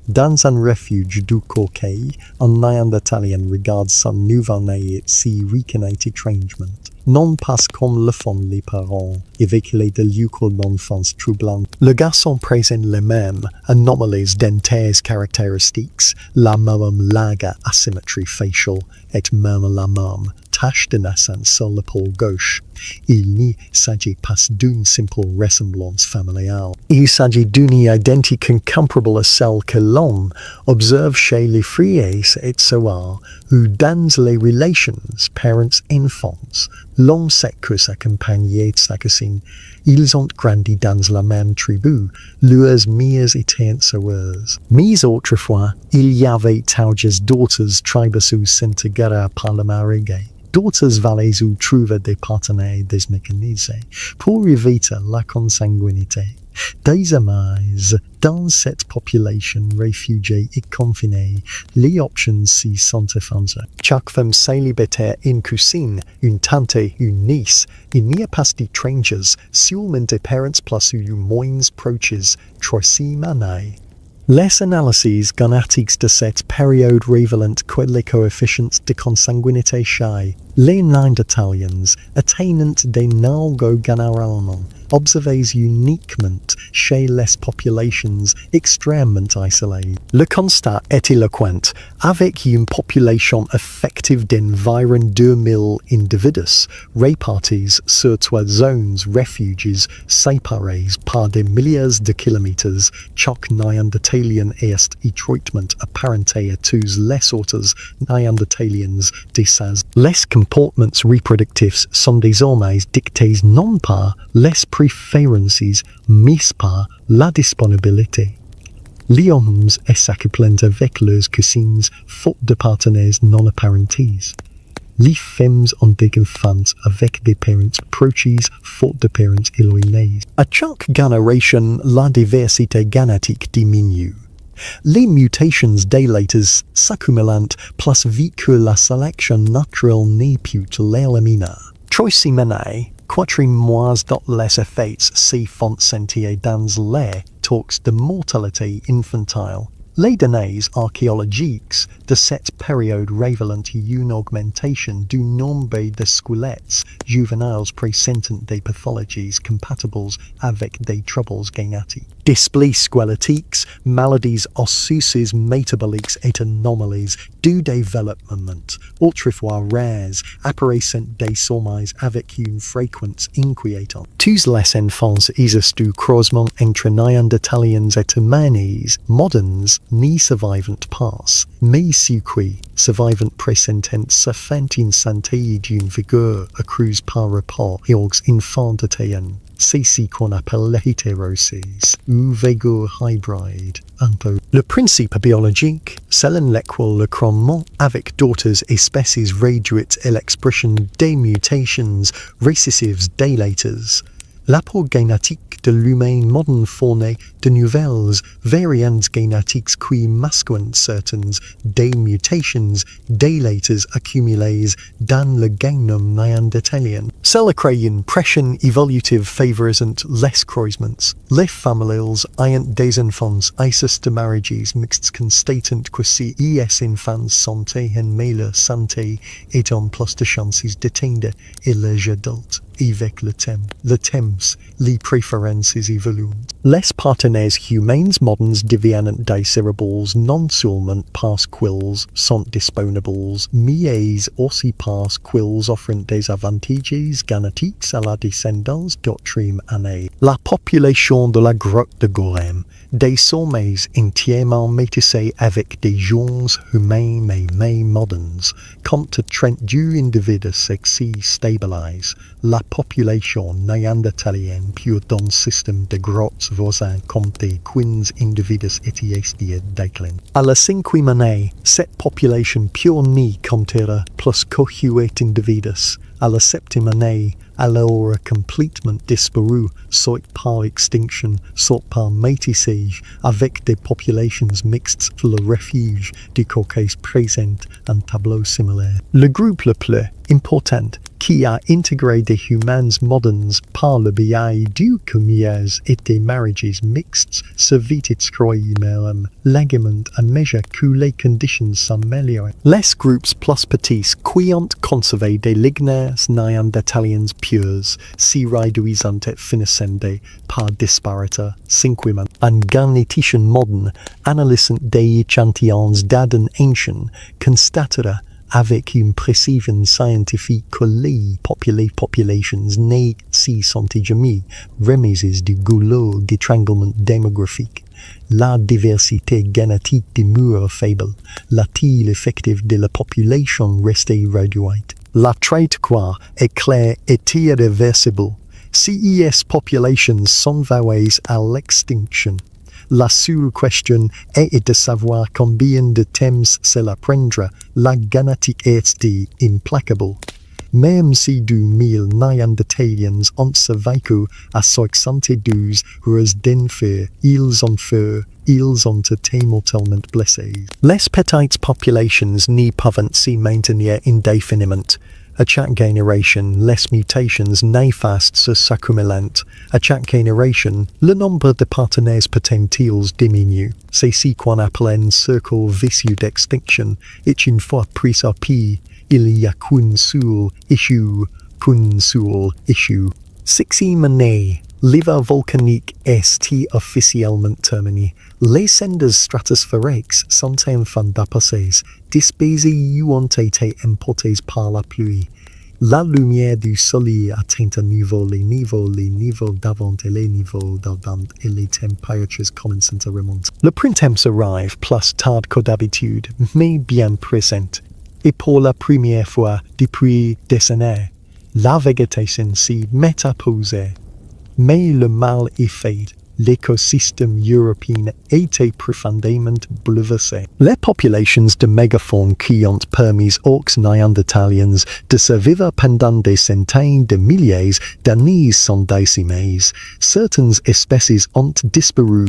Dans un refuge du coquet, un Néandertalien regarde son nouveau-né et s'y reconnaît étrangement. Non pas comme le font les parents, avec les délucles d'enfance troublants. Le garçon présente les mêmes anomalies dentaires caractéristiques, la même large asymétrie faciale et même la même tache de naissance sur l'épaule gauche. Il n'y s'agit pas d'une simple ressemblance familiale. Il s'agit d'une identité incomparable à celle que l'on observe chez les frères et sœurs, ou dans les relations parents-enfants. L'on sait que s'accompagner de sa cousine, ils ont grandi dans la même tribu, leurs mères étaient sœurs. Mais autrefois, il y avait tauges d'autres tribus où s'intégrèrent par le mariage. D'autres vallées où trouver des partenaires désmécanisés pour éviter la consanguinité. Désormais, dans cette population réfugiée et confinée, les options s'y sont effacées. Chaque femme célibataire une cousine, une tante, une nièce, il n'y a pas d'étrangers, seulement des parents plus ou moins proches, troisième année. Les analyses génétiques de cette période révèlent que les coefficients de consanguinité chez les Néandertaliens atteignent des niveaux généralement observés uniquement chez les populations extrêmement isolées. Le constat est éloquent. Avec une population effective d'environ 2000 individus répartis sur 3 zones refuges séparées par des milliers de kilomètres, chaque Néandertalien est étroitement apparenté à tous les autres Néandertaliens de sa. Les comportements reproductifs sont désormais dictés non par les préférences, mais par la disponibilité. Les hommes s'accouplent avec leurs cousines faute de partenaires non apparentés. Les femmes ont des enfants avec des parents proches faute de parents éloignés. À chaque génération, la diversité génétique diminue. Les mutations délétères s'accumulent plus vite que la sélection naturelle n'est pu l'éliminer. Troisième année, 4 mois dans les effets se font sentir dans les taux de mortalité infantile. Les données archéologiques de cette période révèlent une augmentation du nombre de squelettes juvéniles présentant des pathologies compatibles avec des troubles génétiques. Dysplasie squelettiques, maladies osseuses métaboliques et anomalies du développement, autrefois rares, apparaissent désormais avec une fréquence inquiétante. Tous les enfants issus du croisement entre Néandertaliens et humains modernes ni survivants pas, mais ceux qui, survivants présentant font une santé et une vigueur accrue par rapport aux enfants d'Étienne. C'est ce qu'on appelle l'hétérosis, ou vigueur hybride. Le principe biologique, selon lequel le clonement avec d'autres espèces réduit à l'expression des mutations récessives délétères. L'apport génétique de l'humain moderne fournit de nouvelles variantes génétiques qui masquent certaines des mutations délétères accumulées dans le génome néandertalien. Cela crée une pression évolutive favorisant les croisements. Les familles ayant des enfants issus de mariages mixtes constatant que ces enfants sont en meilleure santé et ont plus de chances d'atteindre l'âge adulte. Avec le temps, les préférences évoluent. Les partenaires humains modernes deviennent désirables non seulement parce qu'ils sont disponibles, mais aussi parce qu'ils offrent des avantages génétiques à la descendance d'autres années. La population de la grotte de Golem, désormais entièrement métissée avec des gens humains mais modernes, compte 32 individus sexy stabilisés. La population néandertalienne pure dans un système de grottes voisins comme des 15 individus étiez déclin. À la 5e année, cette population pure n'y comptera plus que 8 individus. À la 7e année, elle aura complètement disparu, soit par extinction, soit par métissage, avec des populations mixtes pour le refuge du Caucase présente un tableau similaire. Le groupe le plus important qui a intégré des humains modernes par le biais du commerce et des mariages mixtes se vit excroyer légalement à mesure que les conditions s'améliorent. Les groupes plus petits qui ont conservé des lignées néandertaliens pures s'y réduisant et finissant par disparaître. 5. Un généticien moderne analysant des échantillons d'Adam ancien constatera avec une précision scientifique que les populations nées si sont jamais remises du goulot d'étranglement démographique. La diversité génétique demeure faible, la taille effective de la population restée réduite. La trajectoire est claire et irréversible. Ces populations sont vouées à l'extinction. La seule question est de savoir combien de temps cela prendra. La génétique est implacable. Même si 2000 Néandertaliens ont survécu à 72 heures d'enfer, ils ont été mortellement blessés. Les petites populations n'y peuvent s'y maintenir indéfiniment. À chaque génération, les mutations néfastes s'accumulent. À chaque génération, le nombre de partenaires potentiels diminue. C'est ce qu'on appelle un cercle vicieux d'extinction. Et une fois pris à pied, il y a qu'une seule issue. Sixième année, l'hiver volcanique est officiellement terminé. Les cendres stratosphériques sont en fin d'apaiser, dispersées ou ont été emportées par la pluie. La lumière du soleil atteint à nouveau les niveaux d'avant et les niveaux d'avant et les températures commencent à remonter. Le printemps arrive plus tard que d'habitude, mais bien présent. Et pour la première fois depuis des années, la végétation s'y met à poser. Mais le mal est fait. L'écosystème européen a été profondément bouleversé. Les populations de mégafaune qui ont permis aux Néandertaliens de survivre pendant des centaines de milliers d'années sont décimées. Certaines espèces ont disparu,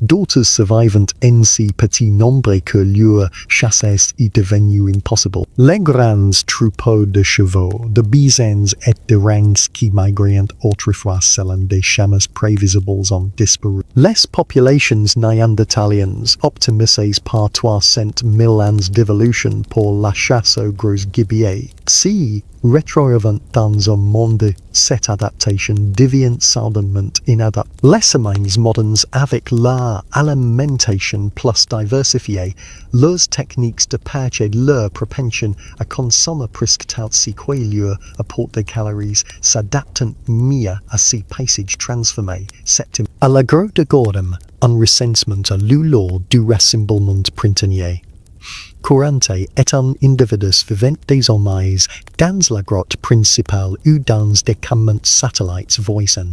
d'autres survivent en si petit nombre que leur chasse est devenue impossible. Les grands troupeaux de chevaux, de bisons et de rennes qui migraient autrefois selon des schémas prévisibles ont disparu. Les populations néandertaliennes optimisées par 300 000 ans d'évolution pour la chasse au gros gibier, si rétrouvent dans un monde, cette adaptation devient soudainement inadaptée. Les humains modernes, avec leur alimentation plus diversifiée, leurs techniques de pêche et leur propension à consommer presque tout ce qui leur apporte des calories, s'adaptent mieux à ces paysages transformés. À la grotte de Gordon, un recensement à l'heure du rassemblement printanier. Courante est un individus vivant désormais dans la grotte principale ou dans des campements satellites voisins.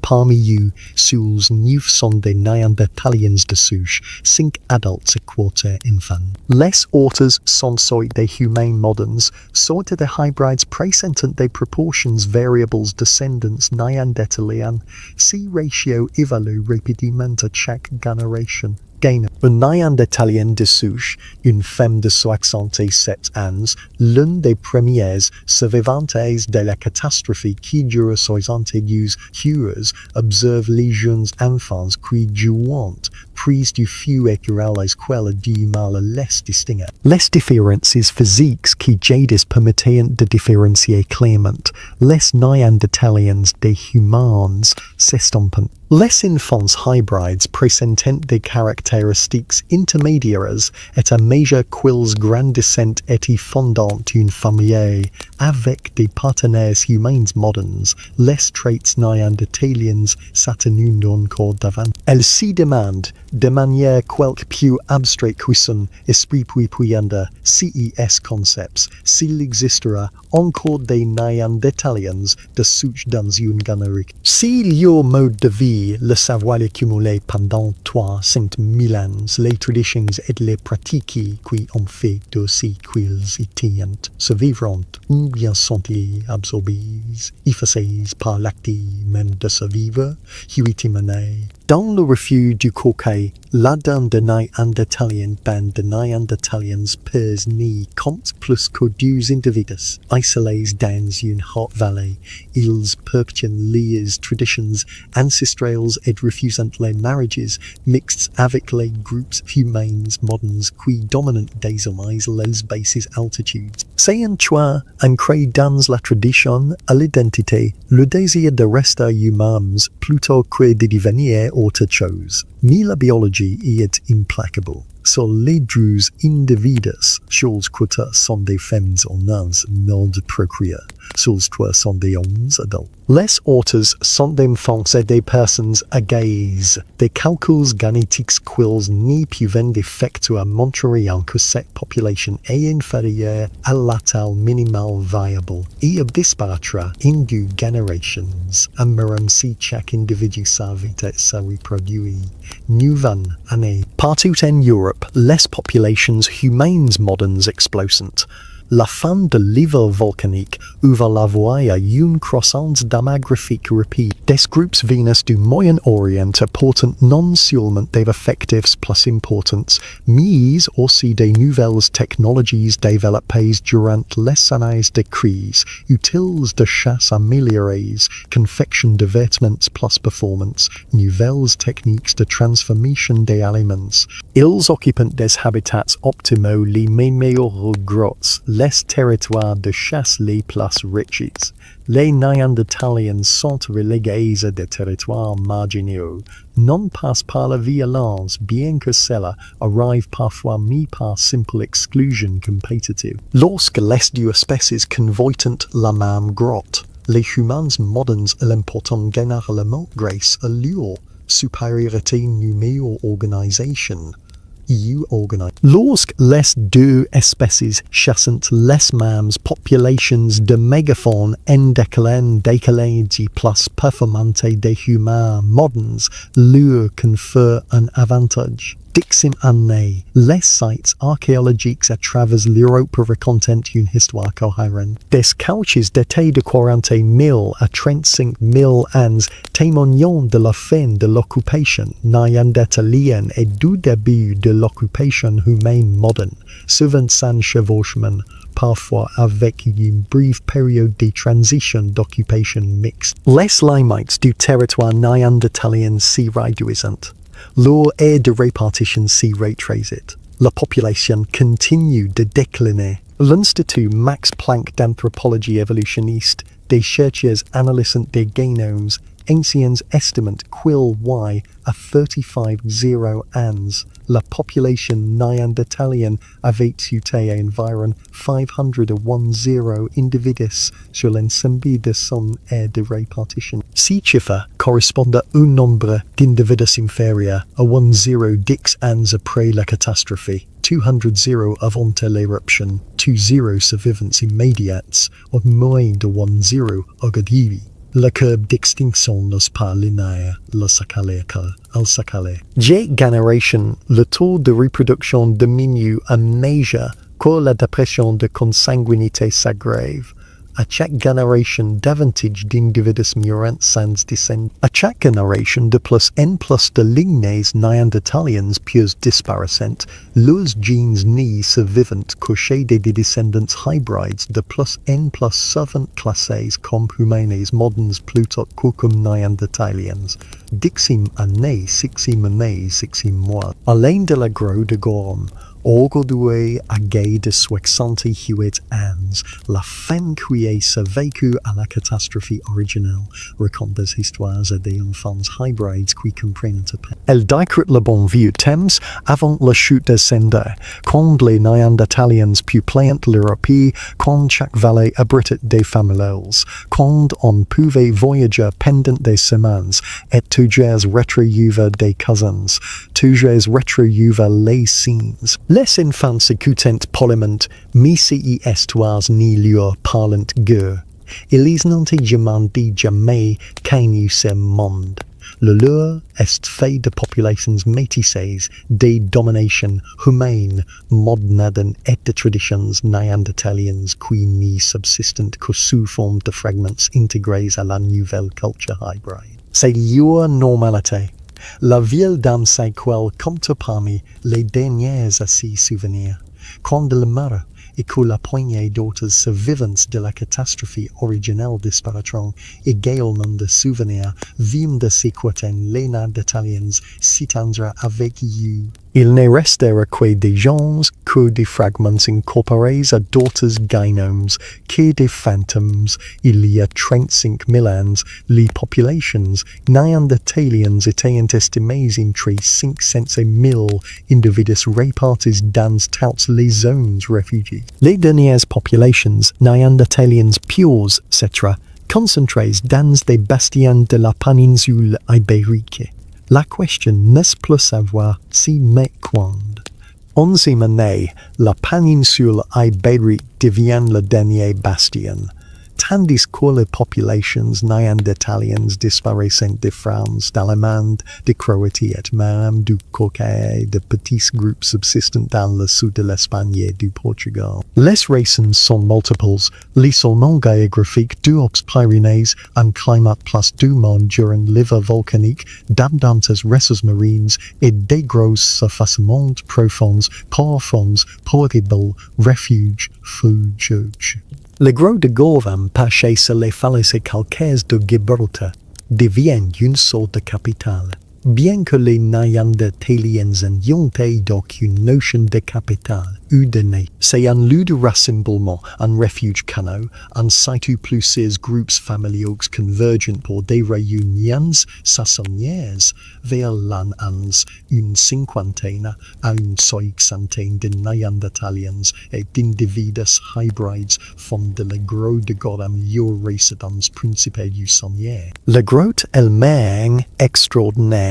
Parmi eux, sous 900 des Néandertaliens de souche, 5 adultes et 4 enfants. Les autres sont soit des humains modernes, soit des hybrides présentant des proportions variables descendants néandertaliens. Ces ratios évoluent rapidement à chaque génération. Un Néandertalien de souche, une femme de 67 ans, l'une des premières survivantes de la catastrophe qui dure 72 heures, observe les jeunes enfants qui jouent, prise du feu éclairant l'esquelle du mal à les distinguer. Les différences physiques qui jadis permettaient de différencier clairement les Néandertaliens des humains s'estompent. Les enfants hybrides présentent des caractéristiques intermédiaires et à mesure qu'ils grandissent et fondant une famille avec des partenaires humains modernes, les traits néandertaliens s'atténuent encore davantage. Elles s'y demandent, de manière quelque plus abstraite que son esprit puissant, CES concepts, s'il existera encore des Néandertaliens de souche dans une générique. Si leur mode de vie, le savoir accumulé pendant 300 000 ans, les traditions et les pratiques qui ont fait de ce qu'ils étaient survivants ou bien sont-ils absorbés, effacés par l'acte même de survivre, huitimenés. Dans le refus du coquet, la dame de Néandertalien bande de Néandertaliens pèse ni compte plus que 2 individus. Isolés dans une haute vallée, ils perpétuent les traditions ancestrales et refusent les mariages mixtes avec les groupes humains modernes qui dominent désormais les basses altitudes. C'est un choix ancré dans la tradition, à l'identité, le désir de rester humains plutôt que de devenir autre chose. Mais la biologie y est implacable. Sur les 12 individus, seuls 4 sont des femmes en âge de procréer. Seuls 3 sont des hommes adultes. Les autres sont des enfants et des personnes âgées. Des calculs génétiques qu'ils n'y peuvent effectuer montreront que cette population est inférieure à la taille minimale viable et disparaîtra en 2 générations. Même si chaque individu survit et se reproduit. 9 années. Partout en Europe, les populations humaines modernes explosent. La fin de l'hiver volcanique ouvre la voie à une croissance démographique rapide. Des groupes Venus du Moyen-Orient apportent non seulement des effectifs plus importants, mais aussi des nouvelles technologies développées durant les années de crise, utiles de chasse améliorées, confection de vêtements plus performance, nouvelles techniques de transformation des aliments. Ils occupent des habitats optimaux les meilleures grottes, les territoires de chasse les plus riches. Les Néandertaliens sont relégués à des territoires marginaux, non pas par la violence, bien que cela arrive parfois, mais par simple exclusion compétitive. Lorsque les deux espèces convoitent la même grotte, les humains modernes l'importent généralement grâce à leur supériorité numérique organisation. Lorsque les deux espèces chassent les mêmes populations de mégaphones décalées plus performantes des humains modernes, leur confère un avantage. Dixim année, les sites archéologiques à travers l'Europe racontent une histoire cohérente. Des couches datées de 40 000 à 35 000 ans témoignant de la fin de l'occupation néandertalienne et du début de l'occupation humaine moderne, souvent sans chevauchement, parfois avec une brève période de transition d'occupation mixte. Les limites du territoire néandertalien s'y réduisent. Leur aire de répartition s'y rétrécit. La population continue de décliner. L'Institut Max Planck d'anthropologie évolutionniste, des chercheurs analysant des génomes, anciens estiment qu'il à 35 ans, la population néandertalienne avait été environ 510 individus sur l'ensemble de son aire de répartition. Ces chiffres correspondent à un nombre d'individus inférieur à 10 ans après la catastrophe, 200 avant l'éruption, 20 survivants immédiats, ou moins de 10 aujourd'hui. La courbe d'extinction n'est pas linéaire, le s'accélère. Génération, le taux de reproduction diminue à mesure que la dépression de consanguinité s'aggrave. À chaque génération, davantage d'individus mourants sans descendants. À chaque génération, de plus en plus de lignées néandertaliennes plus disparaissaient, leurs gènes n'y survivent que chez des descendants hybrides de plus en plus souvent classés comme humains modernes plutôt que comme néandertaliens. Dixim année, sixim mois. Alain de la Groix de Gorme, aujourd'hui âgé de 68 ans, la femme qui a survécu à la catastrophe originale raconte des histoires à des enfants hybrides qui comprennent à peine. Elle décrit le bon vieux temps avant la chute des Cendres, quand les Néandertaliens peuplaient l'Europe, quand chaque vallée abritait des familles, quand on pouvait voyager pendant des semaines, et toujours retrouver des cousins, toujours retrouver les signes. Les enfants écoutent poliment, mais ces histoires n'y leur parlent guère. Ils n'ont demandé jamais connu ce monde. Le leur est fait de populations métissées, de domination humaine, moderne et de traditions néandertaliennes qui n'y subsistent que sous forme de fragments intégrés à la nouvelle culture hybride. C'est leur normalité. La ville d'âme sait qu'elle compte parmi les dernières à s'y souvenir. Quand elle meurt et que la poignée d'autres survivants de la catastrophe originelle disparaîtront, également de souvenirs viennent de s'écouter les Néandertaliens s'étendre avec eux. Il ne restera que des gens, que des fragments incorporés à d'autres génomes, que des fantômes. Il y a 35 000 ans, les populations néandertaliennes étaient estimées entre 500 et 1000 individus répartis dans toutes les zones réfugiées. Les dernières populations néandertaliennes pures, etc., concentrées dans des bastions de la péninsule ibérique. La question n'est plus savoir si mais quand. 11e année, la péninsule ibérique devient le dernier bastion. tandis que les populations néandertaliennes disparaissaient de France, d'Allemagne, de Croatie et même du Caucase, de petits groupes subsistent dans le sud de l'Espagne et du Portugal. Les raisons sont multiples. L'isolement géographique du Hautes-Pyrénées, un climat plus du monde durant l'hiver volcanique, d'abondantes ressources marines et des grosses effacements profonds, possible refuge, fuge. Le gros de Gorvam perché sur les falaises calcaires de Gibraltar devient une sorte de capitale. Bien que les Néandertaliens n'aient d'aucune notion de capitale ou de nez, c'est un lieu de rassemblement, un refuge canot, un site où plusieurs groupes familiaux convergent pour des réunions saisonnières vers l'an une cinquantaine à une soixantaine de Néandertaliens et d'individus hybrides font de la grotte de Gorham leur résidence principale du Seigneur. La grotte elle-même extraordinaire.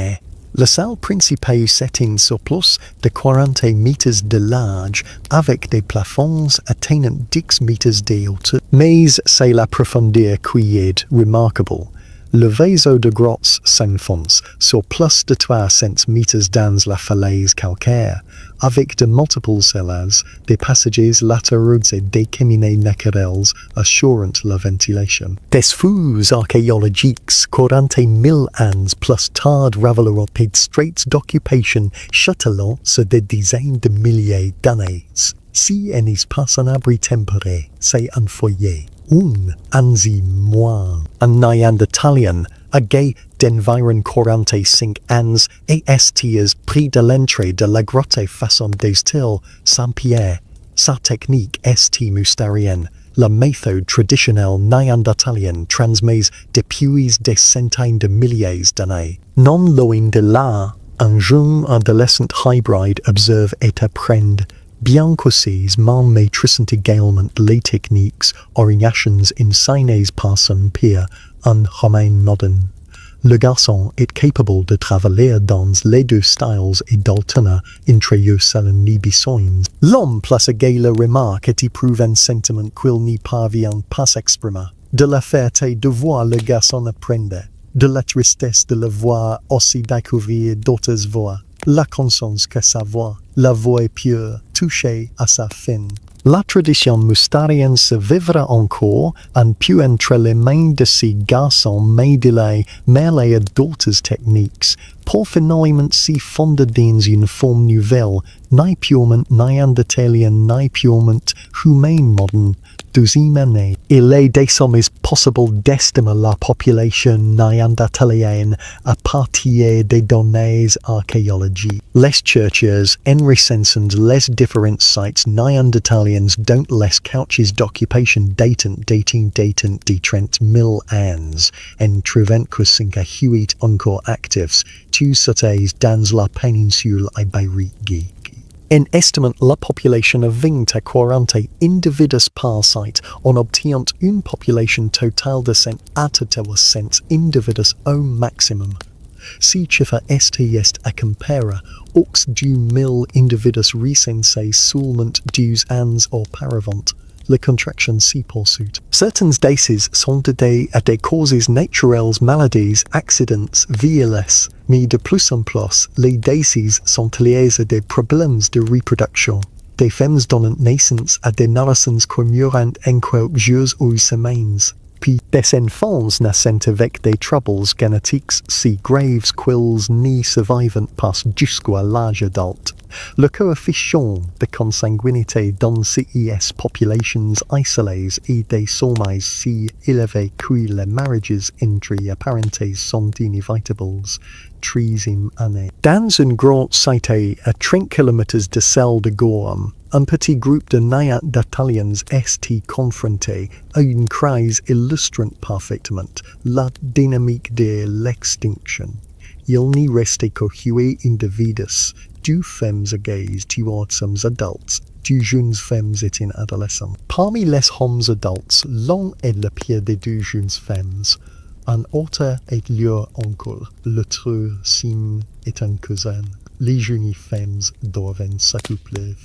La salle principale s'étend sur plus de 40 mètres de large avec des plafonds atteignant 10 mètres de hauteur. Mais c'est la profondeur qui est remarquable. Le vaisseau de grottes s'enfonce sur plus de 300 mètres dans la falaise calcaire, avec de multiples cellars, des passages latéraux et des cheminées naturelles assurant la ventilation. Des fouilles archéologiques 40 000 ans plus tard révéleront des straits d'occupation châtelant sur des dizaines de milliers d'années. Si un espace un abri temporaire, c'est un foyer. Anzi moi, un Néandertalien, âgé d'environ 45 ans et estiers près de l'entrée de la grotte façon des styles Saint-Pierre. Sa technique est mystérienne. La méthode traditionnelle néandertalienne transmise depuis des centaines de milliers d'années. Non loin de là, un jeune adolescent hybride observe et apprend. Bien que ces man maîtrisent également les techniques orientations enseignées par son père, un humain moderne. Le garçon est capable de travailler dans les deux styles et d'alterner entre eux selon les besoins. L'homme place la remarque et éprouve un sentiment qu'il n'y parvient pas à exprimer. De la fierté de voir le garçon apprendre, de la tristesse de le voir aussi découvrir d'autres voix. La conscience que sa voix, la voix est pure, touchée à sa fin. La tradition moustarienne se vivra encore un peu entre les mains de ces garçons mêlés à d'autres techniques, pour finalement s'y fonder dans une forme nouvelle, ni purement néandertalienne, ni purement humaine moderne. Deuxième année, il est désormais possible d'estimer la population néandertalienne à partir des données archéologiques. Les chercheurs enrecensent les différents sites néandertaliens dont les couches d'occupation datent de 30 000 ans, en trouvant que 5 encore actifs, tous cités dans la péninsule ibérique. En estimant la population à 20 à 40 individus par site, on obtient une population totale de 100 à 300 individus au maximum. Si chiffre est à comparer aux 1000 individus recensés seulement 12 ans auparavant. La contraction s'y poursuit. Certains décès sont dus à des causes naturelles, maladies, accidents, vieillesse, mais de plus en plus, les décès sont liés à des problèmes de reproduction. Des femmes donnent naissance à des nourrissons qui meurent en quelques jours ou semaines. Puis des enfants naissent avec des troubles génétiques si graves qu'ils n'y survivent pas jusqu'à l'âge adulte. Le coefficient de consanguinité dans ces populations isolées est désormais si élevé que les mariages entre apparentés sont inévitables. 13e année. Dans une grande cité à 30 km de celle de Gorham, un petit groupe de Néandertaliens est confronté à une crise illustrant parfaitement la dynamique de l'extinction. Il n'y reste que 8 individus, 2 femmes âgées towards some adultes, 2 jeunes femmes et un adolescent. Parmi les hommes adultes, l'un est le pire des 2 jeunes femmes. Un autre est leur oncle, l'autre sim est un cousin. Les jeunes femmes doivent s'accoupler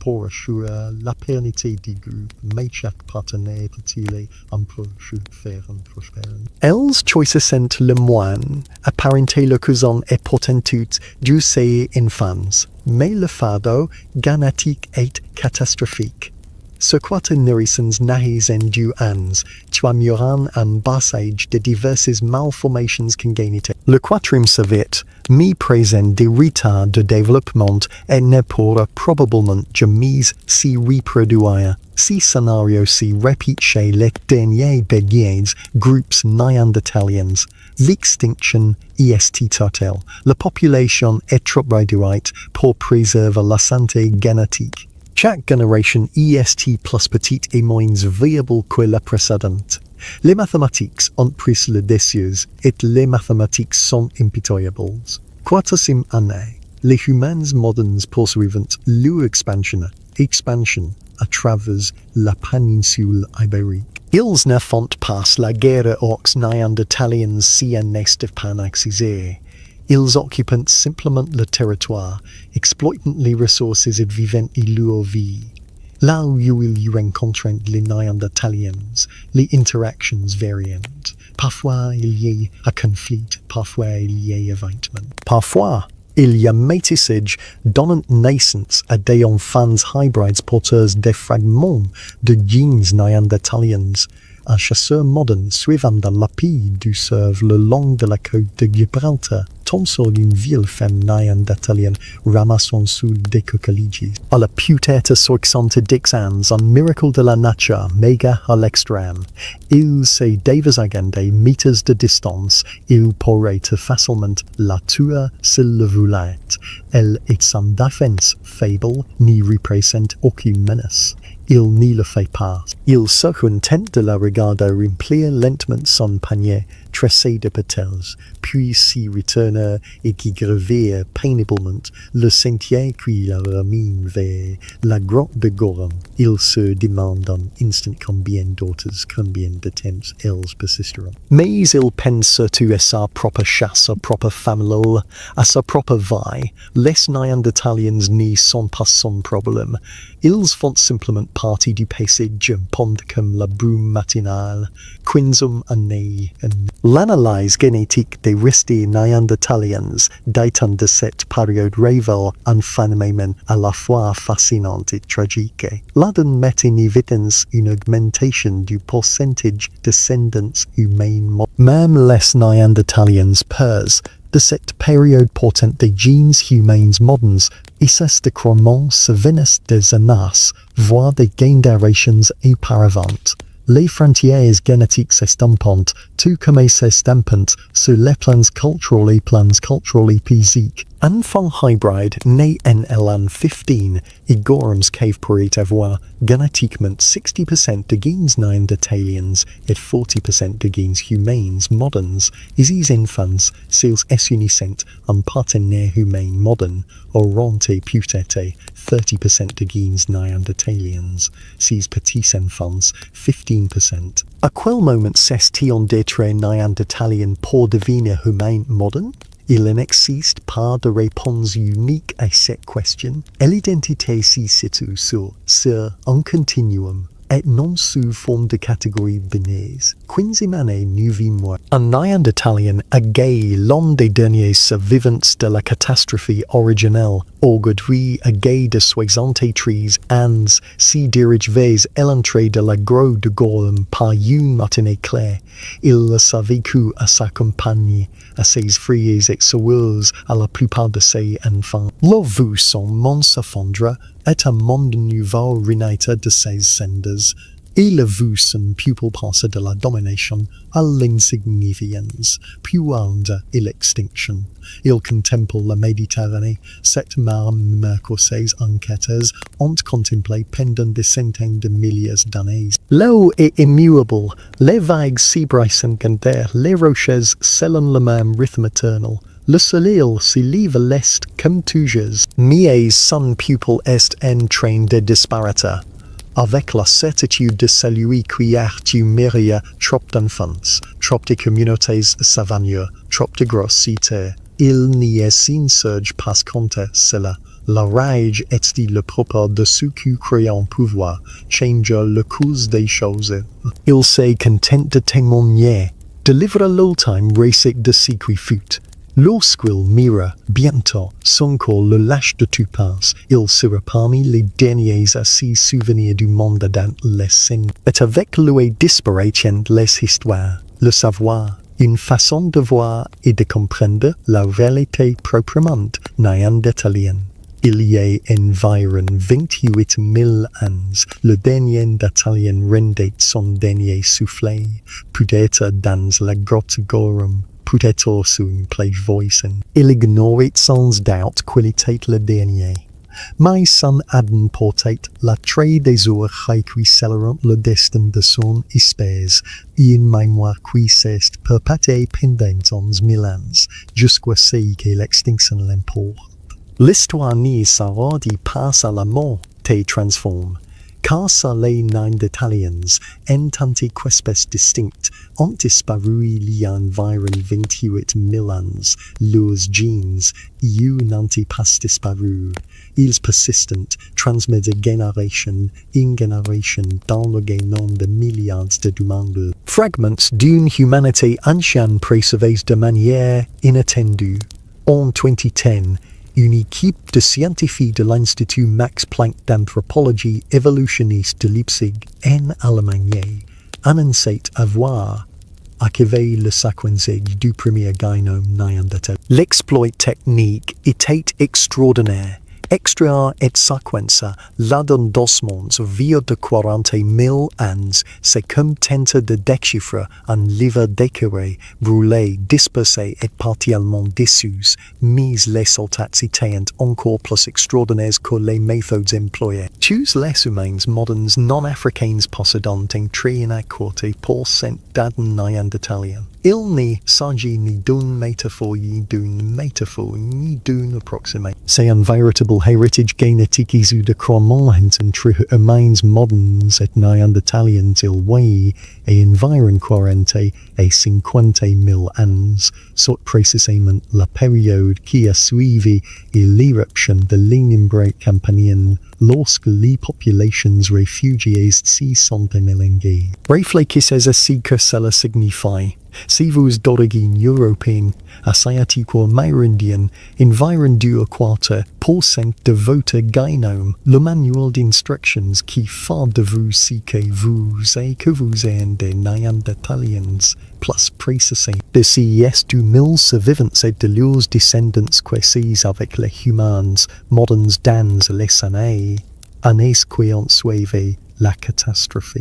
pour assurer la pérennité du groupe, mais chaque partenaire peut-il un peu faire un prospérer. Els choisissent le moyen, apparenter le cousin et potentut du ses enfants, mais le fardeau génétique est catastrophique. Ce quater nourrissons nahis en du ans, tuamuran en passage de diverses malformations congénitales. Le quatrième savait, mi présent des retards de développement et ne pourra probablement jamais s'y reproduire. Si scénario se répète chez les derniers béguins groupes néandertaliens, l'extinction est totale. La population est trop réduite pour préserver la santé génétique. Chaque génération est plus petite et moins viable que la précédente. Les mathématiques ont pris le dessus et les mathématiques sont impitoyables. Quatrième année, les humains modernes poursuivent leur expansion à travers la péninsule ibérique. Ils ne font pas la guerre aux néandertaliens si un n'est pas accusé. Ils occupent simplement le territoire, exploitant les ressources et vivant leur vie. Là où ils rencontrent les Néandertaliens, les interactions variantes. Parfois il y a un conflit, parfois il y a évitement. Parfois, il y a métissage donnant naissance à des enfants hybrides porteurs des fragments de gènes néandertaliens. Un chasseur moderne suivant la lapide du Survie le long de la côte de Gibraltar tombe sur une vieille femme néandertalienne ramassant sous des coquelicots. Elle a peut-être 70 ans, un miracle de la nature, méga à l'extrême. Il s'est déversé des mètres de distance. Il pourrait facilement la tuer s'il le voulait. Elle est sans défense faible, ni représente aucune menace. Il n'y le fait pas. Il se contente de la regarder remplir lentement son panier tressé de pétales, puis s'y retourne et qui gravit péniblement le sentier qui la ramène vers la grotte de Gorum. Il se demande un instant combien d'autres, combien de temps elles persisteront. Mais il pense surtout à sa propre chasse, sa propre famille, à sa propre vie. Les Néandertaliens n'y sont pas son problème. Ils font simplement partie du paysage, pondent comme la brume matinale, quinsum année. L'analyse génétique des restes néandertaliens datant de cette période révèle un phénomène à la fois fascinant et tragique. L'adon met en évidence une augmentation du pourcentage de descendants humains. Même les Néandertaliens purs de cette période portant des gènes humains modernes et cesse de croissance se venaient des années, voire des générations auparavant. Les frontières génétiques s'estampent, tout comme s'estampent sur les plans culturels et physiques. Un enfant hybride né en l'an 15 et Gorham's cave pourrait avoir génétiquement 60% de gènes néandertaliens et 40% de gènes humains modernes. Et ces enfants, s'ils s'unissent un partenaire humain moderne, auront peut-être 30% de gènes néandertaliens. Ces petits enfants, 15%. À quel moment cesse-t-il d'être néandertalien pour devenir humain moderne? Il n'existe pas de réponse unique à cette question. L'identité s'y situe sur un continuum et non sous forme de catégories binaires. 15e année nous vivons un Néandertalien a gay l'un des derniers survivants de la catastrophe originelle. Aujourd'hui, a gay de 63 ans, si dirige vers l'entrée de la grotte de Gorum par une matinée claire. Il a survécu à sa compagne, à ses frères et sœurs, à la plupart de ses enfants. Là où son monde s'effondre est un monde nouveau renaître de ses cendres. Il a vu son pupille passer de la domination à l'insignifiance, puis à l'extinction. Il contemple la Méditerranée, cette mer que ses enquêteurs ont contemplée pendant des centaines de milliers d'années. L'eau est immuable, les vagues s'ébranlent les rochers selon le même rythme éternel. Le soleil se lève à l'est comme toujours, mais son pupille est en train de disparaître. Avec la certitude de celui qui a tué trop d'enfants, trop de communautés savagnes, trop de grosses cités. Il n'y a sin surge pas contre cela. La rage est-il le propre de ceux qui croient pouvoir changer le cours des choses. Il s'est content de témoigner, de livrer l'ultime récit de ce qui fut. Lorsqu'il mira bientôt son corps le lâche de tout passe, il sera parmi les derniers à se souvenir du monde dans les signes. Et avec lui disparaissaient les histoires, le savoir, une façon de voir et de comprendre la réalité proprement néandertalienne. Il y a environ 28 000 ans, le dernier Néandertalien rendait son dernier souffle, peut-être dans la grotte Gorum, peut-être sur une plage voisine. Il ignorait sans doute quel était le dernier. Mais son adn portait la trait des heures qui scélérant le destin de son espèce, et une mémoire qui s'est perpétuée pendant 11 000 ans, jusqu'à ce que l'extinction l'emporte. L'histoire n'y sera dit passe à la mort te transforme, car les Néandertaliens, en tant qu'espèces distinctes, ont disparu il y a environ 28 000 ans. Leurs gènes n'ont pas disparu. Ils persistent, transmis de génération en génération dans le génome de milliards d'humains. Fragments d'une humanité ancienne préservés de manière inattendue. En 2010, une équipe de scientifiques de l'Institut Max Planck d'anthropologie évolutionniste de Leipzig, en Allemagne, annonçait avoir activé le séquencing du premier génome néandertalien. L'exploit technique était extraordinaire. Extraire et séquencer l'endommagement via de 40 000 ans, c'est comme tenter de déchiffrer un livre décoré, brûlé, dispersé et partiellement dissous, mais les résultats étaient encore plus extraordinaires que les méthodes employées. Tous les humains modernes non-africains possédant un trait inaccordé pour cent d'ADN néandertalien. Il n'y s'agit ni d'une métaphore ni d'une approximation. C'est un véritable héritage génétique issu de croisements entre humains modernes et néandertaliens il et environ 40 et 50 000 ans, soit précisément la période qui a suivi l'éruption de l'innombrable campagne lorsque les populations réfugiées s'y sont éloignées. Réfléchissez à ce que cela signifie. Si vous d'origine européenne, asiatique ou amérindien, environ 2,25% de votre génome, le manuel d'instructions qui fait de vous ce que vous êtes des Néandertaliens, plus précisément de ces 2000 survivants et de leurs descendants précis avec les humains modernes dans les années qui ont suivi la catastrophe.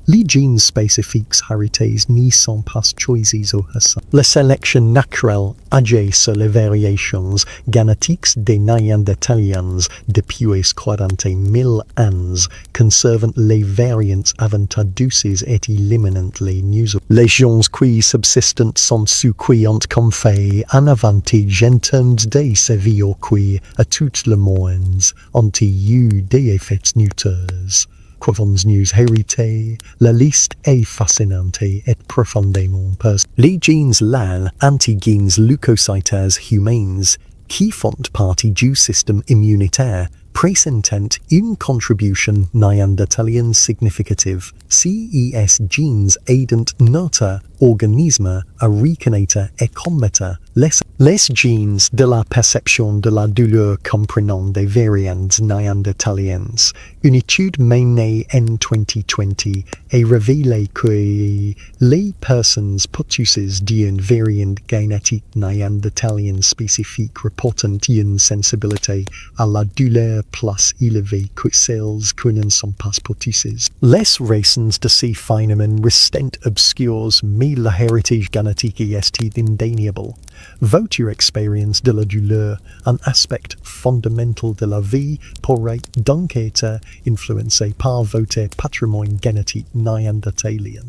Les gènes spécifiques hérités n'y sont pas choisis au hasard. La sélection naturelle agit sur les variations génétiques des Néandertaliens depuis 40 000 ans, conservant les variantes avantageuses et éliminant les nuisibles. Les gens qui subsistent sont ceux qui ont conféré un avantage en termes de sévère qui, à toutes les moyennes, ont eu des effets neuters. Quavons nous hérité, la liste est fascinante et profondément personnelle. Les gènes LAL, antigènes leucocytes humains, qui font partie du système immunitaire, présentent une contribution néandertalienne significative. Ces gènes aident notre organisme à reconnaître et combattre les gènes de la perception de la douleur comprenant des variantes néandertaliennes. Une étude menée en 2020 a révélé que les personnes porteuses d'une variante génétique néandertalienne spécifique reportent une sensibilité à la douleur plus élevée que celles qui ne sont pas porteuses. Les raisons de ces phénomènes restent obscures, mais le héritage génétique est indéniable. Votre expérience de la douleur, un aspect fondamental de la vie, pourrait donc être influencé par votre patrimoine génétique néandertalien.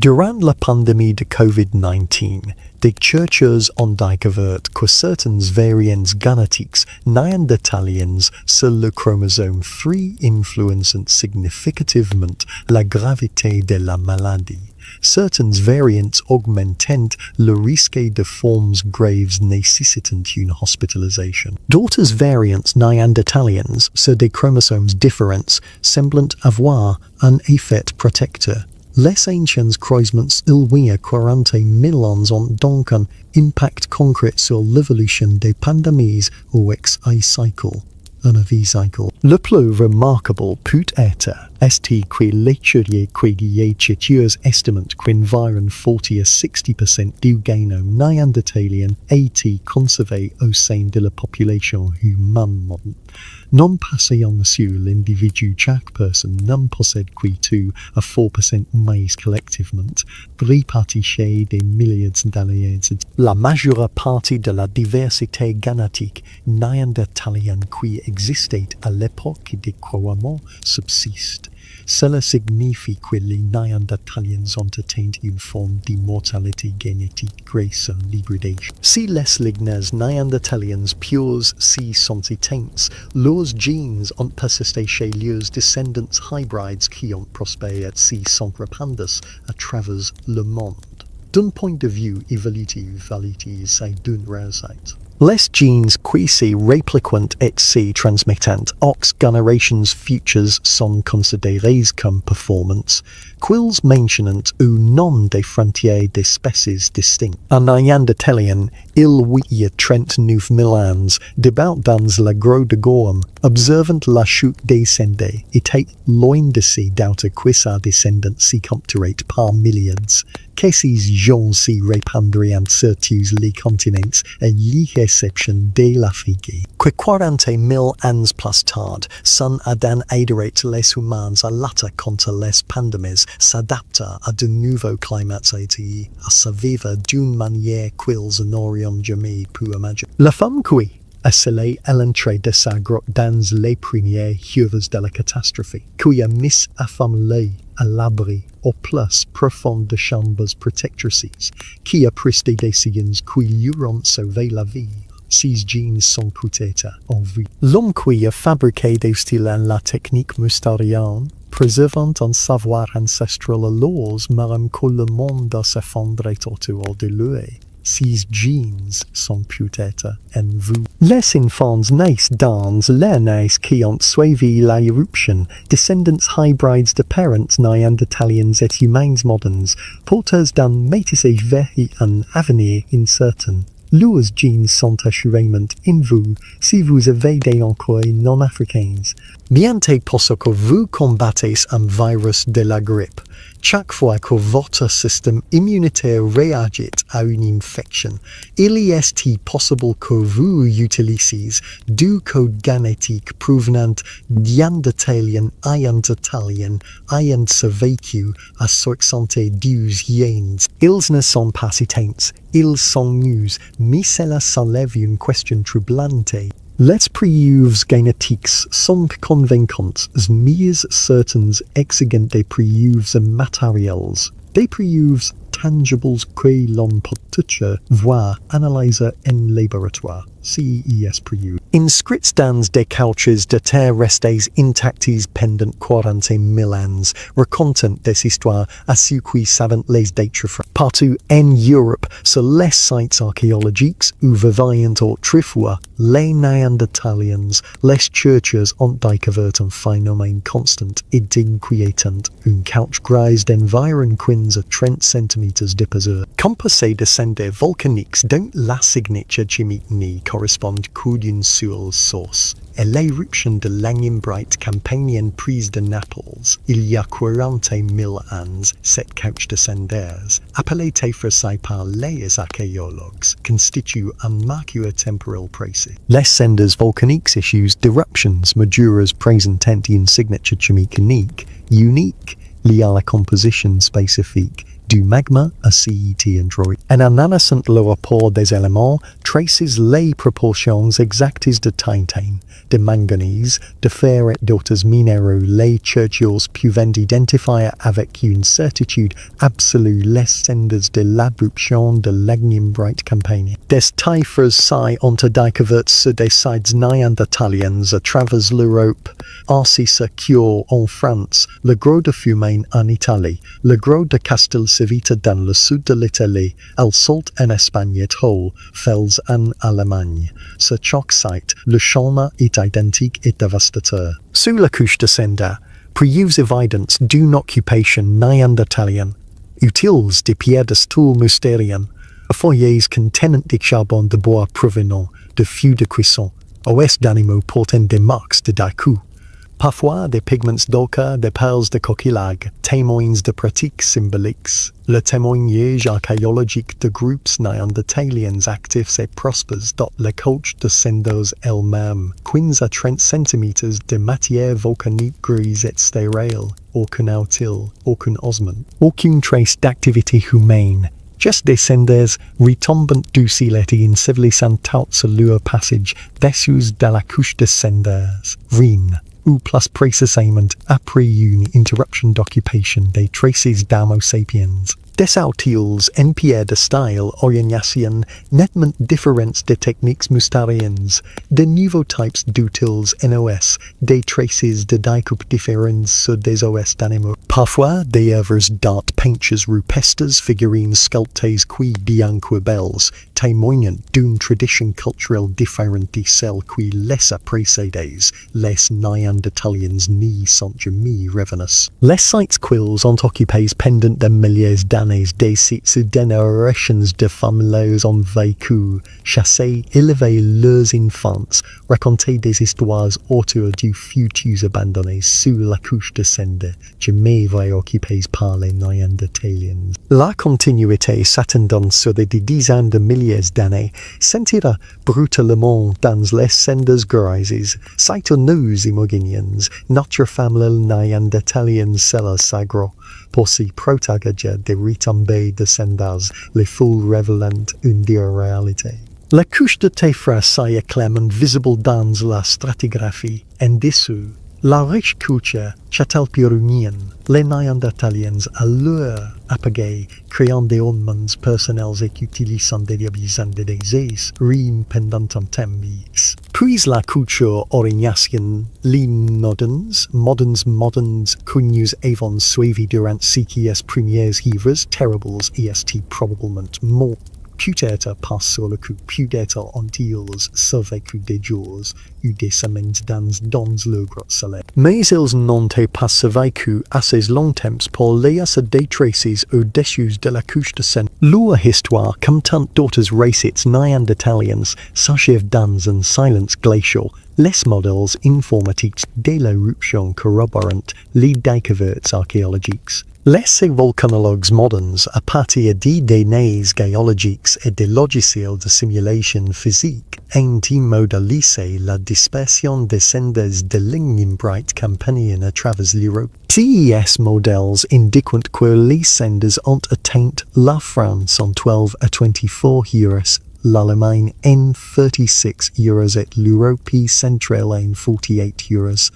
Durant la pandémie de COVID-19, des chercheurs ont découvert que certaines variants génétiques néandertaliennes sur le chromosome 3 influencent significativement la gravité de la maladie. Certaines variants augmentent le risque de formes graves nécessitant une hospitalisation. D'autres variants néandertaliennes sur des chromosomes différents semblent avoir un effet protecteur. Les anciens croisements il y a 40 000 ans ont donc un impact concret sur l'évolution des pandémies ou cycle. Le plus remarquable peut être que l'étudier des chercheurs estiment qu'environ 40 à 60% du génome néandertalien a été conservé au sein de la population humaine. Non passant sur l'individu, chaque personne n'en possède que 2 à 4% mais collectivement, répartis chez des milliers d'années. La majeure partie de la diversité génétique néandertalienne qui existait à l'époque des croisements subsiste. Cela signifie que les Néandertaliens ont atteint une forme d'immortalité génétique grâce à l'hybridation. Si les lignes néandertaliennes pures s'y sont éteintes, leurs gènes ont persisté chez leurs descendants hybrides qui ont prospéré et s'y sont répandus à travers le monde. D'un point de vue évolutif, c'est d'une rareté. Les genes qui se répliquent et se transmettent aux générations futures sont considérés comme performants, qu'ils mentionnent ou non des frontières d'espèces distinctes. Un Néandertalien, il y a 39 000 ans, débat dans la grotte de Gorham, observant la chute des descendants, était loin de se douter que sa descendance s'y compterait par milliards. Que ces gens s'y répandraient sur tous les continents, à l'exception de l'Afrique. Que 40 000 ans plus tard, son Adam aiderait les humains à lutter contre les pandémies, s'adapter à de nouveaux climats et à survivre d'une manière qu'ils n'auraient jamais pu imaginer. La femme qui a scellé à l'entrée de sa grotte dans les premières heures de la catastrophe, qui a mis à femme à l'abri au plus profond de chambres protectrices, qui a pris des décisions qui lui ont sauvé la vie. Ces gènes sont peut-être en vue. L'homme qui a fabriqué des styles en la technique moustarienne, préservant un savoir ancestral alors même que le monde s'effondrait autour de lui. Ces gènes sont peut-être en vue. Les enfants naissent dans les années qui ont suivi l'éruption, descendants hybrides de parents néandertaliens et humains modernes, porteurs d'un métissage vers un avenir incertain. Leurs gènes sont assurément en vue si vous avez des encore non africains. Bientôt parce que vous combattez un virus de la grippe, chaque fois que votre système immunitaire réagit à une infection, il est possible que vous utilisiez du code génétique provenant d'Néandertalien ayant survécu à 72 gènes. Ils ne sont pas éteints, ils sont nus, mais cela soulève une question troublante. Les preuves génétiques sont convaincantes, mais certaines exigent des preuves matérielles, des preuves tangibles que l'on peut toucher, voire analyser en laboratoire. CES preuves. Inscrits dans des couches de terre restées intactes pendant 40 000 ans, racontant des histoires à ceux qui savent les déchiffrer. Partout en Europe, sur les sites archéologiques où vivaient autrefois les Néandertaliens, les chercheurs ont découvert un phénomène constant et inquiétant, une couche grise d'environ 15 à 30 cm d'épaisseur. Composée de cendres volcaniques dont la signature chimique n'y correspond qu'une seule source. Et l'éruption de l'Animbrite campanienne prise de Naples, il y a 40 000 ans, cette couche de cendres, appelée effacée par les archéologues, constitue un marqueur temporel précis. Les cendres volcaniques issues d'éruptions majeures présentant une signature chimique unique, liée à la composition spécifique du magma à cet endroit. Un analysant le rapport des éléments traces les proportions exactes de titane, de manganèse, de fer et d'autres minéraux. Les chercheurs peuvent identifier avec une certitude absolue les cendres de l'éruption de l'Agnium Bright Campania. Des typhres ont découvert sur des sites néandertaliens à travers l'Europe, ainsi en France, le gros de Fumain en Italie, le gros de Castelcivita dans le sud de l'Italie, el Salt en Espagne et Hol, Fels en Allemagne. Sur chaque site, le schéma est identique et dévastateur. Sous la couche de cendres, preuves évidentes d'une occupation néandertalienne, ont-ils des pierres de style mystérieux, foyers contenant du charbon de bois provenant de fûts de cuisson, os d'animaux portant des marques de dacou. Parfois des pigments d'ocher, des perles de coquillage, témoins de pratiques symboliques. Le témoignage archéologique de groupes néandertaliens actifs et prospères dans la couche de cendres elle-même. 15 à 30 cm de matière volcanique grise et stérile. Aucun ont-ils, aucun osment. Aucune trace d'activité humaine. Just des cendres retombant du ciel et civilisant sur leur passage dessus de la couche de cendres. Rien. Ou plus précisément après une interruption d'occupation des traces d'Homo sapiens. Des ont-ils en pierre de style orientation nettement différentes des techniques mystérieuses, de nouveaux types d'outils en os, des traces de découpe différentes sur des os d'animaux. Parfois des œuvres d'art peintures rupestres, figurines sculptées qui bien que belles, témoignant d'une tradition culturelle différente de celle qui les a précédées. Les Néandertaliens n'y sont jamais revenus. Les sites qu'ils ont occupés pendant des milliers d'années des sites de générations de familles ont vécu, chassé, élevé leurs enfants, raconté des histoires autour du futur abandonné sous la couche de cendres, jamais occupés par les Néandertaliens. La continuité s'attendant sur des dizaines de milliers d'années sentira brutalement dans les cendres grises, c'est nous imaginiens, notre famille Néandertalienne celle sagro, pour s'y protéger des retombées de cendres, les foules révélant une réalité. La couche de téphra est clairement visible dans la stratigraphie en dessous. La riche culture châtelpyronienne, les Néandertaliens à leur apogée, créant des ornements personnels et utilisant des objets de des rimes pendant un temps. Puis la culture orignacien, les moderns, que nous avons suivi durant ces premières heures terribles est probablement mort. Peut-être pas sur le coup, peut-être ont-ils survécu des jours ou des semaines dans le gros soleil. Mais ils n'ont pas survécu assez longtemps pour laisser des traces au-dessus de la couche de cendres. Leur histoire, comme tant d'autres races néandertaliens, s'achève dans un silence glacial. Les modèles informatiques de l'éruption corroborent les découvertes archéologiques. Les volcanologues modernes, à partir des données géologiques et des logiciels de simulation physique, ont modélisé la dispersion des cendres de l'Agnium Bright Campanian à travers l'Europe. Ces modèles indiquent que les cendres ont atteint la France en 12 à 24 heures, l'Allemagne en 36 heures et l'Europe centrale en 48 heures.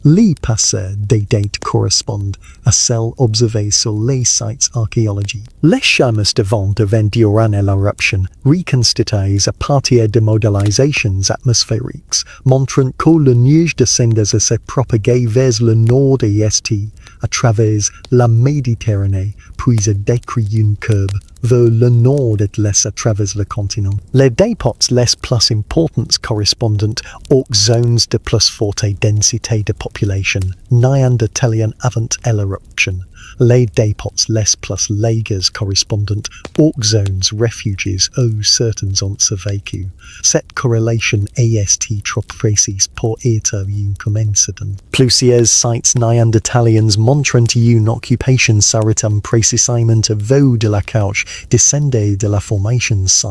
Les passeurs des dates correspondent à celles observées sur les sites archéologiques. Les schémas de vent durant l'éruption, reconstitués à partir de modélisations atmosphériques, montrent que le nuage de cendres s'est propagé vers le nord et est, à travers la Méditerranée, puis a décrit une courbe vers le nord et l'est à travers le continent. Les dépots les plus importantes correspondent aux zones de plus forte densité de population néandertalienne avant l'éruption. Les dépots les plus légers correspondent aux zones refuges où certains ont survécu. Cette corrélation est trop précise pour être une coïncidence. Plusieurs sites néandertaliens montrent une occupation s'arrêtant précisément au niveau de la couche descendée de la formation psi.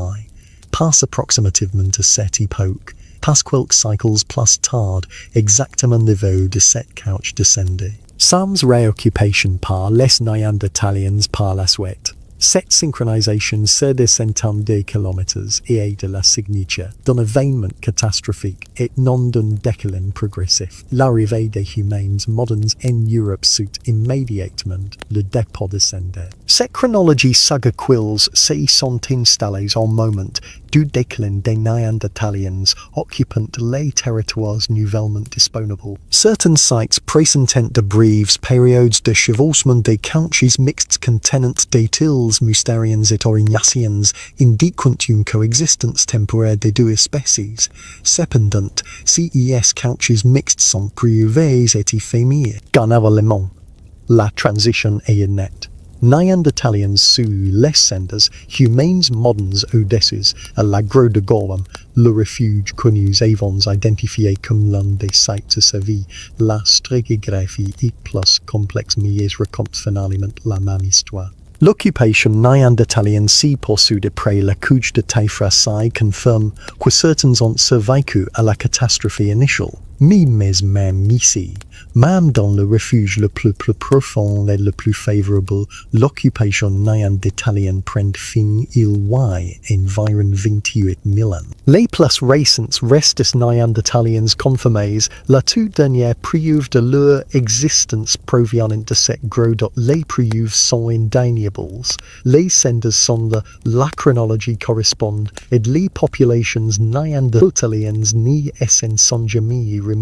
Pas approximativement à cette époque, pas quelques cycles plus tard, exactement au niveau de cette couche descendée. Sans réoccupation par les Néandertaliens par la suite. Cette synchronisation sur des centaines de kilomètres et de la signature d'un événement catastrophique et non d'un déclin progressif. L'arrivée des humains modernes en Europe suit immédiatement le dépôt de descendre. Cette chronologie saga quils se sont installés au moment du déclin des Néandertaliens occupant les territoires nouvellement disponibles. Certains sites présentent de brèves périodes de chevauchement des countries mixtes contenant des tills mustariens et orignaciens indiquant une coexistence temporaire des deux espèces. Cependant, ces countries mixtes sont prouvées et éphémères. Généralement, la transition est nette. Néandertaliens sous les cendres, humains modernes au-dessus, à l'agro de Gorham, le refuge connu avant identifié comme l'un des sites de sa vie, la stratigraphie est plus complexe mais raconte finalement la même histoire. L'occupation néandertalienne s'y poursuit après la couche de Taifrasai confirme que certains ont survécu à la catastrophe initiale. Mais même ici, même dans le refuge le plus profond et le plus favorable, l'occupation néandertalienne prend fin il y a environ 28 000 ans. Les plus récents restes néandertaliens confirmés, la toute dernière preuve de leur existence proviennent de cette grotte. Les preuves sont indéniables. Les cendres sont la chronologie correspond et les populations néandertaliennes n'y sont jamais remises.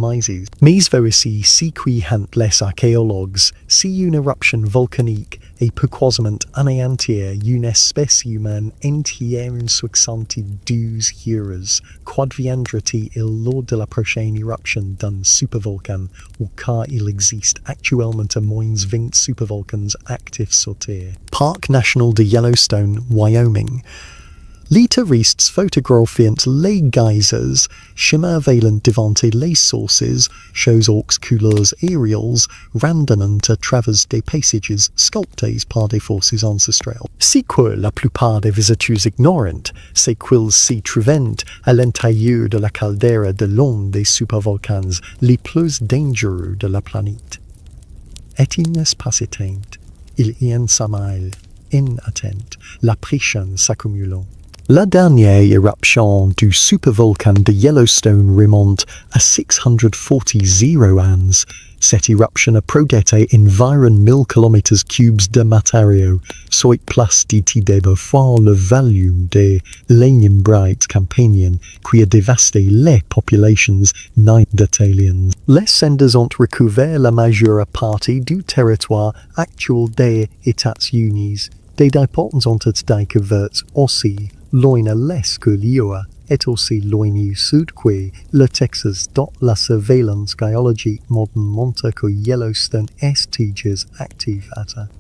Mais vérifiez si quihant les archéologues, si une éruption volcanique et pourquoisement anéantir une espèce humaine entière en 72 heures, qu'adviendra-t-il lors de la prochaine éruption d'un supervolcan, ou car il existe actuellement au moins 20 supervolcans actifs sur Terre. Parc national de Yellowstone, Wyoming. Les touristes photographiant les geysers, chemin-vaillant devant les sources, choses aux couleurs aériales, randonnant à travers des paysages sculptés par des forces ancestrales. Si que la plupart des visiteurs ignorent, c'est qu'ils s'y trouvent à l'intérieur de la caldeira de l'un des supervolcans les plus dangereux de la planète. Et incapacité, il y en sommeil, inattente, la pression s'accumulant. La dernière éruption du supervolcan de Yellowstone remonte à 640 ans. Cette éruption a produit environ 1000 km3 de matériaux, soit plus de 2 fois le volume des Néandertaliens campaniens qui a dévasté les populations néandertaliennes. Les cendres ont recouvert la majeure partie du territoire actuel des États-Unis. Des déports ont été découverts aussi loin à l'est que l'Iowa est aussi loin au sud que le Texas, dont la surveillance géologique moderne montre que Yellowstone est toujours active.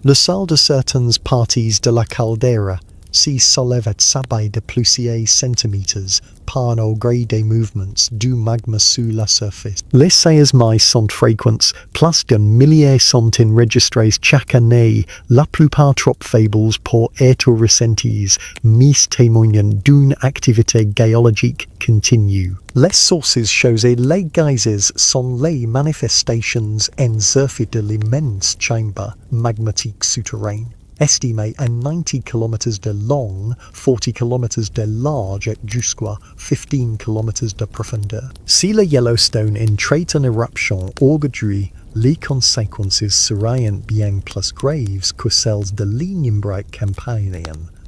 Le sol de certaines parties de la caldeira s'y soulève s'abat de plusieurs centimètres par au gré des mouvements du magma sous la surface. Les séismes sont fréquents, plus d'un millier sont enregistrés chaque année, la plupart trop faibles pour être ressentis, mais témoignent d'une activité géologique continue. Les sources choses les geysers sont les manifestations en surface de l'immense chambre magmatique souterraine. Estimé à 90 km de long, 40 km de large et jusqu'à 15 km de profondeur. Si le Yellowstone entrait en éruption aujourd'hui, les conséquences seraient bien plus graves que celles de l'innombrable campagne.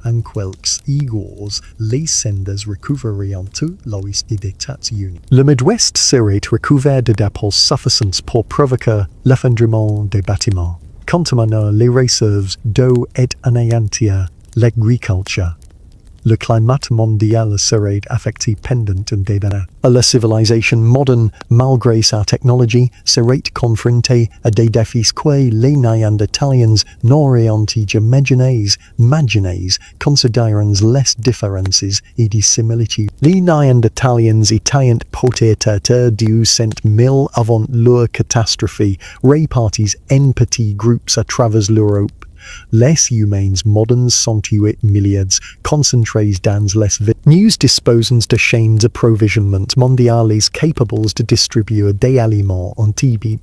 En quelques jours, les cendres recouvreraient tout l'ouest des États-Unis. Le Midwest serait recouvert de dépôts suffisants pour provoquer l'effondrement des bâtiments, contaminant les réserves d'eau et anéantir l'agriculture. Le climat mondial serait affecté pendant des années. La civilisation moderne, malgré sa technologie, serait confrontée à des défis que les Néandertaliens n'auraient jamais imaginés, considérant les différences et des similitudes. Les Néandertaliens étaient peut-être 200 000 avant leur catastrophe, répartis en petits groupes à travers l'Europe. Les humains modernes sont 8 milliards, concentrés dans les villes. Nous disposons de chaînes d'approvisionnement mondiales capables de distribuer des aliments en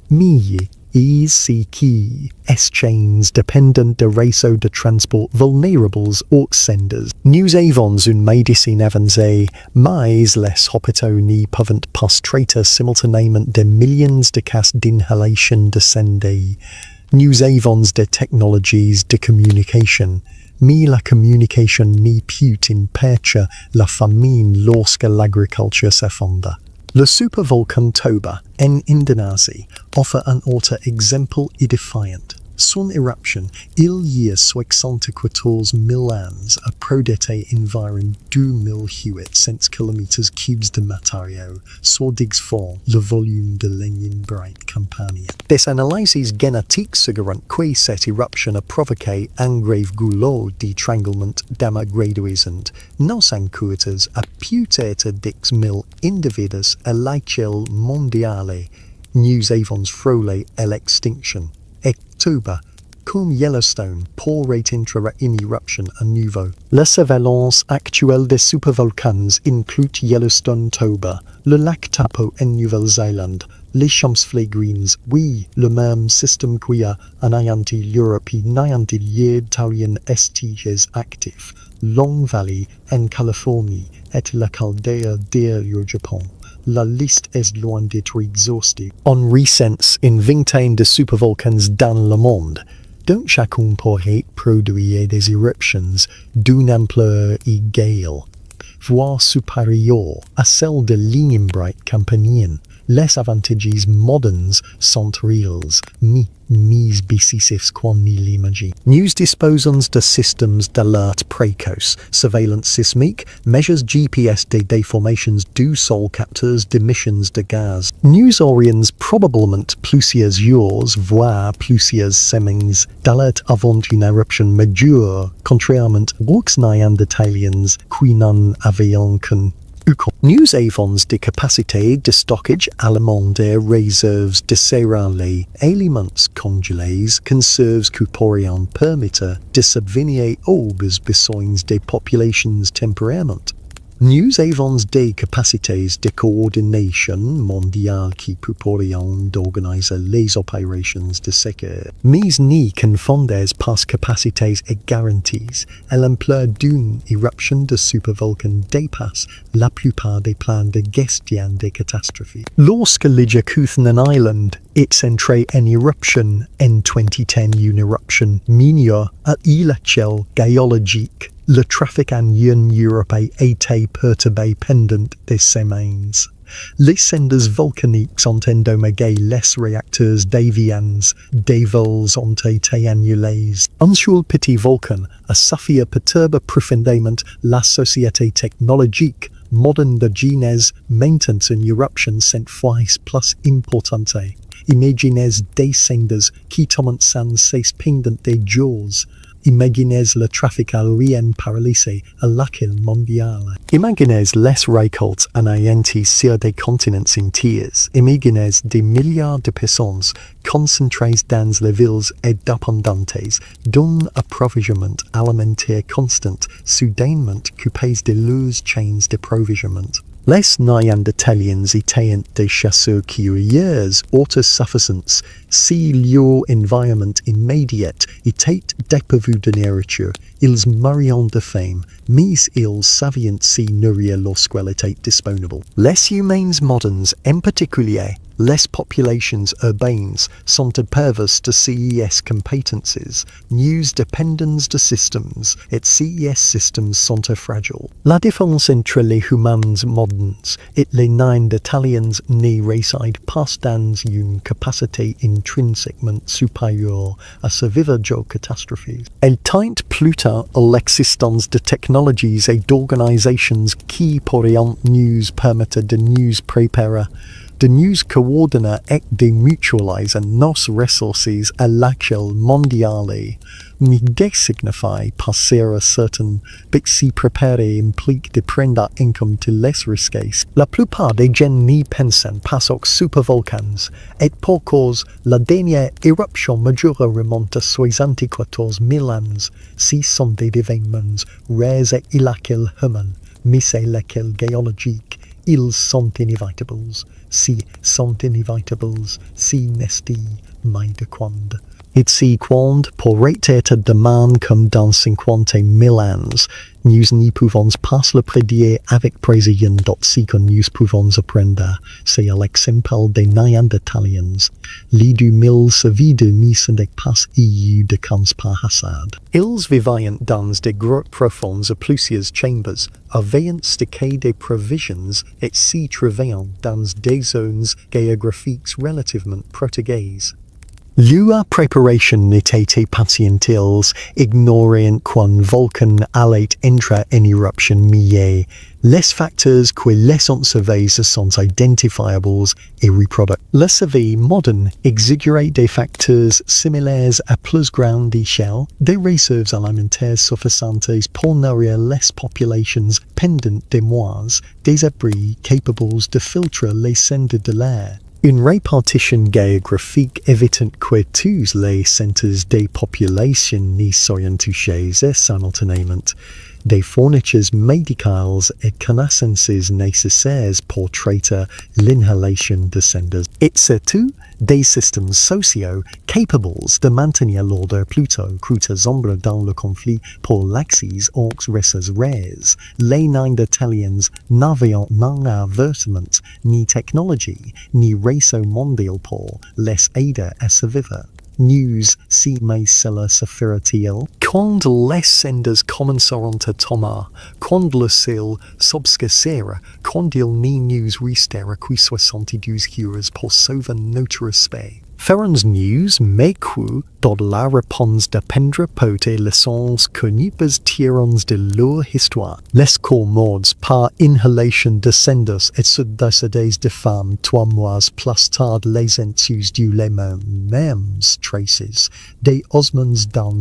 mais si qui chains dependent de réseaux de transport vulnérables aux senders. Nous avons une médecine avancée, mais les hôpitaux n'y peuvent pas traiter simultanément de millions de cas d'inhalation de santé. Nous avons des technologies de communication, mais la communication n'y peut empêcher la famine lorsque l'agriculture s'effondre. Le supervolcan Toba, en Indonésie, offre un autre exemple édifiant. Son éruption, il y a 74 000 ans, a produit environ 2800 km3 de matériaux, soit 10 fois le volume de l'Union Bright Campania. Des analyses génétiques suggèrent que cette éruption a provoqué un grave goulot d'étranglement démogradiant, nos enquêteurs a pu être 10 000 individus à l'échelle mondiale. Nous avons frôlé à l'extinction. Et Toba, comme Yellowstone, pourrait entrer en éruption à nouveau. La surveillance actuelle des supervolcans inclut Yellowstone Toba, le lac Taupo en Nouvelle-Zélande, les champs flagrines, oui, le même système qui a anéanti l'Europe et Néandertaliens actifs, Long Valley en Californie et la caldeira au Japon. La liste est loin d'être exhaustive. On recense une vingtaine de supervolcans dans le monde, dont chacun pourrait produire des éruptions d'une ampleur égale, voire supérieure à celle de l'Union Bright Campanienne. Les avantages modernes sont réels, mais décisifs qu'on n'y l'imagine. Nous disposons de systèmes d'alerte précoce, surveillance sismique, mesures GPS des déformations du sol, capteurs d'émissions de gaz. Nous aurions probablement plusieurs jours, voire plusieurs semaines, d'alerte avant une éruption majeure, contrairement aux Néandertaliens qui n'en avaient qu'un. Nous avons des capacités de stockage alimentaire, réserves de céréales, aliments congelés, conserves qui pourraient permettre de subvenir aux besoins des populations temporairement. Nous avons des capacités de coordination mondiale qui pourraient organiser les opérations de secours. Mais n'y confondez pas capacités et garanties, et l'ampleur d'une éruption de supervolcan dépasse la plupart des plans de gestion des catastrophes. Lorsque le Jakuthanan Island est entré en éruption en 2010, une éruption mineure à l'échelle géologique, le trafic en Europe a été perturbé pendant des semaines. Les cendres volcaniques ont endommagé les réacteurs d'avions, des vols ont été annulés. Un seul petit volcan a suffi perturbe profondément la société technologique moderne de Genèse, maintenant une éruption 100 fois plus importante. Imaginez des cendres qui tombent sans cesse pendant des jours. Imaginez le trafic aérien paralysé à l'échelle mondiale. Imaginez les récoltes anéanties sur des continents entiers. Imaginez des milliards de personnes concentrées dans les villes et dépendantes d'un approvisionnement alimentaire constant, soudainement coupées de leurs chaînes d'approvisionnement. Les Néandertaliens étaient des chasseurs-cueilleurs autosuffisants si leur environnement immédiat était dépourvu de nourriture. Ils mourraient de faim, mais ils savaient s'y nourrir lorsqu'elle était disponible. Les humains modernes, en particulier, les populations urbaines, sont éperdues de ces compétences. Nous dépendons de systèmes, et ces systèmes sont fragiles. La différence entre les humains modernes et les Néandertaliens ne réside pas dans une capacité intrinsèquement supérieure à survivre aux catastrophes. Elle tient plutôt à l'existence de technologies et d'organisations qui pourraient nous permettre de nous préparer, de nous coordonner et de mutualiser nos ressources à l'échelle mondiale, mais de signifier passer à certain, mais s'y préparer implique de prendre en compte les risques. La plupart des gens n'y pensent pas aux supervolcans, et pour cause, la dernière éruption majeure remonte à 74 000 ans. Si sont des événements rares et illégal humains, mais c'est lesquels géologiques, ils sont inévitables. Si sont inévitables, si n'est mais de quando. Ici quando pourrait être demain comme dans 50 000 ans. Nous n'y pouvons pas le prédire avec précision. Ce que nous pouvons apprendre, c'est l'exemple des Néandertaliens. Les 2000 survie de mise de pas eu de camps par hasard. Ils vivaient dans des grottes profondes à plusieurs chambers, avaient stocké des provisions et s'y trouvaient dans des zones géographiques relativement protégées. Leur préparation était patientils, ignorant qu'un volcan allait entrer en éruption mais les facteurs qui les ont sauvés sont identifiables et reproduits. La survie moderne exigère des facteurs similaires à plus grande échelle, des réserves alimentaires suffisantes pour nourrir les populations pendant des mois, des abris capables de filtrer les cendres de l'air. Une répartition géographique évitant que tous les centres des populations n'y soient touchés simultanément, des fournitures médicales et connaissances nécessaires pour traiter l'inhalation de cendres, et surtout des systèmes sociaux capables de maintenir l'ordre plutôt que ombres dans le conflit pour l'axis aux ressources rares. Les Néandertaliens n'avaient ni avertissement, ni technologie, ni réseau mondial pour les aider à survivre. Nous, si mais cela se fera-t-il? Quand les cendres commenceront à tomber, quand le ciel s'obscurcira, quand il n'y nous restera que 72 heures pour sauver notre respect. Ferons-nous, mais que, dans la réponse dépendre peut et leçons que nous tirons de leur histoire. Les corps morts par inhalation de cendres et se décédés de femmes 3 mois plus tard les entus du les mêmes traces des ossements dans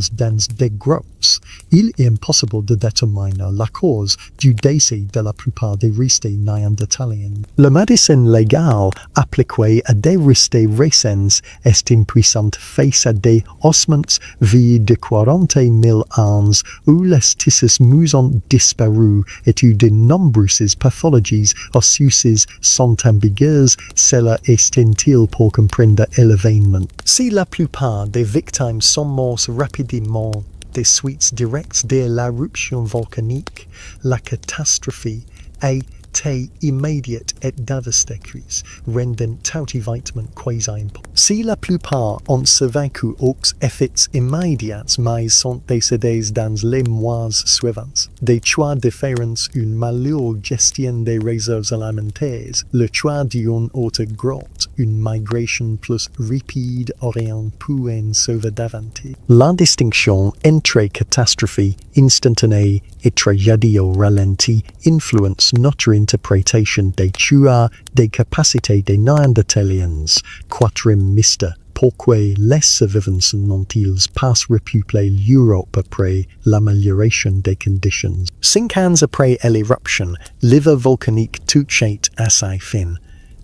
des grottes. Il est impossible de déterminer la cause du décès de la plupart des restés néandertaliens. La médecine légale appliquée à des restés récents est impuissante face à des ossements vieux de 40 000 ans où les tissus mous ont disparu et où de nombreuses pathologies osseuses sont ambiguës. Cela est inutile pour comprendre l'événement. Si la plupart des victimes sont mortes rapidement des suites directes de l'éruption volcanique, la catastrophe est immédiate et dévastatrice, rendant tout évitement quasi impossible. Si la plupart ont survécu aux effets immédiats mais sont décédés dans les mois suivants, des choix différents, une meilleure gestion des réserves alimentaires, le choix d'une autre grotte, une migration plus rapide auraient pu en sauver davantage. La distinction entre catastrophe instantanée et tragédie au ralenti influence notre interprétation des choix des capacités des Néandertaliens. Quatrième mystère. Pourquoi les survivants n'ont-ils pas repeuplé l'Europe après l'amélioration des conditions? 5 ans après l'éruption, l'hiver volcanique touchait à sa fin.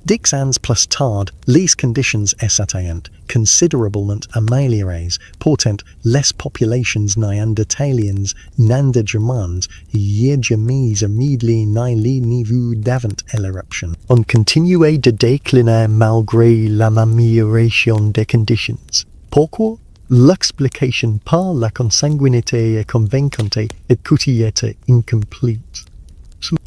10 ans plus tard, les conditions étaient considérablement améliorées. Pourtant, les populations néandertaliennes n'avaient jamais amélioré les niveaux d'avant l'éruption. On continuait de décliner malgré l'amélioration des conditions. Pourquoi? L'explication par la consanguinité est convaincante et coûtée était incomplète.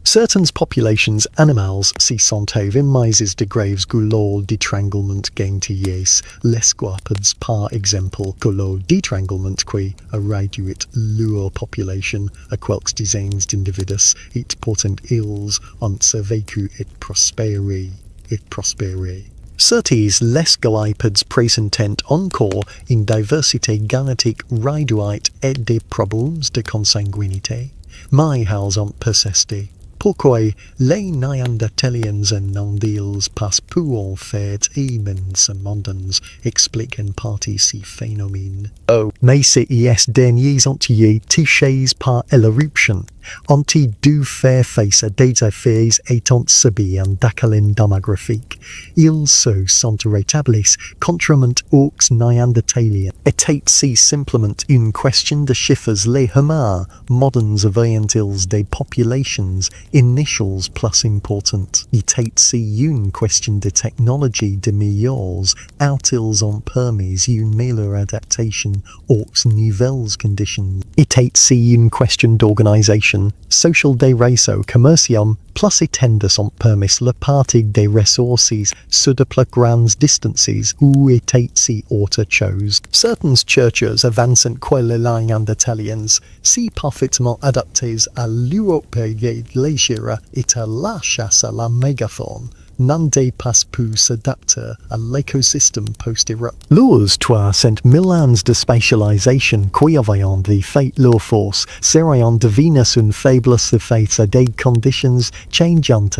Certaines populations animales s'y sont émises de graves goulot d'étranglement gaintiers, les guapides par exemple, goulot d'étranglement qui a réduit leur population à quelques dizaines d'individus et pourtant ils ont survécu et prospéré. Certes, les guapides présentent encore une diversité génétique réduite et des problèmes de consanguinité, mais elles ont persisté. Pourquoi les Néandertaliens n'ont-ils pas pu en fait immenses mondes expliquent en partie ces phénomènes. Oh, mais ces derniers ont été touchés par l'éruption. ont-ils dû faire face à des effets étant subis en décalin démographique. Ils se sont rétablis contrairement aux Néandertaliens. Était-ce simplement une question de chiffres? Les humains modernes avaient-ils des populations initiales plus importantes? Était-ce une question de technologie de meilleures? Ont-ils ont permis une meilleure adaptation aux nouvelles conditions? Était-ce une question d'organisation sociale des réseaux commerciaux plus étendus ont permis la partie des ressources sur de plus grandes distances ou était-ce autre chose? Certaines chercheurs avancent que les Néandertaliens, si parfaitement adaptés à l'Europe et l'Asie et à la chasse à la mégafaune, n'en dépassent plus s'adapter à l'écosystème post-Europe. Leurs 300 000 ans de spécialisation qui avaient fait leur force seraient devenus une faiblesse face à des conditions changeantes.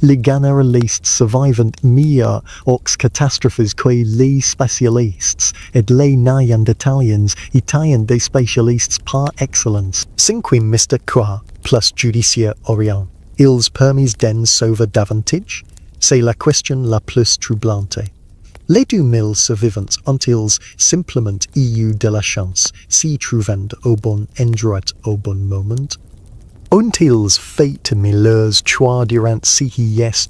Les généralistes survivants meilleurs aux catastrophes que les spécialistes et les Néandertaliens étaient des spécialistes par excellence. Cinquième Mr. Quoi, plus judiciaire orient. Ils permis d'en sauver davantage? C'est la question la plus troublante. Les 2000 survivants ont-ils simplement eu de la chance, s'y trouvant au bon endroit au bon moment? Ont-ils fait leurs choix durant ces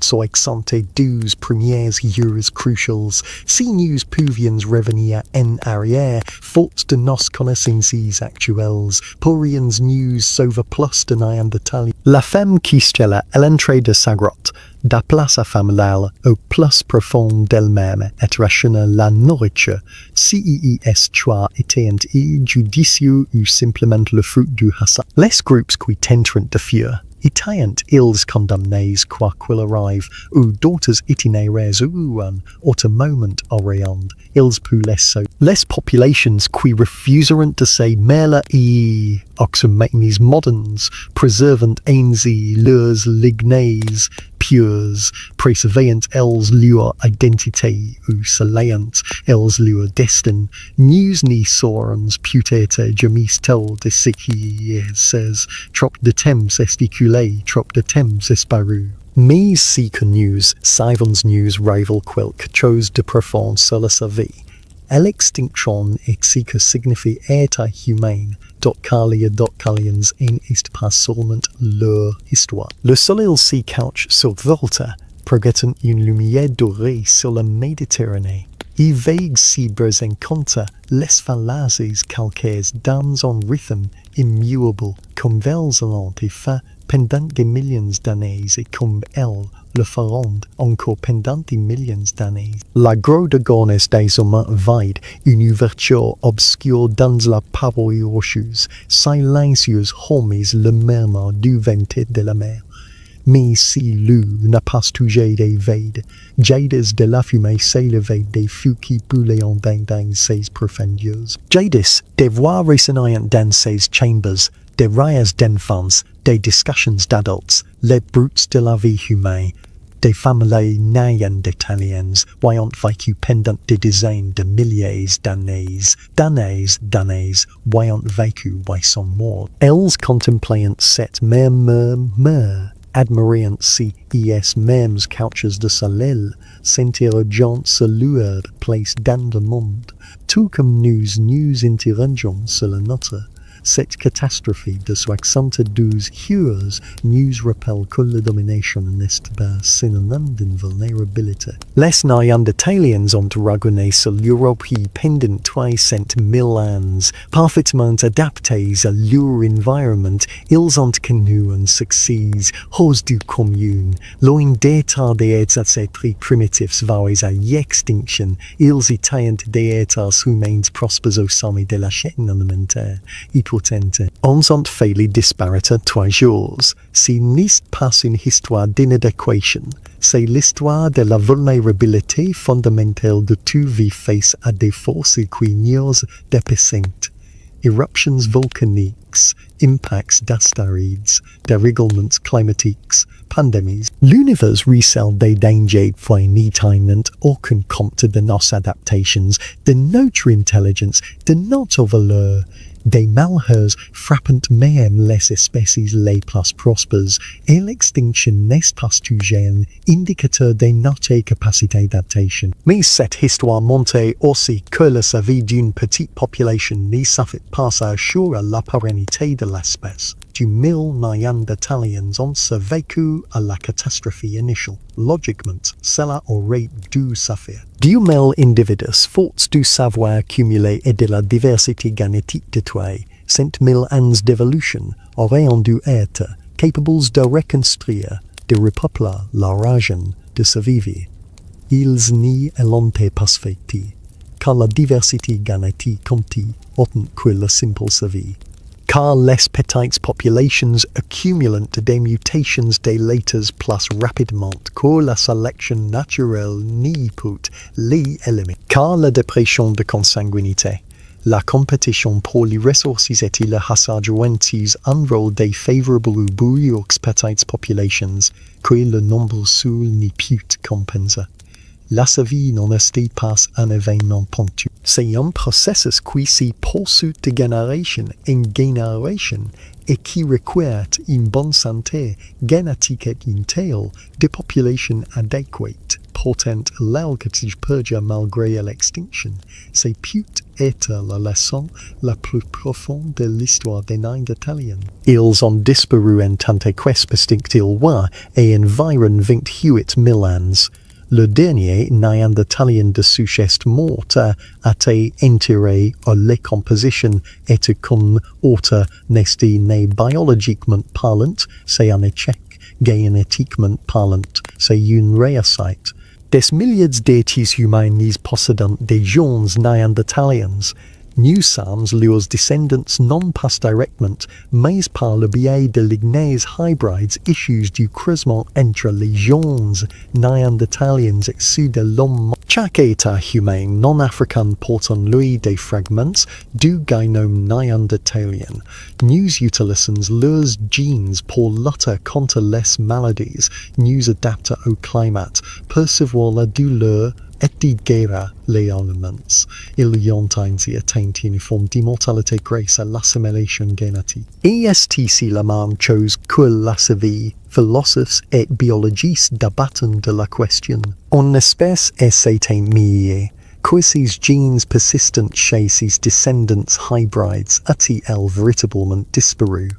72 premières heures cruciales, si nous pouvions revenir en arrière, faute de nos connaissances actuelles, pourrions-nous sauver plus de Néandertaliens? La femme qui stella à l'entrée de sa grotte, déplace familiale au plus profond d'elle-même et rachena la nourriture, si ces choix étaient judicieux ou simplement le fruit du hasard. Les groupes qui tentent de fuir étaient-ils condamnés quoi qu'il arrive, ou d'autres itinéraires ou un autre moment auriant ils pu laisser. Les populations qui refuseront de se mêler et aux modernes, préservant ainsi leurs lignées pures, préservant elles leur identité ou salayant elles leur destin, nous n'y saurons peut-être jamais tell de ce qui est, trop de temps est écoulé, trop de temps disparu. Mais si que nous savons nous révèlent quelque chose de profond sur la survie, à l'extinction et ce que signifie être humain, d'aliens est pas seulement leur histoire. Le soleil s'y couche sur Volta, projettant une lumière dorée sur la Méditerranée. Il veille si en compte les falaises calcaires dans un rythme immuable, comme elles l'ont fait pendant des millions d'années et comme elles le feront encore pendant des millions d'années. La grotte de gornes des humains vide une ouverture obscure dans la paroi rocheuse, silencieuse remise le murmure du vent de la mer. Mais si l'eau n'a pas touché des vades, jadis de la fumée s'élevait des feux qui brûlaient dans ces profondeurs. Jadis, des voix résonnaient dans ces chambers, des rires d'enfants, des discussions d'adultes, les brutes de la vie humaine, des familles néandertaliennes ayant vécu pendant des dizaines de milliers d'années, ayant vécu et sont morts. Elles contemplaient cette même admirant si mêmes couches de soleil, s'interrogeant sur leur place dans le monde, tout comme nous interrogeons sur la nôtre. Cette catastrophe de 72 heures nous rappelle que la domination n'est pas synonyme d'invulnérabilité. Les Néandertaliens ont régné sur l'Europe pendant 300 000 ans, parfaitement adaptés à leur environnement. Ils ont connu un succès hors du commun, loin d'état des êtres primitifs voués à l'extinction. Ils étaient des êtres humains prospères au sommet de la chaîne alimentaire. On ont failli disparaître toujours. Ce n'est pas une histoire d'inadéquation, c'est l'histoire de la vulnérabilité fondamentale de toute vie face à des forces qui nous dépassent. Éruptions volcaniques, impacts d'astéroïdes, dérèglements climatiques, pandémies. L'univers recèle des dangers qui n'éteignent aucun compte de nos adaptations, de notre intelligence, de notre valeur. des malheurs frappent même les espèces les plus prospères, et l'extinction n'est pas toujours indicateur de notre capacité d'adaptation. Mais cette histoire montre aussi que la survie d'une petite population ne suffit pas à assurer la pérennité de l'espèce. 1000 Néandertaliens ont survécu à la catastrophe initiale. Logiquement, cela aurait dû suffire. 10 000 individus, forts du savoir accumulé et de la diversité génétique de 100 000 ans d'évolution, auraient dû être capables de reconstruire, de repeupler leur région, de survivre. Ils n'y l'ont pas fait, car la diversité génétique compte autant que la simple survie. Car les petites populations accumulant des mutations des laters plus rapidement que la sélection naturelle n'y peut les éliminer. Car la dépression de consanguinité, la compétition pour les ressources et le hasard jointis un rôle défavorable pour les petites populations que le nombre seul n'y peut compenser. La survie n'en est pas un événement ponctuel. C'est un processus qui se poursuit de génération en génération et qui requiert une bonne santé génétique et une telle de population adéquate, portant l'alcatige perdure malgré l'extinction. C'est peut être la leçon la plus profonde de l'histoire des Néandertaliens. Ils ont disparu en tant qu'espèces distinctes et environ 28 000 ans. Le dernier Néandertalien de souche morte a été enterré à la composition et comme autre n'est né biologiquement parlant, c'est un échec, génétiquement parlant, c'est une réussite. Des milliers d'étés humains possédant des gènes Néandertaliens. Nous sommes leurs descendants non pas directement, mais par le biais de lignées hybrides issues du creusement entre les gènes Néandertaliens et ceux de l'homme. Chaque état humain non africain porte en lui des fragments du génome néandertalien. Nous utilisons leurs gènes pour lutter contre les maladies, nous adapter au climat, percevoir la douleur et digérer les aliments. Ils ont ainsi atteint une forme d'immortalité grâce à l'assimilation génétique. Et est-ce la même chose que la survie? Philosophes et biologistes débattent de la question. En espèce et c'est un millier. Que ces gènes persistants chez ces descendants hybrides ont-ils véritablement disparu?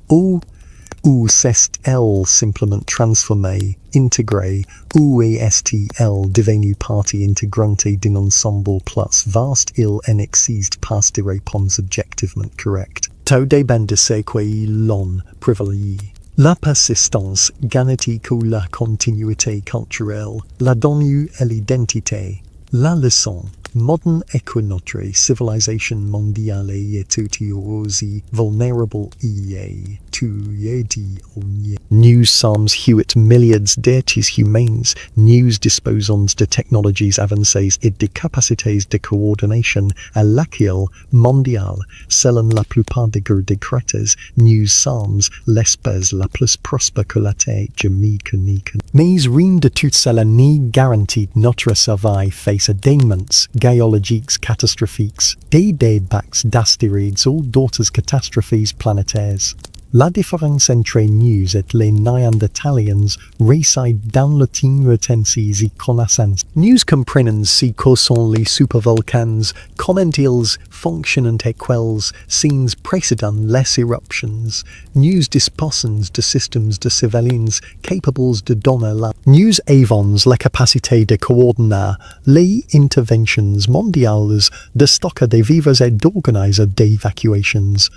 Ou s'est-elle simplement transformée, intégrée, ou est-elle devenue partie intégrante d'un ensemble plus vaste? Il n'existe pas de réponse objectivement correcte. Tout dépend de ce l'on privilégie. La persistance génétique ou la continuité culturelle, la donnée et l'identité. La leçon moderne est que notre civilisation mondiale est aussi vulnérable et nous sommes 8 milliards d'êtres humains, nous disposons de technologies avancées et de capacités de coordination à laquelle mondiale, selon la plupart des guerres décrétées, nous sommes l'espèce la plus prospère que la Terre jamais connue. Mais rien de tout cela n'y garantit notre survie face à des événements géologiques catastrophiques, des débats d'astéroïdes ou d'autres catastrophes planétaires. La différence entre nous et les Néandertaliens réside dans le retenties et connaissances. Nous comprenons ce que sont les supervolcans, comment ils fonctionnent et quels signes précèdent les éruptions. Nous disposons de systèmes de surveillance capables de donner la. Nous avons la capacité de coordonner les interventions mondiales, de stocker des vivres et d'organiser des évacuations.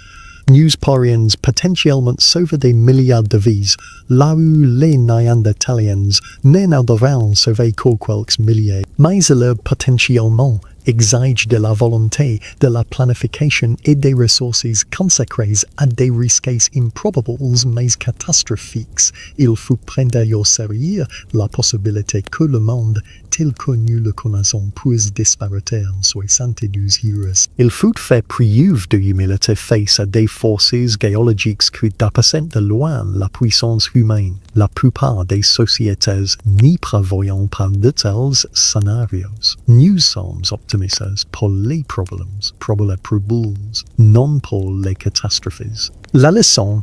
Nous pourrions potentiellement sauver des milliards de vies, là où les Néandertaliens n'en devront sauver que quelques milliers. Mais ils potentiellement exige de la volonté, de la planification et des ressources consacrées à des risques improbables mais catastrophiques. Il faut prendre au sérieux la possibilité que le monde, tel que nous le connaissons, puisse disparaître en 72 heures. Il faut faire preuve de humilité face à des forces géologiques qui dépassent de loin la puissance humaine. La plupart des sociétés n'y prévoyant pas de tels scénarios. Nous sommes optimistes pour les problèmes, probables, non pour les catastrophes. La leçon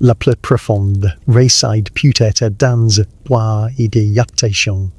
la plus profonde réside peut-être dans poids et d'adaptation.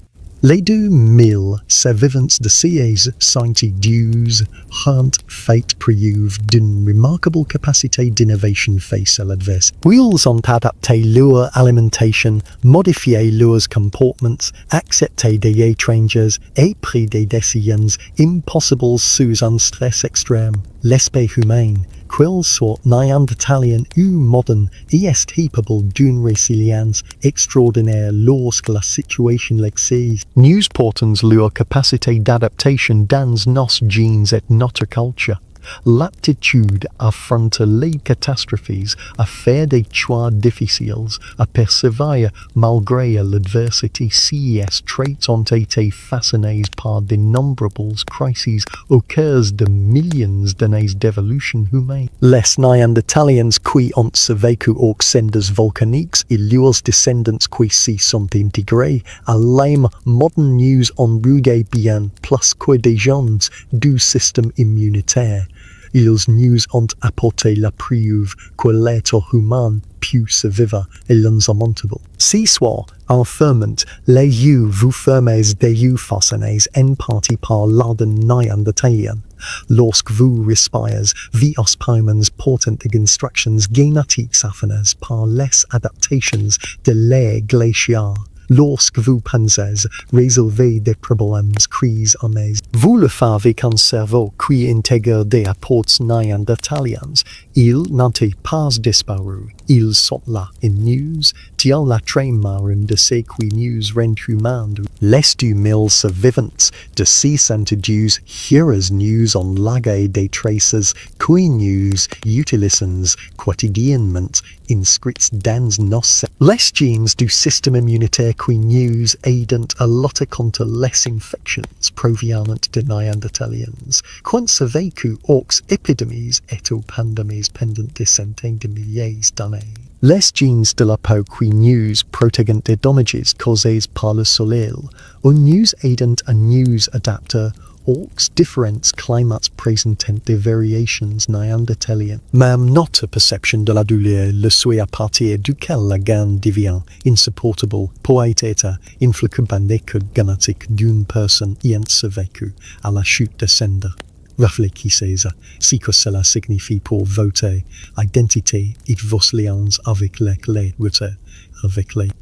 Les 2000 survivants de ces individus ont fait preuve d'une remarquable capacité d'innovation face à l'adversité. Ils ont adapté leur alimentation, modifié leurs comportements, accepté des étrangers et pris des décisions impossibles sous un stress extrême. L'esprit humain, quelle sorte néandertalien ou moderne, est capable d'une résilience extraordinaire lorsque la situation l'exige. Nous portons leur capacité d'adaptation dans nos gènes et notre culture. L'aptitude à affronter les catastrophes, à faire des choix difficiles, à persévérer malgré l'adversité, ces traits ont été façonnés par d'innombrables crises au cœur de millions d'années d'évolution humaine. Les Néandertaliens qui ont survécu aux cendres volcaniques et leurs descendants qui s'y sont intégrés à l'âme moderne nous ont brûlé bien plus que des gens du système immunitaire. Ils nous ont apporté la preuve que l'être humain peut survivre et l'insurmontable. Ce soir, enfermant, les yeux vous fermez des yeux façonnés en partie par l'ADN néandertalien. Lorsque vous respirez, vos poumons portent des instructions génétiques affinées par les adaptations de l'air glaciaire. Lorsque vous pensez résolver des problèmes crises en aise, vous le faites avec un cerveau qui intègre des apports néandertaliens. Ils n'ont pas disparu. Ils sont là et nous, tient la traîne marine de ce qui nous rend humains. Les 2000 survivants de ces individus, Heures nous ont lagué des traces qui nous utilisons quotidiennement inscrits dans nos cellules. Les gènes du système immunitaire qui nous aident à lutter contre les infections provenant de Néandertaliens, qui survécu aux épidémies et aux pandémies pendant des centaines de milliers d'années. Les gènes de la peau qui nous protègent des dommages causés par le soleil, ou nous aident à nous adapter aux différents climats présentant des variations néandertaliennes. Même notre perception de la douleur, le seuil à partir duquel la gaine devient insupportable, peut être influencé par l'écoute génétique d'une personne ayant survécu à la chute de cendres. Réfléchissez à ce que cela signifie pour votre identité et vos liens avec les autres.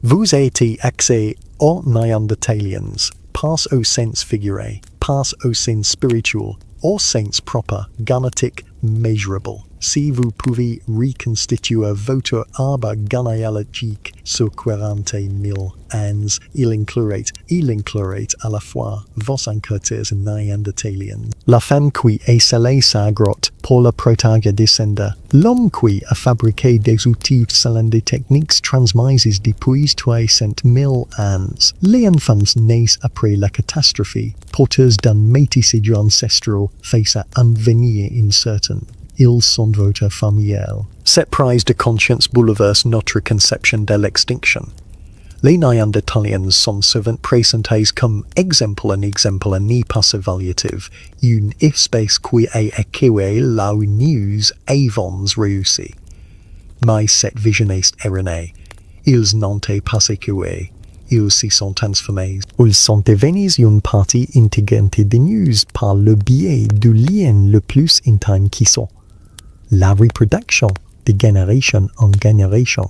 Vous avez été axé aux Néandertaliens, pas au sens figuré, pas au sens spirituel, au sens propre, génétique, measurable. Si vous pouvez reconstituer votre arbre généalogique sur 40 000 ans, il inclurait à la fois vos ancêtres néandertaliens, la femme qui a scellé sa grotte pour le protéger des cendres, l'homme qui a fabriqué des outils selon des techniques transmises depuis 300 000 ans, les enfants nés après la catastrophe, porteurs d'un métissage ancestral face à un avenir incertain. Ils sont votre familial. Cette prise de conscience bouleverse notre conception de l'extinction. Les Néandertaliens sont souvent présentés comme exemples ni pas évaluatifs, une espèce qui a échoué là où nous avons réussi. Mais cette vision est erronée. Ils n'ont pas échoué. Ils s'y sont transformés. Ils sont devenus une partie intégrante de nous par le biais du lien le plus intime qui sont la reproduction de génération en génération,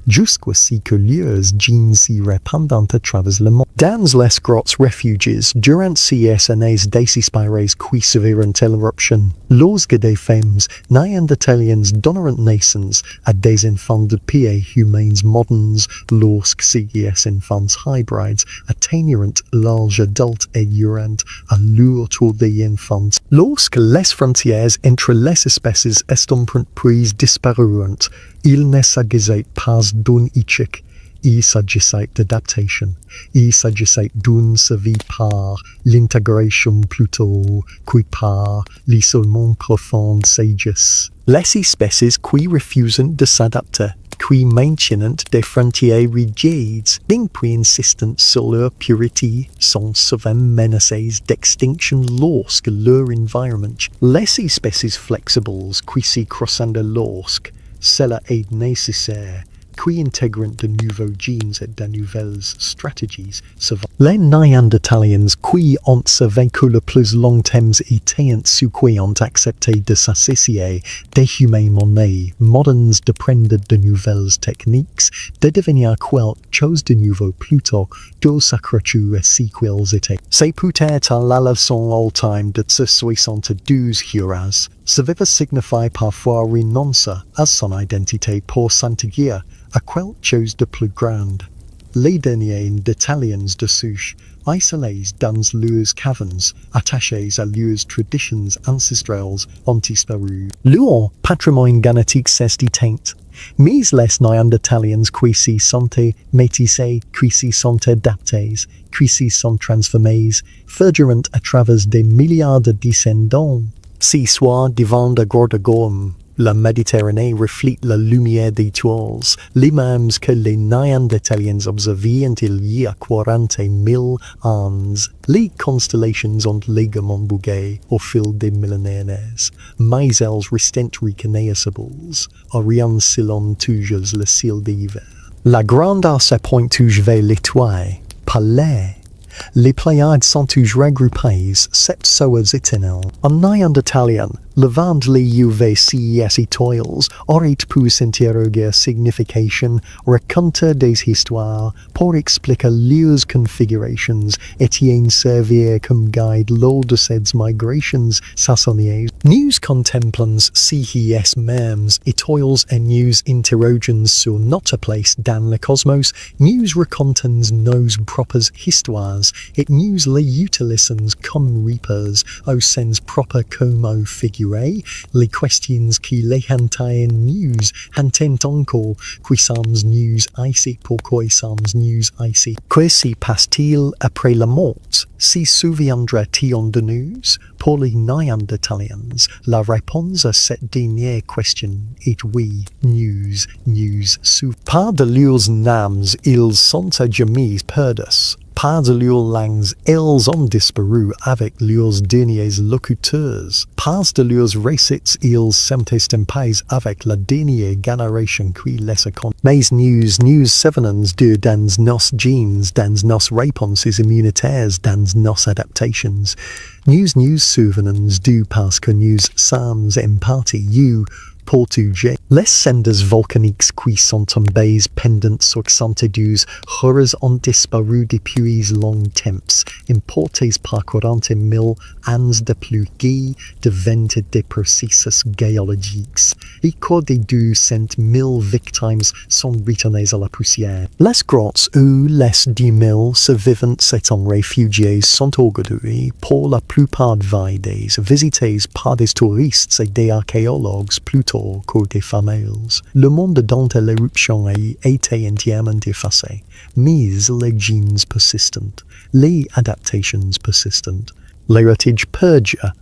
jusqu'à ce que leurs gènes s'y répandent à travers le monde. Dans les grottes refuges, durant ces années désespérées qui survirent l'éruption, lorsque des femmes néandertaliennes donneront naissance à des enfants de pieds humains modernes, lorsque ces enfants hybrides atteigniront l'âge adulte et iront à leur tour des enfants, lorsque les frontières entre les espèces estomprises disparuront, il ne s'agissait pas d'un échec. Il s'agissait d'adaptation. Il s'agissait d'une survie par l'intégration plutôt que par l'isolement profond sagesse. Les espèces qui refusent de s'adapter qui maintiennent des frontières rigides, insistent sur leur purité, sont souvent menacées d'extinction lorsque leur environment. Les espèces flexibles qui s'y croissent lorsque cela est nécessaire, qui intègrent de nouveaux gènes et de nouvelles stratégies. Les Néandertaliens qui ont survécu le plus longtemps étaient ceux qui ont accepté de s'associer des humains modernes, de prendre de nouvelles techniques, de devenir quelque chose de nouveau plutôt de s'accrocher à ce qu'ils étaient. C'est peut-être la leçon ultime de ce 72 Heures. Survivre signifie parfois renoncer à son identité pour s'intégrer à quelque chose de plus grand. Les derniers Néandertaliens de souche, isolés dans leurs cavernes, attachés à leurs traditions ancestrales, ont disparu. Leur patrimoine génétique s'est éteint. Mais les Néandertaliens qui s'y sont métissés, qui s'y sont adaptés, qui s'y sont transformés, figurent à travers des milliards de descendants. Si soit devant de Gordogorum, la Méditerranée reflète la lumière des étoiles, les mêmes que les Néandertaliens observaient il y a 40 000 ans. Les constellations ont légalement bougé au fil des millénaires, mais elles restent reconnaissables, Orion selon toujours le ciel d'hiver. La grandeur se pointe vers l'étoile, pas l'air. Les Pléiades sont toujours regroupées, sept soeurs éternelles. En Néandertalien, le vent de l'UVCS étoiles aurait pu s'interroger signification, raconter des histoires pour expliquer leurs configurations et y servir comme guide lors de ces migrations saisonnières. Nous contemplons ces mêmes étoiles et nous interrogeons sur notre place dans le cosmos, nous racontons nos propres histoires et nous les utilisons comme repères au sens propre comme au figuré. Les questions qui les hantent nous hantent encore, qui sommes nous ici, pourquoi sommes nous ici? Que se passe-t-il après la mort? Se souviendra-t-on de nous? Pour les Néandertaliens, la réponse à cette dernière question est oui, nous Par de leurs noms, ils sont à jamais perdus. Par de leurs langues, elles ont disparu avec leurs derniers locuteurs. Par de leurs récits, ils sont estampés avec la dernière génération qui les raconte. Mais nous souvenons de dans nos gènes, dans nos réponses immunitaires, dans nos adaptations. Nous souvenons de parce que nous sommes en partie portugais. Les cendres volcaniques qui sont tombées pendant 72 heures ont disparu depuis longtemps, importés par 40 000 ans de pluie devant des processus géologiques. Les corps des 200 000 victimes sont retournés à la poussière. Les grottes où les 10 000 survivants s'étant réfugiés sont aujourd'hui, pour la plupart vidées, visitées par des touristes et des archéologues plutôt que des femelles. Le monde dont l'éruption a été entièrement effacé, mais les gènes persistent, les adaptations persistent, l'héritage perdure.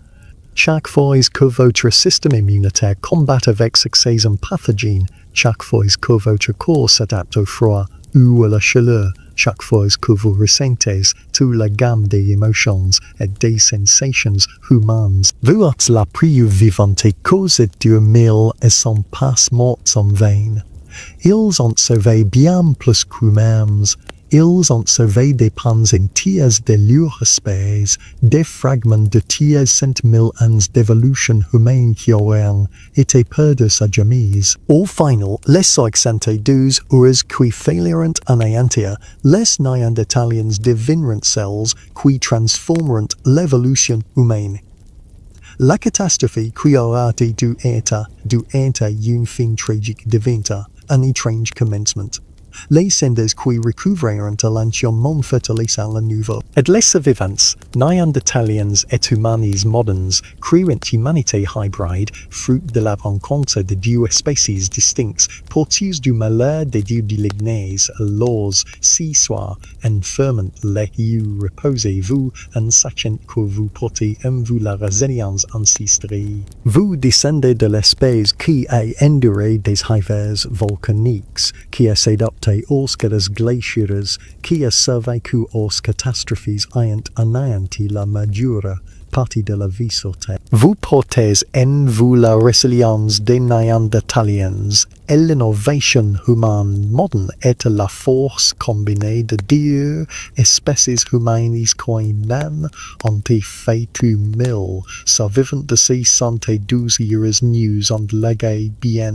Chaque fois que votre système immunitaire combat avec succès un pathogène, chaque fois que votre corps s'adapte au froid ou à la chaleur, chaque fois que vous ressentez toute la gamme des émotions et des sensations humaines, vous êtes la plus vivante cause de mille et sont pas morts en vain. Ils ont sauvé bien plus qu'eux-mêmes. Ils ont sauvé des pans entiers de leur espèce, des fragments de 100 000 ans d'évolution humaine qui auraient été perdus à jamais. Au final, les 72 heures qui failirent anéantir les Néandertaliens devineront celles qui transformeront l'évolution humaine. La catastrophe qui aura dû être une fin tragique devint un étrange commencement. les sendes qui recouvrèrent l'ancien monde fertilisant le nouveau. Et les survivants, Néandertaliens et humanis moderns, cruent humanité hybride, fruit de la rencontre de deux espèces distinctes, porteuses du malheur des dieux délignés, laws, si soit, enferment les yeux, reposez-vous, en sachant que vous portez en vous la résilience ancestrie. Vous descendez de l'espèce qui a enduré des hivers volcaniques, qui a s'adapté aux glaciers, qui a survécu aux catastrophes ayant anéanti la majeure partie de la vie sur Terre. Vous portez en vous la résilience des Néandertaliens, et l'innovation humaine moderne est la force combinée de deux espèces humaines qui ont fait 2000 survivants de 72 heures nous ont légué bien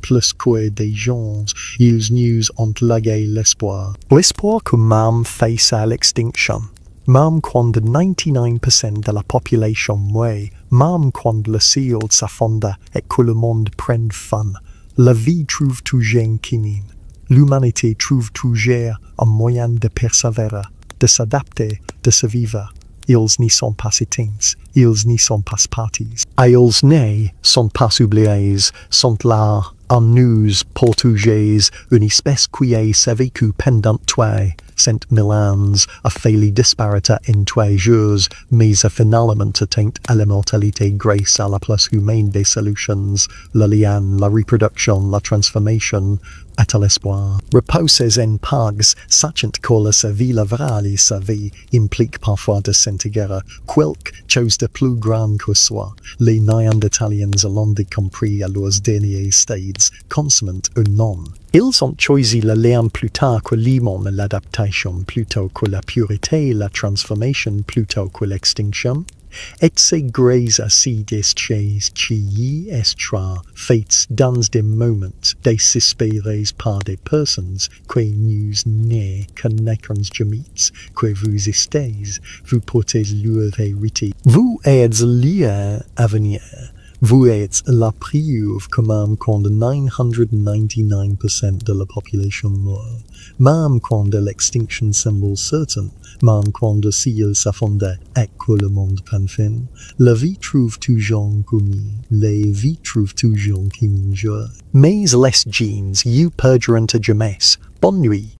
plus que des gens, ils nous ont légué l'espoir. L'espoir que même face à l'extinction. Même quand 99% de la population meurt, même quand le ciel s'effondre et que le monde prenne fin, la vie trouve toujours un chemin. L'humanité trouve toujours un moyen de persévérer, de s'adapter, de survivre. Ils n'y sont pas éteints, ils n'y sont pas partis. Et ils ne sont pas oubliés, sont là en nous pour toujours, une espèce qui a survécu pendant 300 000 ans, a failli disparaître en 3 jours, mais a finalement atteint à l'immortalité grâce à la place humaine des solutions, le lien, la reproduction, la transformation, et à l'espoir. Reposez en paix, sachant que la survie lavrale et survie implique parfois de s'intégrer quelque chose de plus grand que soi. Les Néandertaliens l'ont compris à leurs derniers stades, consommant ou non. Ils ont choisi le lien plus tard que l'humain et l'adaptation plutôt que la pureté, la transformation plutôt que l'extinction. Et c'est grâce à ces choses qui sont faites dans des moments désespérés par des personnes que nous ne connaissons jamais, que vous estez, vous portez leur vérité. Vous êtes lié à venir. Vous êtes la preuve que même quand 999% de la population meurt, même quand l'extinction semble certaine, même quand le ciel s'effondre et que le monde prend fin, la vie trouve toujours un chemin, la vie trouve toujours un chemin joie. Mais les jeans, you perdront à jamais. Bonne nuit.